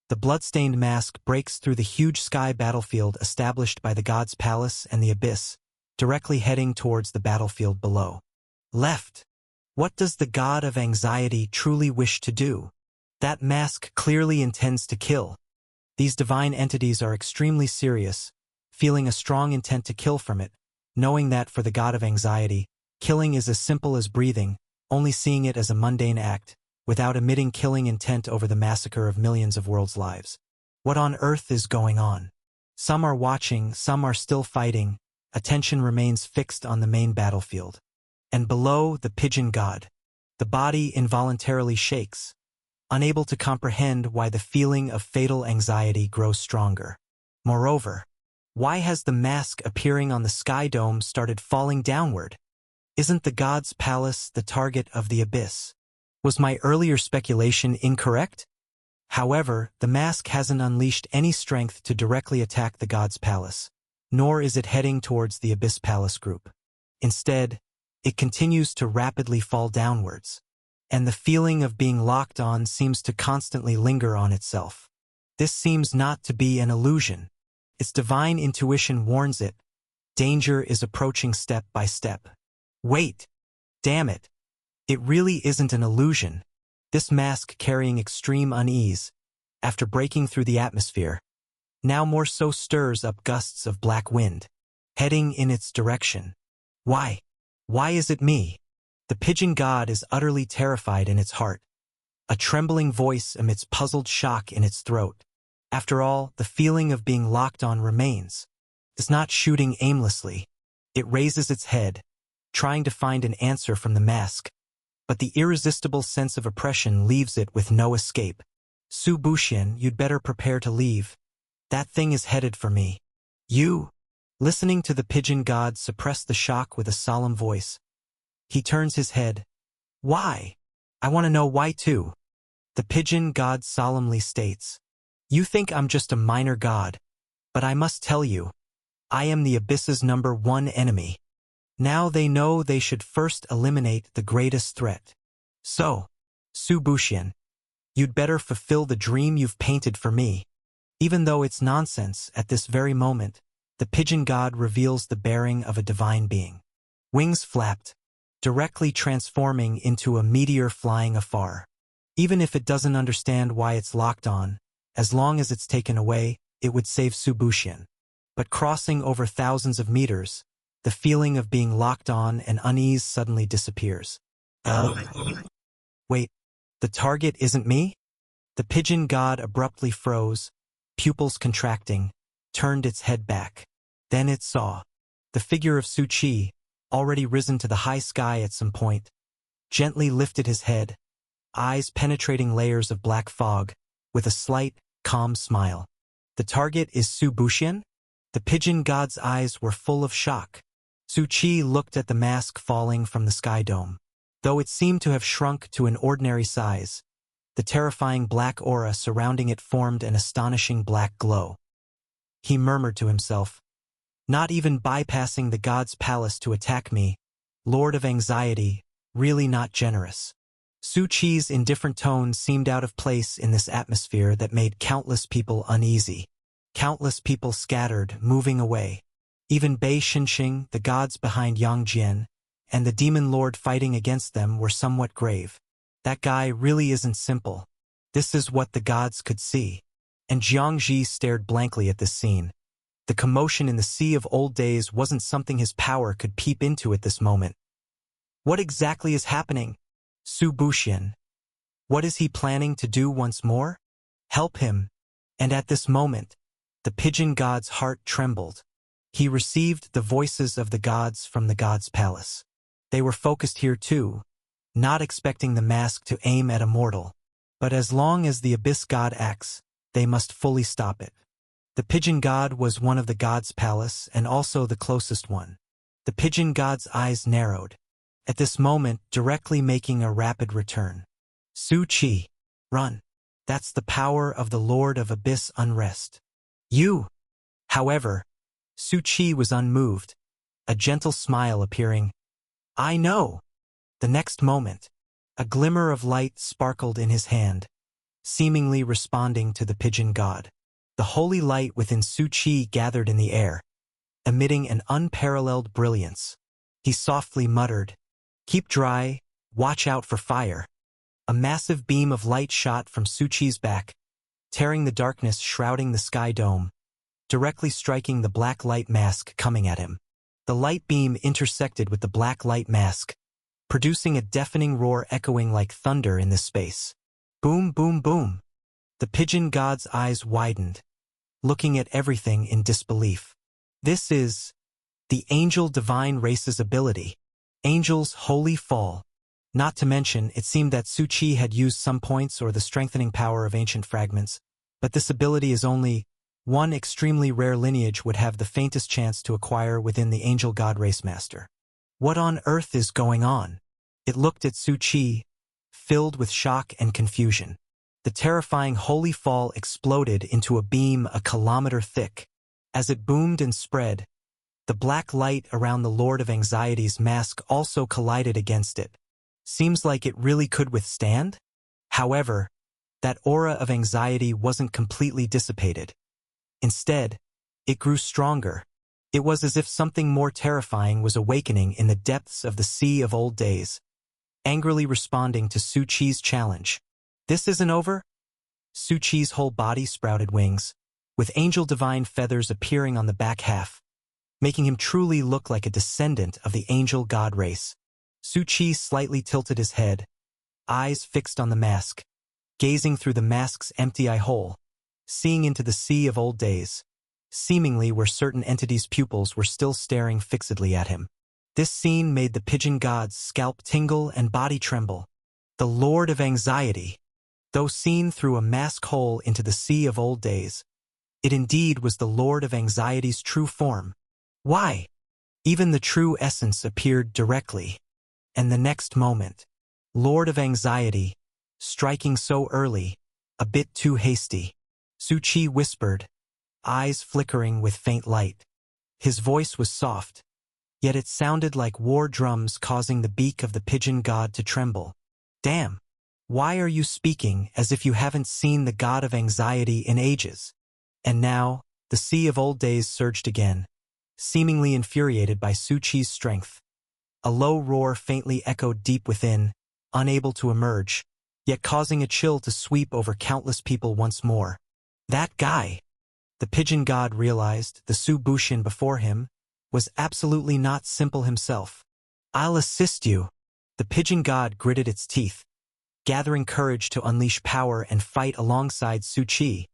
The bloodstained mask breaks through the huge sky battlefield established by the god's palace and the Abyss, directly heading towards the battlefield below. Left. What does the god of Anxiety truly wish to do? That mask clearly intends to kill. These divine entities are extremely serious, feeling a strong intent to kill from it, knowing that for the god of Anxiety, killing is as simple as breathing, only seeing it as a mundane act, without emitting killing intent over the massacre of millions of world's lives. What on earth is going on? Some are watching, some are still fighting. Attention remains fixed on the main battlefield. And below, the pigeon god. The body involuntarily shakes, unable to comprehend why the feeling of fatal anxiety grows stronger. Moreover, why has the mask appearing on the sky dome started falling downward? Isn't the god's palace the target of the Abyss? Was my earlier speculation incorrect? However, the mask hasn't unleashed any strength to directly attack the god's palace, nor is it heading towards the Abyss Palace group. Instead, it continues to rapidly fall downwards, and the feeling of being locked on seems to constantly linger on itself. This seems not to be an illusion. Its divine intuition warns it. Danger is approaching step by step. Wait! Damn it! It really isn't an illusion. This mask carrying extreme unease, after breaking through the atmosphere, now more so stirs up gusts of black wind, heading in its direction. Why? Why is it me? The pigeon god is utterly terrified in its heart. A trembling voice emits puzzled shock in its throat. After all, the feeling of being locked on remains. It's not shooting aimlessly. It raises its head, trying to find an answer from the mask. But the irresistible sense of oppression leaves it with no escape. Su Buxian, you'd better prepare to leave. That thing is headed for me. You? Listening to the pigeon god suppress the shock with a solemn voice. He turns his head. Why? I want to know why too. The pigeon god solemnly states. You think I'm just a minor god, but I must tell you, I am the Abyss's #1 enemy. Now they know they should first eliminate the greatest threat. So, Su Buxian, you'd better fulfill the dream you've painted for me. Even though it's nonsense, at this very moment, the pigeon god reveals the bearing of a divine being. Wings flapped, directly transforming into a meteor flying afar. Even if it doesn't understand why it's locked on, as long as it's taken away, it would save Su Buxian. But crossing over thousands of meters, the feeling of being locked on and unease suddenly disappears. Wait, the target isn't me? The pigeon god abruptly froze, pupils contracting, turned its head back. Then it saw the figure of Su Qi, already risen to the high sky at some point, gently lifted his head, eyes penetrating layers of black fog, with a slight, calm smile. The target is Su Buxian? The pigeon god's eyes were full of shock. Su Qi looked at the mask falling from the sky dome. Though it seemed to have shrunk to an ordinary size, the terrifying black aura surrounding it formed an astonishing black glow. He murmured to himself, "Not even bypassing the god's palace to attack me, Lord of Anxiety, really not generous." Su Qi's indifferent tone seemed out of place in this atmosphere that made countless people uneasy. Countless people scattered, moving away. Even Bei Xinxing, the gods behind Yang Jian, and the demon lord fighting against them were somewhat grave. That guy really isn't simple. This is what the gods could see. And Jiangji stared blankly at this scene. The commotion in the sea of old days wasn't something his power could peep into at this moment. What exactly is happening? Su Buxian. What is he planning to do once more? Help him. And at this moment, the pigeon god's heart trembled. He received the voices of the gods from the god's palace. They were focused here too, not expecting the mask to aim at a mortal. But as long as the abyss god acts, they must fully stop it. The pigeon god was one of the god's palace and also the closest one. The pigeon god's eyes narrowed, at this moment directly making a rapid return. Su Qi, run. That's the power of the Lord of Abyss Unrest. You! However, Su Qi was unmoved, a gentle smile appearing. I know! The next moment, a glimmer of light sparkled in his hand, seemingly responding to the pigeon god. The holy light within Su Qi gathered in the air, emitting an unparalleled brilliance. He softly muttered, "Keep dry, watch out for fire." A massive beam of light shot from Su Qi's back, tearing the darkness shrouding the sky dome, directly striking the black light mask coming at him. The light beam intersected with the black light mask, producing a deafening roar echoing like thunder in this space. Boom, boom, boom. The pigeon god's eyes widened, looking at everything in disbelief. This is the Angel Divine Race's ability. Angel's Holy Fall. Not to mention, it seemed that Su Qi had used some points or the strengthening power of ancient fragments, but this ability is only one extremely rare lineage would have the faintest chance to acquire within the Angel God Race Master. What on earth is going on? It looked at Su Qi, filled with shock and confusion. The terrifying holy fall exploded into a beam a kilometer thick. As it boomed and spread, the black light around the Lord of Anxiety's mask also collided against it. Seems like it really could withstand? However, that aura of anxiety wasn't completely dissipated. Instead, it grew stronger. It was as if something more terrifying was awakening in the depths of the sea of old days, angrily responding to Su Qi's challenge. This isn't over? Su Qi's whole body sprouted wings, with angel divine feathers appearing on the back half, making him truly look like a descendant of the angel god race. Su Qi slightly tilted his head, eyes fixed on the mask, gazing through the mask's empty eye hole, seeing into the sea of old days, seemingly where certain entities' pupils were still staring fixedly at him. This scene made the pigeon god's scalp tingle and body tremble. The Lord of Anxiety. Though seen through a mask hole into the sea of old days, it indeed was the Lord of Anxiety's true form. Why? Even the true essence appeared directly. And the next moment, Lord of Anxiety, striking so early, a bit too hasty. Su Qi whispered, eyes flickering with faint light. His voice was soft, yet it sounded like war drums causing the beak of the pigeon god to tremble. Damn! Why are you speaking as if you haven't seen the god of anxiety in ages? And now, the sea of old days surged again, seemingly infuriated by Su Qi's strength. A low roar faintly echoed deep within, unable to emerge, yet causing a chill to sweep over countless people once more. That guy! The pigeon god realized the Su Buxian before him was absolutely not simple himself. I'll assist you. The pigeon god gritted its teeth, gathering courage to unleash power and fight alongside Su Qi.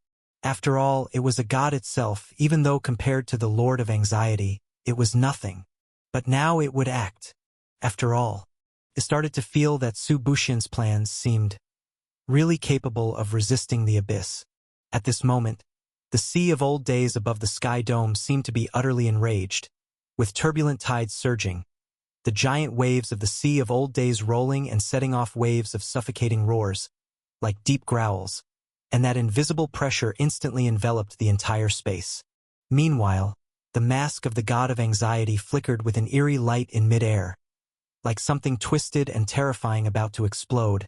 After all, it was a god itself, even though compared to the Lord of Anxiety, it was nothing. But now it would act. After all, it started to feel that Su Buxian's plans seemed really capable of resisting the abyss. At this moment, the sea of old days above the sky dome seemed to be utterly enraged, with turbulent tides surging, the giant waves of the sea of old days rolling and setting off waves of suffocating roars, like deep growls, and that invisible pressure instantly enveloped the entire space. Meanwhile, the mask of the god of anxiety flickered with an eerie light in midair, like something twisted and terrifying about to explode,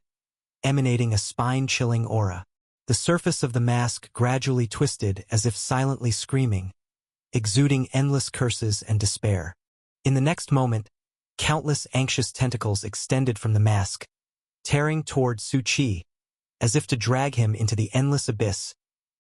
emanating a spine-chilling aura. The surface of the mask gradually twisted as if silently screaming, exuding endless curses and despair. In the next moment, countless anxious tentacles extended from the mask, tearing toward Su Qi, as if to drag him into the endless abyss,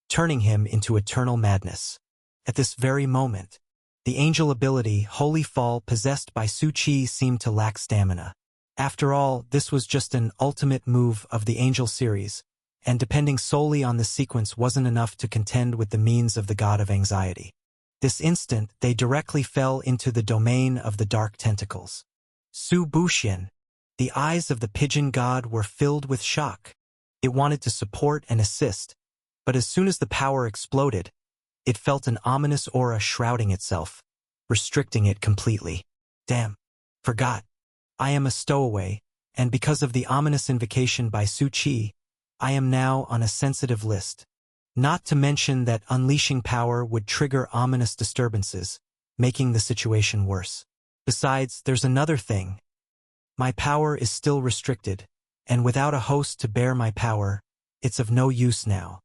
turning him into eternal madness. At this very moment, the angel ability Holy Fall possessed by Su Qi seemed to lack stamina. After all, this was just an ultimate move of the angel series, and depending solely on the sequence wasn't enough to contend with the means of the god of anxiety. This instant, they directly fell into the domain of the dark tentacles. Su Buxian, the eyes of the pigeon god were filled with shock. It wanted to support and assist, but as soon as the power exploded, it felt an ominous aura shrouding itself, restricting it completely. Damn. Forgot. I am a stowaway, and because of the ominous invocation by Su Qi, I am now on a sensitive list. Not to mention that unleashing power would trigger ominous disturbances, making the situation worse. Besides, there's another thing. My power is still restricted, and without a host to bear my power, it's of no use now.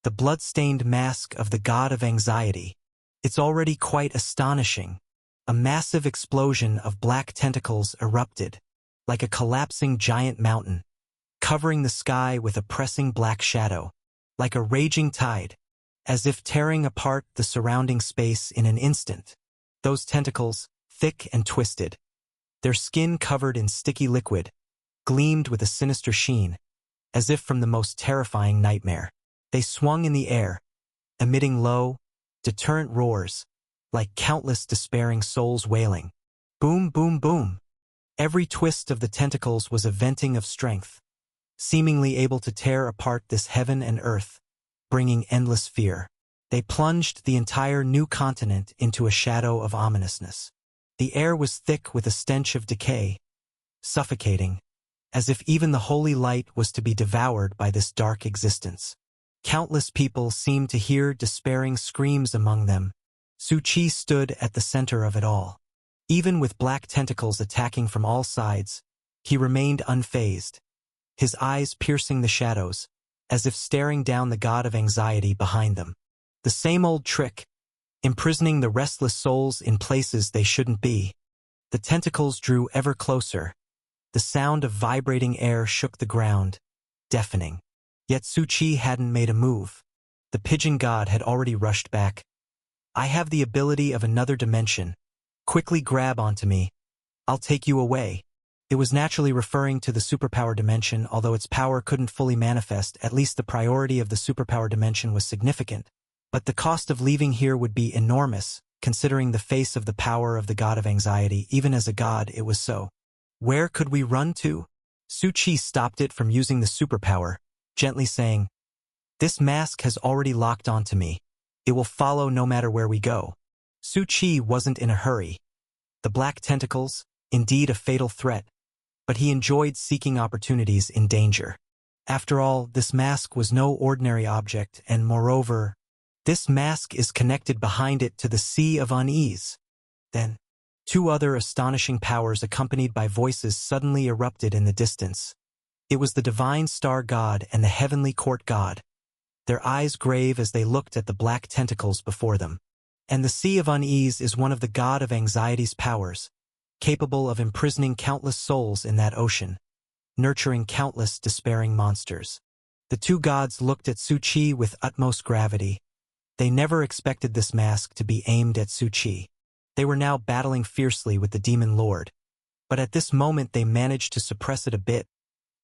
The blood-stained mask of the god of anxiety. It's already quite astonishing. A massive explosion of black tentacles erupted, like a collapsing giant mountain, covering the sky with a pressing black shadow, like a raging tide, as if tearing apart the surrounding space in an instant. Those tentacles, thick and twisted, their skin covered in sticky liquid, gleamed with a sinister sheen, as if from the most terrifying nightmare. They swung in the air, emitting low, deterrent roars, like countless despairing souls wailing. Boom, boom, boom. Every twist of the tentacles was a venting of strength, seemingly able to tear apart this heaven and earth, bringing endless fear. They plunged the entire new continent into a shadow of ominousness. The air was thick with a stench of decay, suffocating, as if even the holy light was to be devoured by this dark existence. Countless people seemed to hear despairing screams among them. Su Qi stood at the center of it all. Even with black tentacles attacking from all sides, he remained unfazed, his eyes piercing the shadows, as if staring down the god of anxiety behind them. The same old trick, imprisoning the restless souls in places they shouldn't be. The tentacles drew ever closer. The sound of vibrating air shook the ground, deafening. Yet Su Qi hadn't made a move. The pigeon god had already rushed back. I have the ability of another dimension. Quickly grab onto me. I'll take you away. It was naturally referring to the superpower dimension, although its power couldn't fully manifest. At least the priority of the superpower dimension was significant. But the cost of leaving here would be enormous, considering the face of the power of the god of anxiety. Even as a god, it was so. Where could we run to? Su Qi stopped it from using the superpower, gently saying, "This mask has already locked onto me. It will follow no matter where we go." Su Qi wasn't in a hurry. The black tentacles, indeed a fatal threat, but he enjoyed seeking opportunities in danger. After all, this mask was no ordinary object, and moreover, this mask is connected behind it to the Sea of Unease. Then, two other astonishing powers accompanied by voices suddenly erupted in the distance. It was the divine star god and the heavenly court god, their eyes grave as they looked at the black tentacles before them. And the Sea of Unease is one of the god of anxiety's powers, capable of imprisoning countless souls in that ocean, nurturing countless despairing monsters. The two gods looked at Su Qi with utmost gravity. They never expected this mask to be aimed at Su Qi. They were now battling fiercely with the demon lord. But at this moment they managed to suppress it a bit.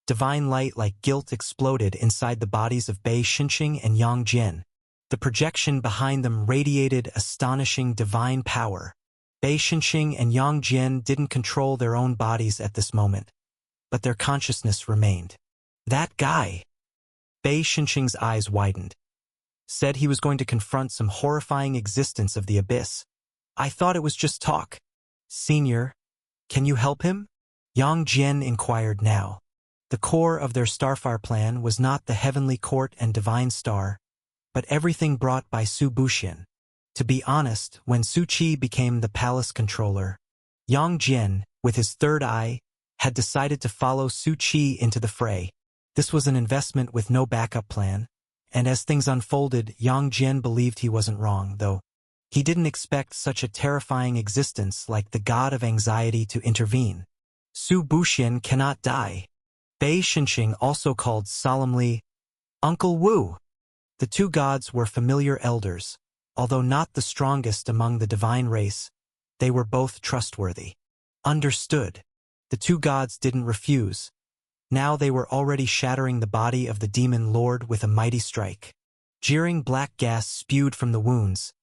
Divine light like guilt exploded inside the bodies of Bei Xinqing and Yang Jian. The projection behind them radiated astonishing divine power. Bei Shenxing and Yang Jian didn't control their own bodies at this moment, but their consciousness remained. That guy! Bei Shenxing's eyes widened. Said he was going to confront some horrifying existence of the abyss. I thought it was just talk. Senior, can you help him? Yang Jian inquired now. The core of their Starfire plan was not the heavenly court and divine star, but everything brought by Su Buxian. To be honest, when Su Qi became the palace controller, Yang Jian, with his third eye, had decided to follow Su Qi into the fray. This was an investment with no backup plan, and as things unfolded, Yang Jian believed he wasn't wrong, though he didn't expect such a terrifying existence like the god of anxiety to intervene. Su Buxian cannot die. Bei Shenxing also called solemnly, Uncle Wu. The two gods were familiar elders. Although not the strongest among the divine race, they were both trustworthy. Understood. The two gods didn't refuse. Now they were already shattering the body of the demon lord with a mighty strike. Jeering black gas spewed from the wounds,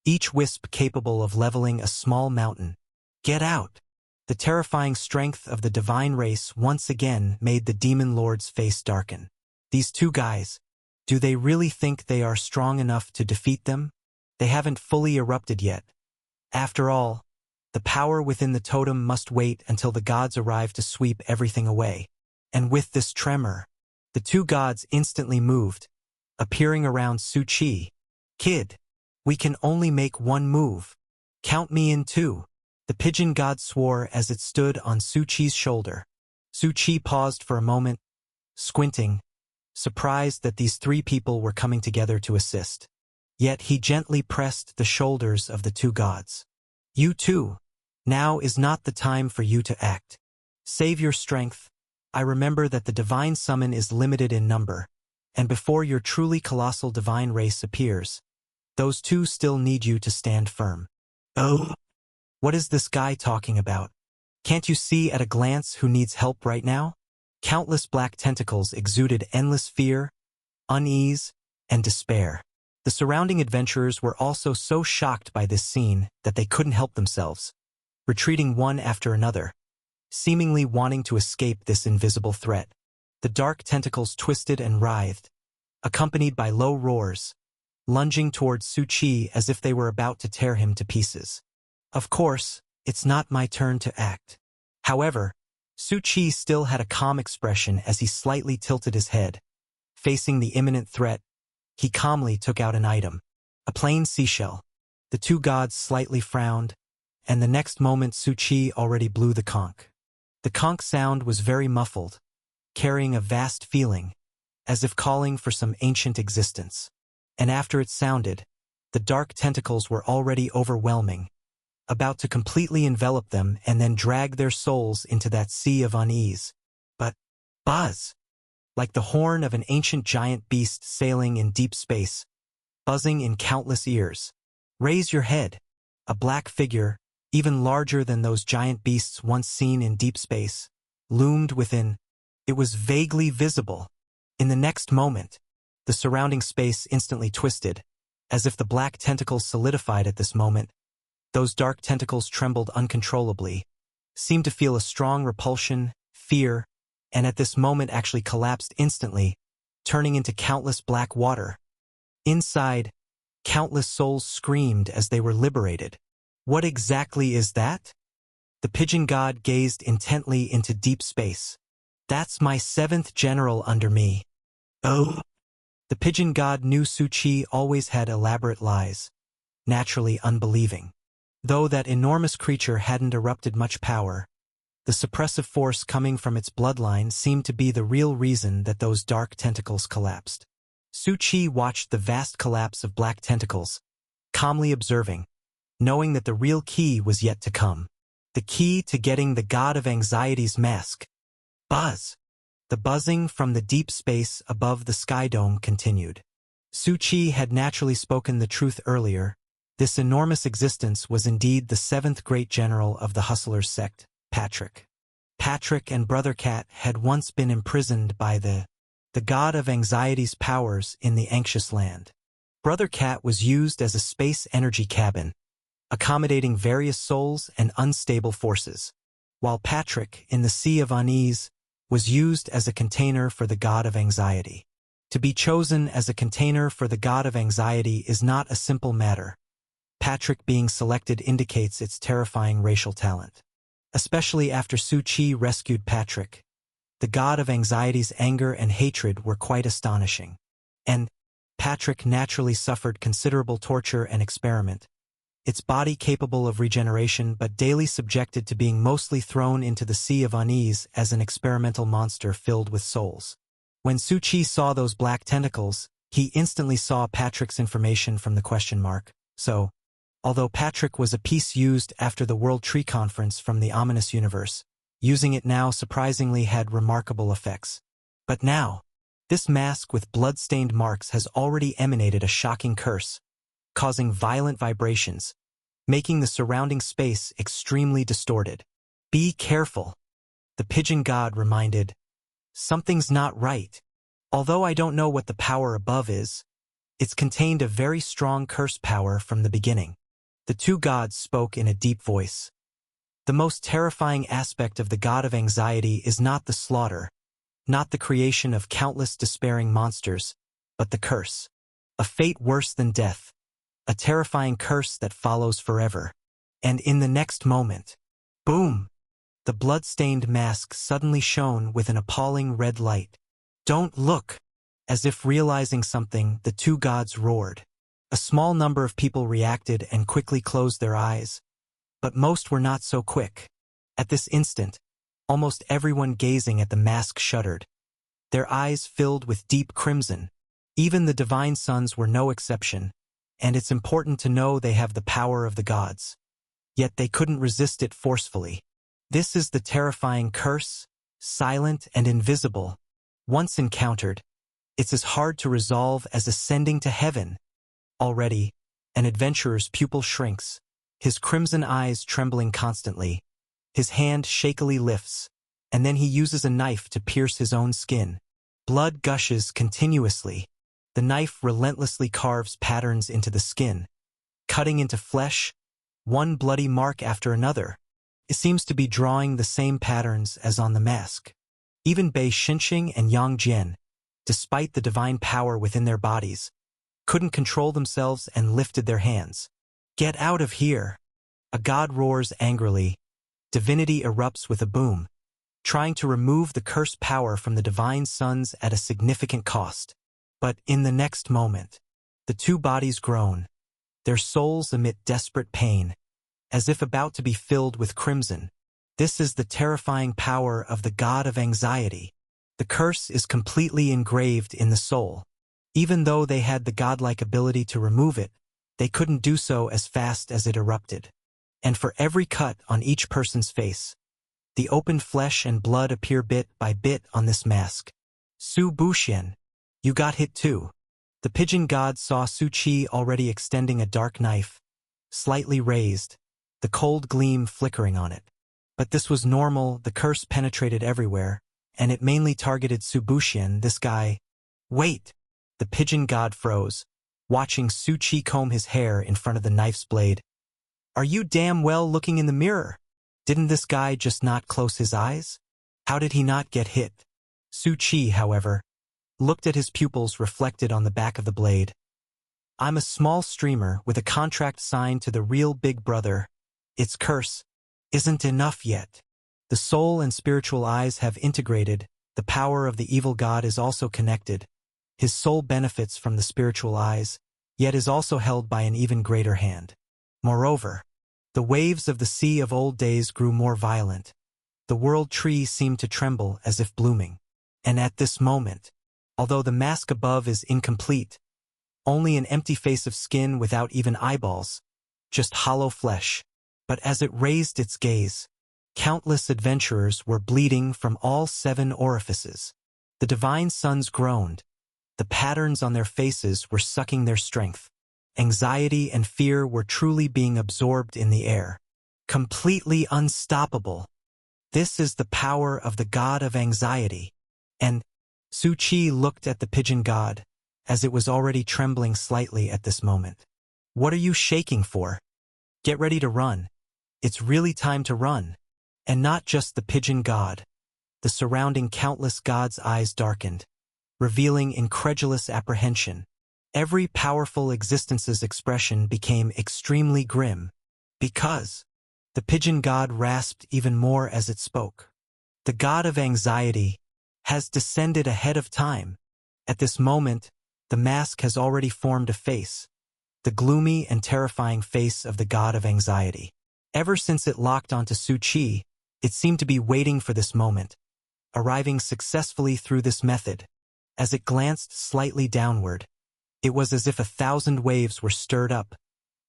each wisp capable of leveling a small mountain. Get out! The terrifying strength of the divine race once again made the demon lord's face darken. These two guys, do they really think they are strong enough to defeat them? They haven't fully erupted yet. After all, the power within the totem must wait until the gods arrive to sweep everything away. And with this tremor, the two gods instantly moved, appearing around Su Qi. Kid, we can only make one move. Count me in too. The pigeon god swore as it stood on Su Qi's shoulder. Su Qi paused for a moment, squinting, surprised that these three people were coming together to assist. Yet he gently pressed the shoulders of the two gods. You too. Now is not the time for you to act. Save your strength. I remember that the divine summon is limited in number, and before your truly colossal divine race appears, those two still need you to stand firm. Oh! What is this guy talking about? Can't you see at a glance who needs help right now? Countless black tentacles exuded endless fear, unease, and despair. The surrounding adventurers were also so shocked by this scene that they couldn't help themselves, retreating one after another, seemingly wanting to escape this invisible threat. The dark tentacles twisted and writhed, accompanied by low roars, lunging towards Su Qi as if they were about to tear him to pieces. Of course, it's not my turn to act. However, Su Qi still had a calm expression as he slightly tilted his head. Facing the imminent threat, he calmly took out an item, a plain seashell. The two gods slightly frowned, and the next moment Su Qi already blew the conch. The conch sound was very muffled, carrying a vast feeling, as if calling for some ancient existence. And after it sounded, the dark tentacles were already overwhelming, about to completely envelop them and then drag their souls into that sea of unease. But, buzz! Like the horn of an ancient giant beast sailing in deep space, buzzing in countless ears. Raise your head. A black figure, even larger than those giant beasts once seen in deep space, loomed within. It was vaguely visible. In the next moment, the surrounding space instantly twisted, as if the black tentacles solidified at this moment. Those dark tentacles trembled uncontrollably, seemed to feel a strong repulsion, fear, and at this moment actually collapsed instantly, turning into countless black water. Inside, countless souls screamed as they were liberated. What exactly is that? The pigeon god gazed intently into deep space. That's my seventh general under me. Oh! The pigeon god knew Su Qi always had elaborate lies, naturally unbelieving. Though that enormous creature hadn't erupted much power, the suppressive force coming from its bloodline seemed to be the real reason that those dark tentacles collapsed. Su Qi watched the vast collapse of black tentacles, calmly observing, knowing that the real key was yet to come. The key to getting the god of anxiety's mask. Buzz! The buzzing from the deep space above the sky dome continued. Su Qi had naturally spoken the truth earlier. This enormous existence was indeed the seventh great general of the Hustlers sect, Patrick. Patrick and Brother Cat had once been imprisoned by the god of anxiety's powers in the Anxious Land. Brother Cat was used as a space energy cabin, accommodating various souls and unstable forces, while Patrick, in the Sea of Unease, was used as a container for the god of anxiety. To be chosen as a container for the god of anxiety is not a simple matter. Patrick being selected indicates its terrifying racial talent. Especially after Su Chi rescued Patrick, the god of anxiety's anger and hatred were quite astonishing. And Patrick naturally suffered considerable torture and experiment, its body capable of regeneration but daily subjected to being mostly thrown into the Sea of Unease as an experimental monster filled with souls. When Su Chi saw those black tentacles, he instantly saw Patrick's information from the question mark. So, although Patrick was a piece used after the World Tree Conference from the ominous universe, using it now surprisingly had remarkable effects. But now, this mask with blood-stained marks has already emanated a shocking curse, causing violent vibrations, making the surrounding space extremely distorted. Be careful, the pigeon god reminded. Something's not right. Although I don't know what the power above is, it's contained a very strong curse power from the beginning. The two gods spoke in a deep voice. The most terrifying aspect of the god of anxiety is not the slaughter, not the creation of countless despairing monsters, but the curse. A fate worse than death. A terrifying curse that follows forever. And in the next moment, boom! The blood-stained mask suddenly shone with an appalling red light. Don't look! As if realizing something, the two gods roared. A small number of people reacted and quickly closed their eyes, but most were not so quick. At this instant, almost everyone gazing at the mask shuddered. Their eyes filled with deep crimson. Even the divine sons were no exception, and it's important to know they have the power of the gods. Yet they couldn't resist it forcefully. This is the terrifying curse, silent and invisible. Once encountered, it's as hard to resolve as ascending to heaven. Already, an adventurer's pupil shrinks, his crimson eyes trembling constantly. His hand shakily lifts, and then he uses a knife to pierce his own skin. Blood gushes continuously. The knife relentlessly carves patterns into the skin, cutting into flesh, one bloody mark after another. It seems to be drawing the same patterns as on the mask. Even Bei Xinqing and Yang Jian, despite the divine power within their bodies, couldn't control themselves and lifted their hands. Get out of here! A god roars angrily. Divinity erupts with a boom, trying to remove the cursed power from the divine sons at a significant cost. But in the next moment, the two bodies groan. Their souls emit desperate pain, as if about to be filled with crimson. This is the terrifying power of the god of anxiety. The curse is completely engraved in the soul. Even though they had the godlike ability to remove it, they couldn't do so as fast as it erupted. And for every cut on each person's face, the opened flesh and blood appear bit by bit on this mask. Su Buxian, you got hit too. The pigeon god saw Su Chi already extending a dark knife, slightly raised, the cold gleam flickering on it. But this was normal, the curse penetrated everywhere, and it mainly targeted Su Buxian, this guy. Wait! The pigeon god froze, watching Su Chi comb his hair in front of the knife's blade. Are you damn well looking in the mirror? Didn't this guy just not close his eyes? How did he not get hit? Su Chi, however, looked at his pupils reflected on the back of the blade. I'm a small streamer with a contract signed to the real Big Brother. Its curse isn't enough yet. The soul and spiritual eyes have integrated. The power of the evil god is also connected. His soul benefits from the spiritual eyes, yet is also held by an even greater hand. Moreover, the waves of the sea of old days grew more violent. The world tree seemed to tremble as if blooming. And at this moment, although the mask above is incomplete, only an empty face of skin without even eyeballs, just hollow flesh. But as it raised its gaze, countless adventurers were bleeding from all 7 orifices. The divine sons groaned. The patterns on their faces were sucking their strength. Anxiety and fear were truly being absorbed in the air. Completely unstoppable. This is the power of the god of anxiety. And Su Chi looked at the pigeon god, as it was already trembling slightly at this moment. What are you shaking for? Get ready to run. It's really time to run. And not just the pigeon god. The surrounding countless gods' eyes darkened, revealing incredulous apprehension. Every powerful existence's expression became extremely grim, because the pigeon god rasped even more as it spoke. The god of anxiety has descended ahead of time. At this moment, the mask has already formed a face, the gloomy and terrifying face of the god of anxiety. Ever since it locked onto Su Qi, it seemed to be waiting for this moment, arriving successfully through this method. As it glanced slightly downward, it was as if 1,000 waves were stirred up,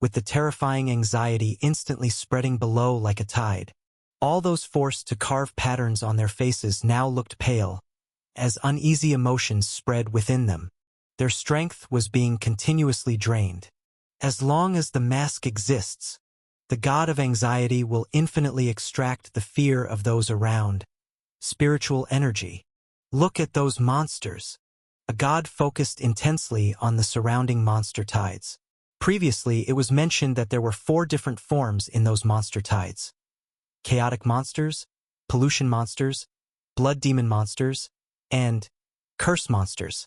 with the terrifying anxiety instantly spreading below like a tide. All those forced to carve patterns on their faces now looked pale, as uneasy emotions spread within them. Their strength was being continuously drained. As long as the mask exists, the god of anxiety will infinitely extract the fear of those around. Spiritual energy. Look at those monsters. A god focused intensely on the surrounding monster tides. Previously, it was mentioned that there were 4 different forms in those monster tides: chaotic monsters, pollution monsters, blood demon monsters, and curse monsters.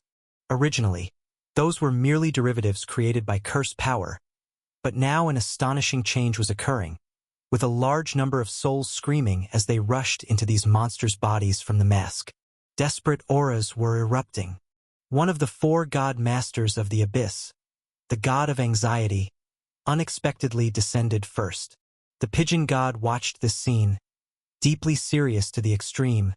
Originally, those were merely derivatives created by curse power, but now an astonishing change was occurring, with a large number of souls screaming as they rushed into these monsters' bodies from the mask. Desperate auras were erupting. One of the 4 god masters of the abyss, the god of anxiety, unexpectedly descended first. The pigeon god watched this scene, deeply serious to the extreme,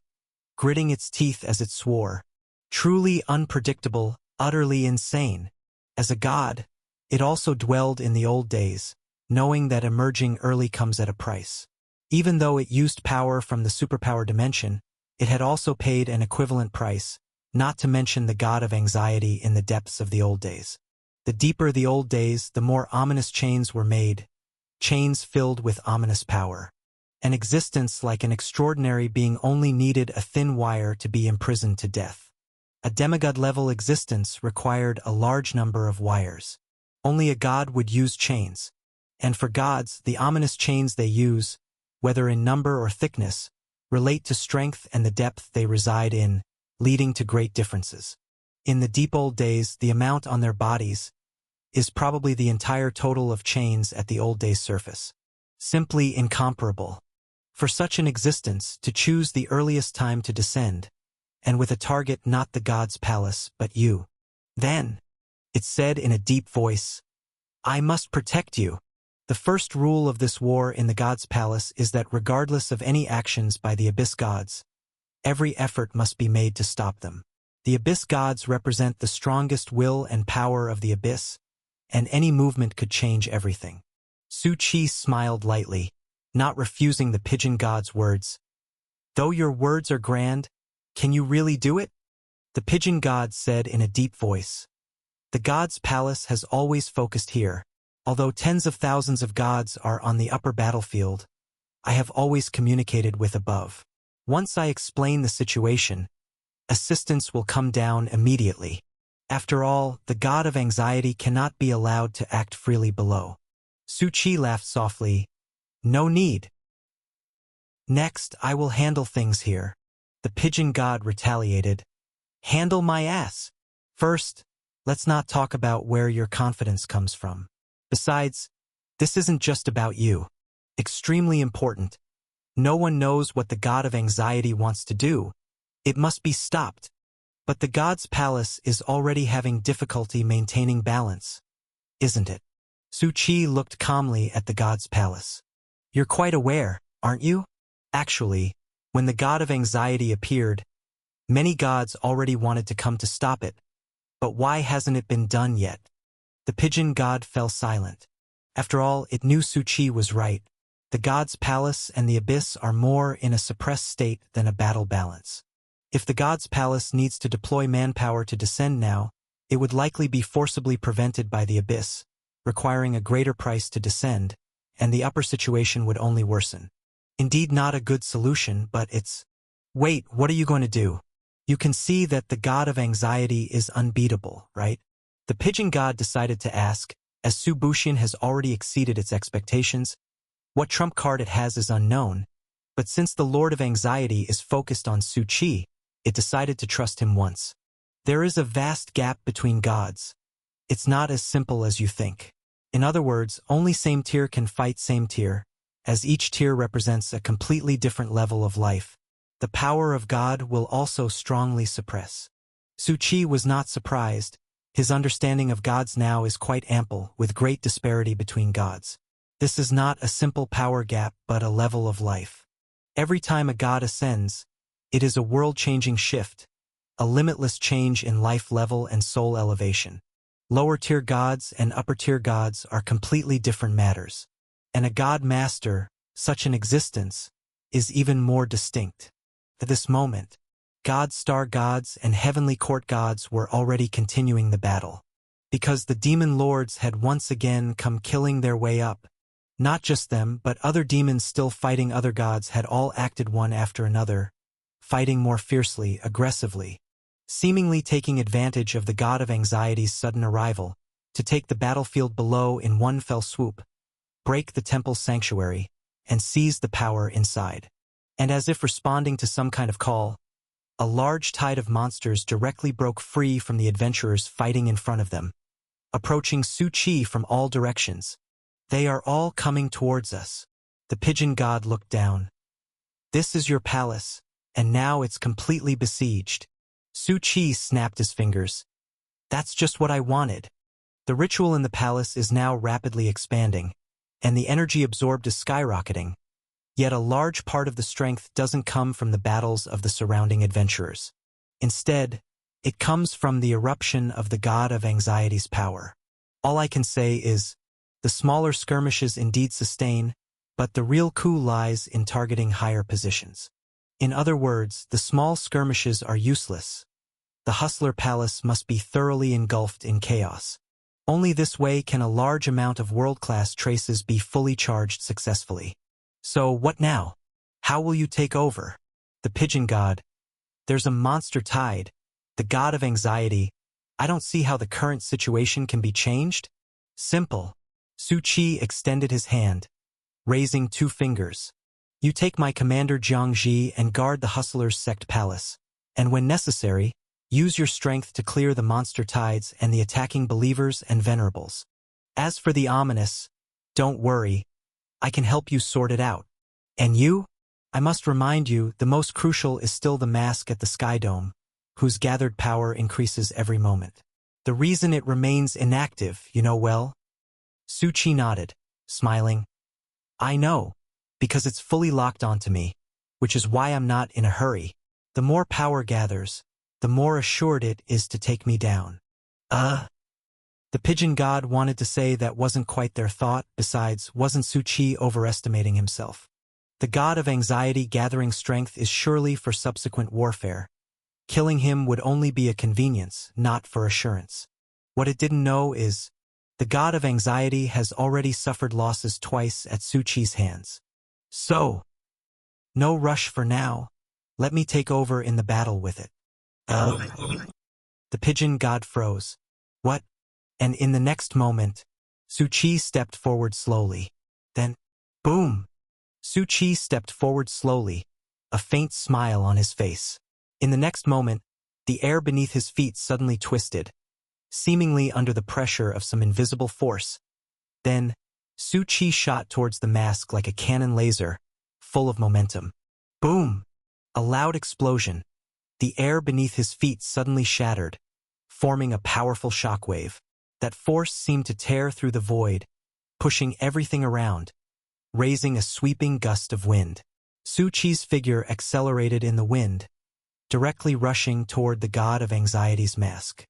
gritting its teeth as it swore. Truly unpredictable, utterly insane. As a god, it also dwelled in the old days, knowing that emerging early comes at a price. Even though it used power from the superpower dimension, it had also paid an equivalent price, not to mention the god of anxiety in the depths of the old days. The deeper the old days, the more ominous chains were made, chains filled with ominous power. An existence like an extraordinary being only needed a thin wire to be imprisoned to death. A demigod-level existence required a large number of wires. Only a god would use chains. And for gods, the ominous chains they use, whether in number or thickness, relate to strength and the depth they reside in, leading to great differences. In the deep old days, the amount on their bodies is probably the entire total of chains at the old days' surface. Simply incomparable. For such an existence to choose the earliest time to descend, and with a target not the god's palace but you. Then, it said in a deep voice, "I must protect you." The first rule of this war in the god's palace is that regardless of any actions by the abyss gods, every effort must be made to stop them. The abyss gods represent the strongest will and power of the abyss, and any movement could change everything. Su Qi smiled lightly, not refusing the pigeon god's words. "Though your words are grand, can you really do it?" The pigeon god said in a deep voice. "The god's palace has always focused here. Although tens of thousands of gods are on the upper battlefield, I have always communicated with above. Once I explain the situation, assistance will come down immediately. After all, the god of anxiety cannot be allowed to act freely below." Su Qi laughed softly. "No need. Next, I will handle things here." The pigeon god retaliated. "Handle my ass. First, let's not talk about where your confidence comes from. Besides, this isn't just about you. Extremely important. No one knows what the god of anxiety wants to do. It must be stopped. But the god's palace is already having difficulty maintaining balance, isn't it?" Su Qi looked calmly at the god's palace. "You're quite aware, aren't you? Actually, when the god of anxiety appeared, many gods already wanted to come to stop it. But why hasn't it been done yet?" The pigeon god fell silent. After all, it knew Su Qi was right. The god's palace and the abyss are more in a suppressed state than a battle balance. If the god's palace needs to deploy manpower to descend now, it would likely be forcibly prevented by the abyss, requiring a greater price to descend, and the upper situation would only worsen. Indeed, not a good solution, but it's... Wait, what are you going to do? You can see that the god of anxiety is unbeatable, right? The pigeon god decided to ask, As Su Buxian has already exceeded its expectations, what trump card it has is unknown, but since the Lord of Anxiety is focused on Su Qi, it decided to trust him once. There is a vast gap between gods. It's not as simple as you think. In other words, only same tier can fight same tier, as each tier represents a completely different level of life. The power of God will also strongly suppress. Su Qi was not surprised. His understanding of gods now is quite ample, with great disparity between gods. This is not a simple power gap, but a level of life. Every time a god ascends, it is a world-changing shift, a limitless change in life level and soul elevation. Lower-tier gods and upper-tier gods are completely different matters. And a god master, such an existence, is even more distinct. At this moment, God star gods and heavenly court gods were already continuing the battle. Because the demon lords had once again come killing their way up. Not just them, but other demons still fighting other gods had all acted one after another, fighting more fiercely, aggressively, seemingly taking advantage of the God of Anxiety's sudden arrival, to take the battlefield below in one fell swoop, break the temple's sanctuary, and seize the power inside. And as if responding to some kind of call, a large tide of monsters directly broke free from the adventurers fighting in front of them, approaching Su Qi from all directions. They are all coming towards us. The pigeon god looked down. This is your palace, and now it's completely besieged. Su Qi snapped his fingers. That's just what I wanted. The ritual in the palace is now rapidly expanding, and the energy absorbed is skyrocketing. Yet a large part of the strength doesn't come from the battles of the surrounding adventurers. Instead, it comes from the eruption of the God of Anxiety's power. All I can say is, the smaller skirmishes indeed sustain, but the real coup lies in targeting higher positions. In other words, the small skirmishes are useless. The Hustler Palace must be thoroughly engulfed in chaos. Only this way can a large amount of world-class traces be fully charged successfully. So what now? How will you take over? The pigeon god. There's a monster tide. The God of Anxiety. I don't see how the current situation can be changed. Simple. Su Qi extended his hand, raising 2 fingers. You take my commander Jiangji and guard the Hustler's Sect Palace. And when necessary, use your strength to clear the monster tides and the attacking believers and venerables. As for the ominous, don't worry. I can help you sort it out. And you? I must remind you, the most crucial is still the mask at the Sky Dome, whose gathered power increases every moment. The reason it remains inactive, you know well? Su Qi nodded, smiling. I know, because it's fully locked onto me, which is why I'm not in a hurry. The more power gathers, the more assured it is to take me down. The pigeon god wanted to say that wasn't quite their thought. Besides, wasn't Su Qi overestimating himself? The God of Anxiety gathering strength is surely for subsequent warfare. Killing him would only be a convenience, not for assurance. What it didn't know is, the God of Anxiety has already suffered losses twice at Su Qi's hands. So, no rush for now. Let me take over in the battle with it. The pigeon god froze. What? And in the next moment, Su Qi stepped forward slowly. Then, boom! Su Qi stepped forward slowly, a faint smile on his face. In the next moment, the air beneath his feet suddenly twisted, seemingly under the pressure of some invisible force. Then, Su Qi shot towards the mask like a cannon laser, full of momentum. Boom! A loud explosion. The air beneath his feet suddenly shattered, forming a powerful shockwave. That force seemed to tear through the void, pushing everything around, raising a sweeping gust of wind. Su Qi's figure accelerated in the wind, directly rushing toward the God of Anxiety's mask.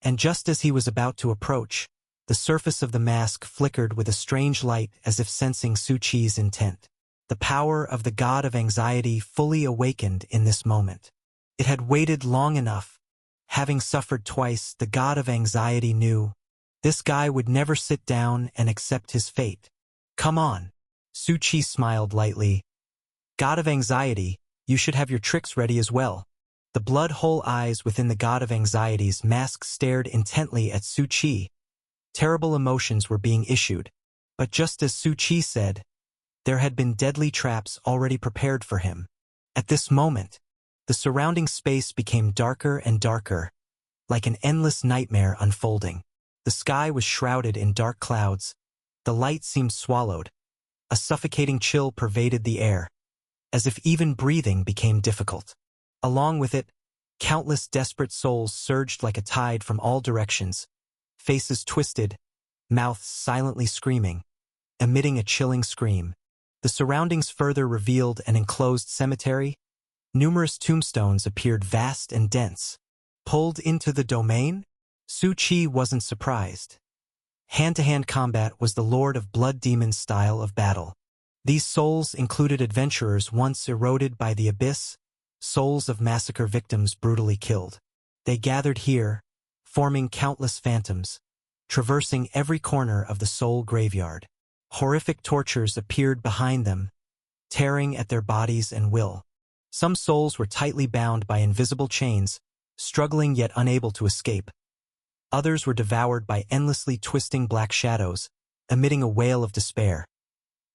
And just as he was about to approach, the surface of the mask flickered with a strange light as if sensing Su Qi's intent. The power of the God of Anxiety fully awakened in this moment. It had waited long enough. Having suffered twice, the God of Anxiety knew this guy would never sit down and accept his fate. Come on. Su Qi smiled lightly. God of Anxiety, you should have your tricks ready as well. The blood-hole eyes within the God of Anxiety's mask stared intently at Su Qi, Terrible emotions were being issued, but just as Su Chi said, there had been deadly traps already prepared for him. At this moment, the surrounding space became darker and darker, like an endless nightmare unfolding. The sky was shrouded in dark clouds. The light seemed swallowed. A suffocating chill pervaded the air, as if even breathing became difficult. Along with it, countless desperate souls surged like a tide from all directions, faces twisted, mouths silently screaming, emitting a chilling scream. The surroundings further revealed an enclosed cemetery. Numerous tombstones appeared vast and dense. Pulled into the domain? Su Chi wasn't surprised. Hand-to-hand combat was the Lord of Blood Demon's style of battle. These souls included adventurers once eroded by the abyss, souls of massacre victims brutally killed. They gathered here, forming countless phantoms, traversing every corner of the soul graveyard. Horrific tortures appeared behind them, tearing at their bodies and will. Some souls were tightly bound by invisible chains, struggling yet unable to escape. Others were devoured by endlessly twisting black shadows, emitting a wail of despair.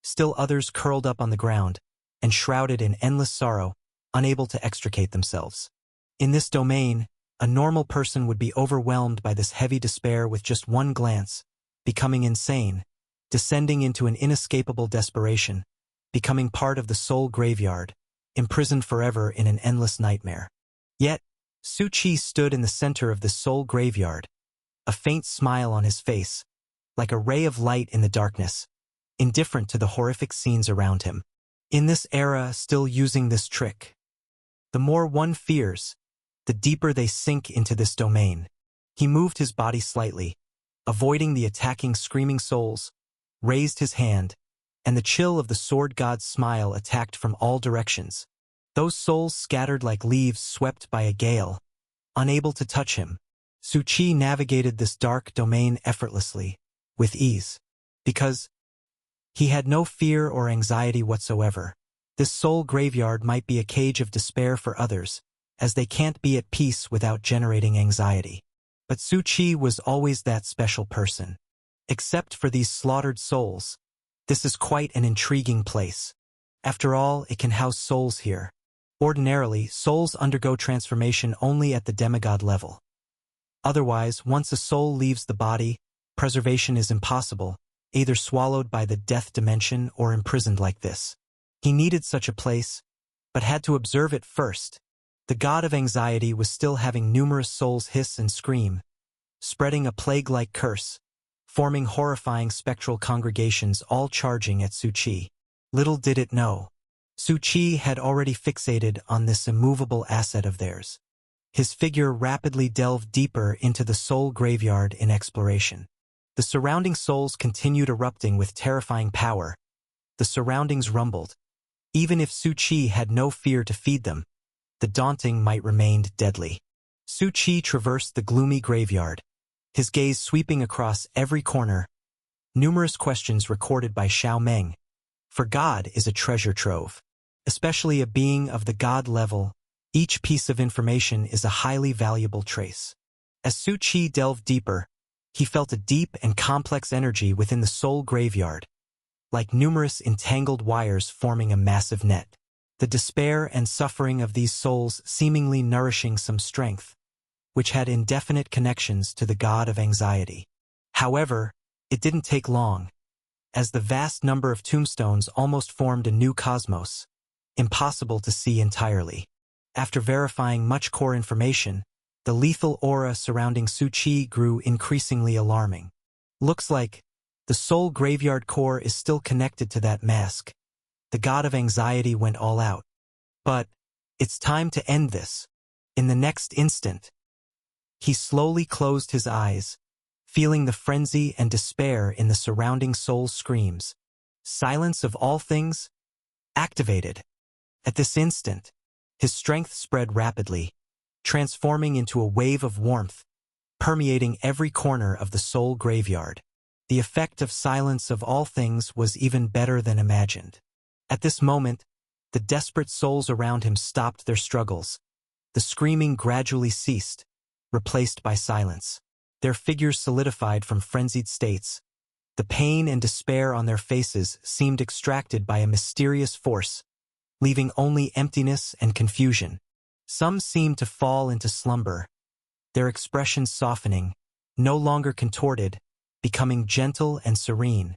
Still others curled up on the ground, and shrouded in endless sorrow, unable to extricate themselves. In this domain, a normal person would be overwhelmed by this heavy despair with just one glance, becoming insane, descending into an inescapable desperation, becoming part of the soul graveyard, imprisoned forever in an endless nightmare. Yet, Su Chi stood in the center of this soul graveyard, a faint smile on his face, like a ray of light in the darkness, indifferent to the horrific scenes around him. In this era, still using this trick. The more one fears, the deeper they sink into this domain. He moved his body slightly, avoiding the attacking screaming souls, raised his hand, and the chill of the sword god's smile attacked from all directions. Those souls scattered like leaves swept by a gale, unable to touch him. Su Chi navigated this dark domain effortlessly, with ease, because he had no fear or anxiety whatsoever. This soul graveyard might be a cage of despair for others, as they can't be at peace without generating anxiety. But Su Chi was always that special person. Except for these slaughtered souls, this is quite an intriguing place. After all, it can house souls here. Ordinarily, souls undergo transformation only at the demigod level. Otherwise, once a soul leaves the body, preservation is impossible, either swallowed by the death dimension or imprisoned like this. He needed such a place, but had to observe it first. The god of anxiety was still having numerous souls hiss and scream, spreading a plague-like curse, forming horrifying spectral congregations all charging at Su Chi. Little did it know, Su Chi had already fixated on this immovable asset of theirs. His figure rapidly delved deeper into the soul graveyard in exploration. The surrounding souls continued erupting with terrifying power. The surroundings rumbled. Even if Su Chi had no fear to feed them, the daunting might remain deadly. Su Chi traversed the gloomy graveyard, his gaze sweeping across every corner. Numerous questions recorded by Xiao Meng. For God is a treasure trove. Especially a being of the God level, each piece of information is a highly valuable trace. As Su Chi delved deeper, he felt a deep and complex energy within the soul graveyard, like numerous entangled wires forming a massive net. The despair and suffering of these souls seemingly nourishing some strength, which had indefinite connections to the god of anxiety. However, it didn't take long, as the vast number of tombstones almost formed a new cosmos, impossible to see entirely. After verifying much core information, the lethal aura surrounding Su Chi grew increasingly alarming. Looks like the soul graveyard core is still connected to that mask. The god of anxiety went all out. But it's time to end this. In the next instant, he slowly closed his eyes, feeling the frenzy and despair in the surrounding soul screams. Silence of all things activated. At this instant, his strength spread rapidly, transforming into a wave of warmth, permeating every corner of the soul graveyard. The effect of silence of all things was even better than imagined. At this moment, the desperate souls around him stopped their struggles. The screaming gradually ceased, replaced by silence. their figures solidified from frenzied states. The pain and despair on their faces seemed extracted by a mysterious force, leaving only emptiness and confusion. Some seemed to fall into slumber, their expressions softening, no longer contorted, becoming gentle and serene.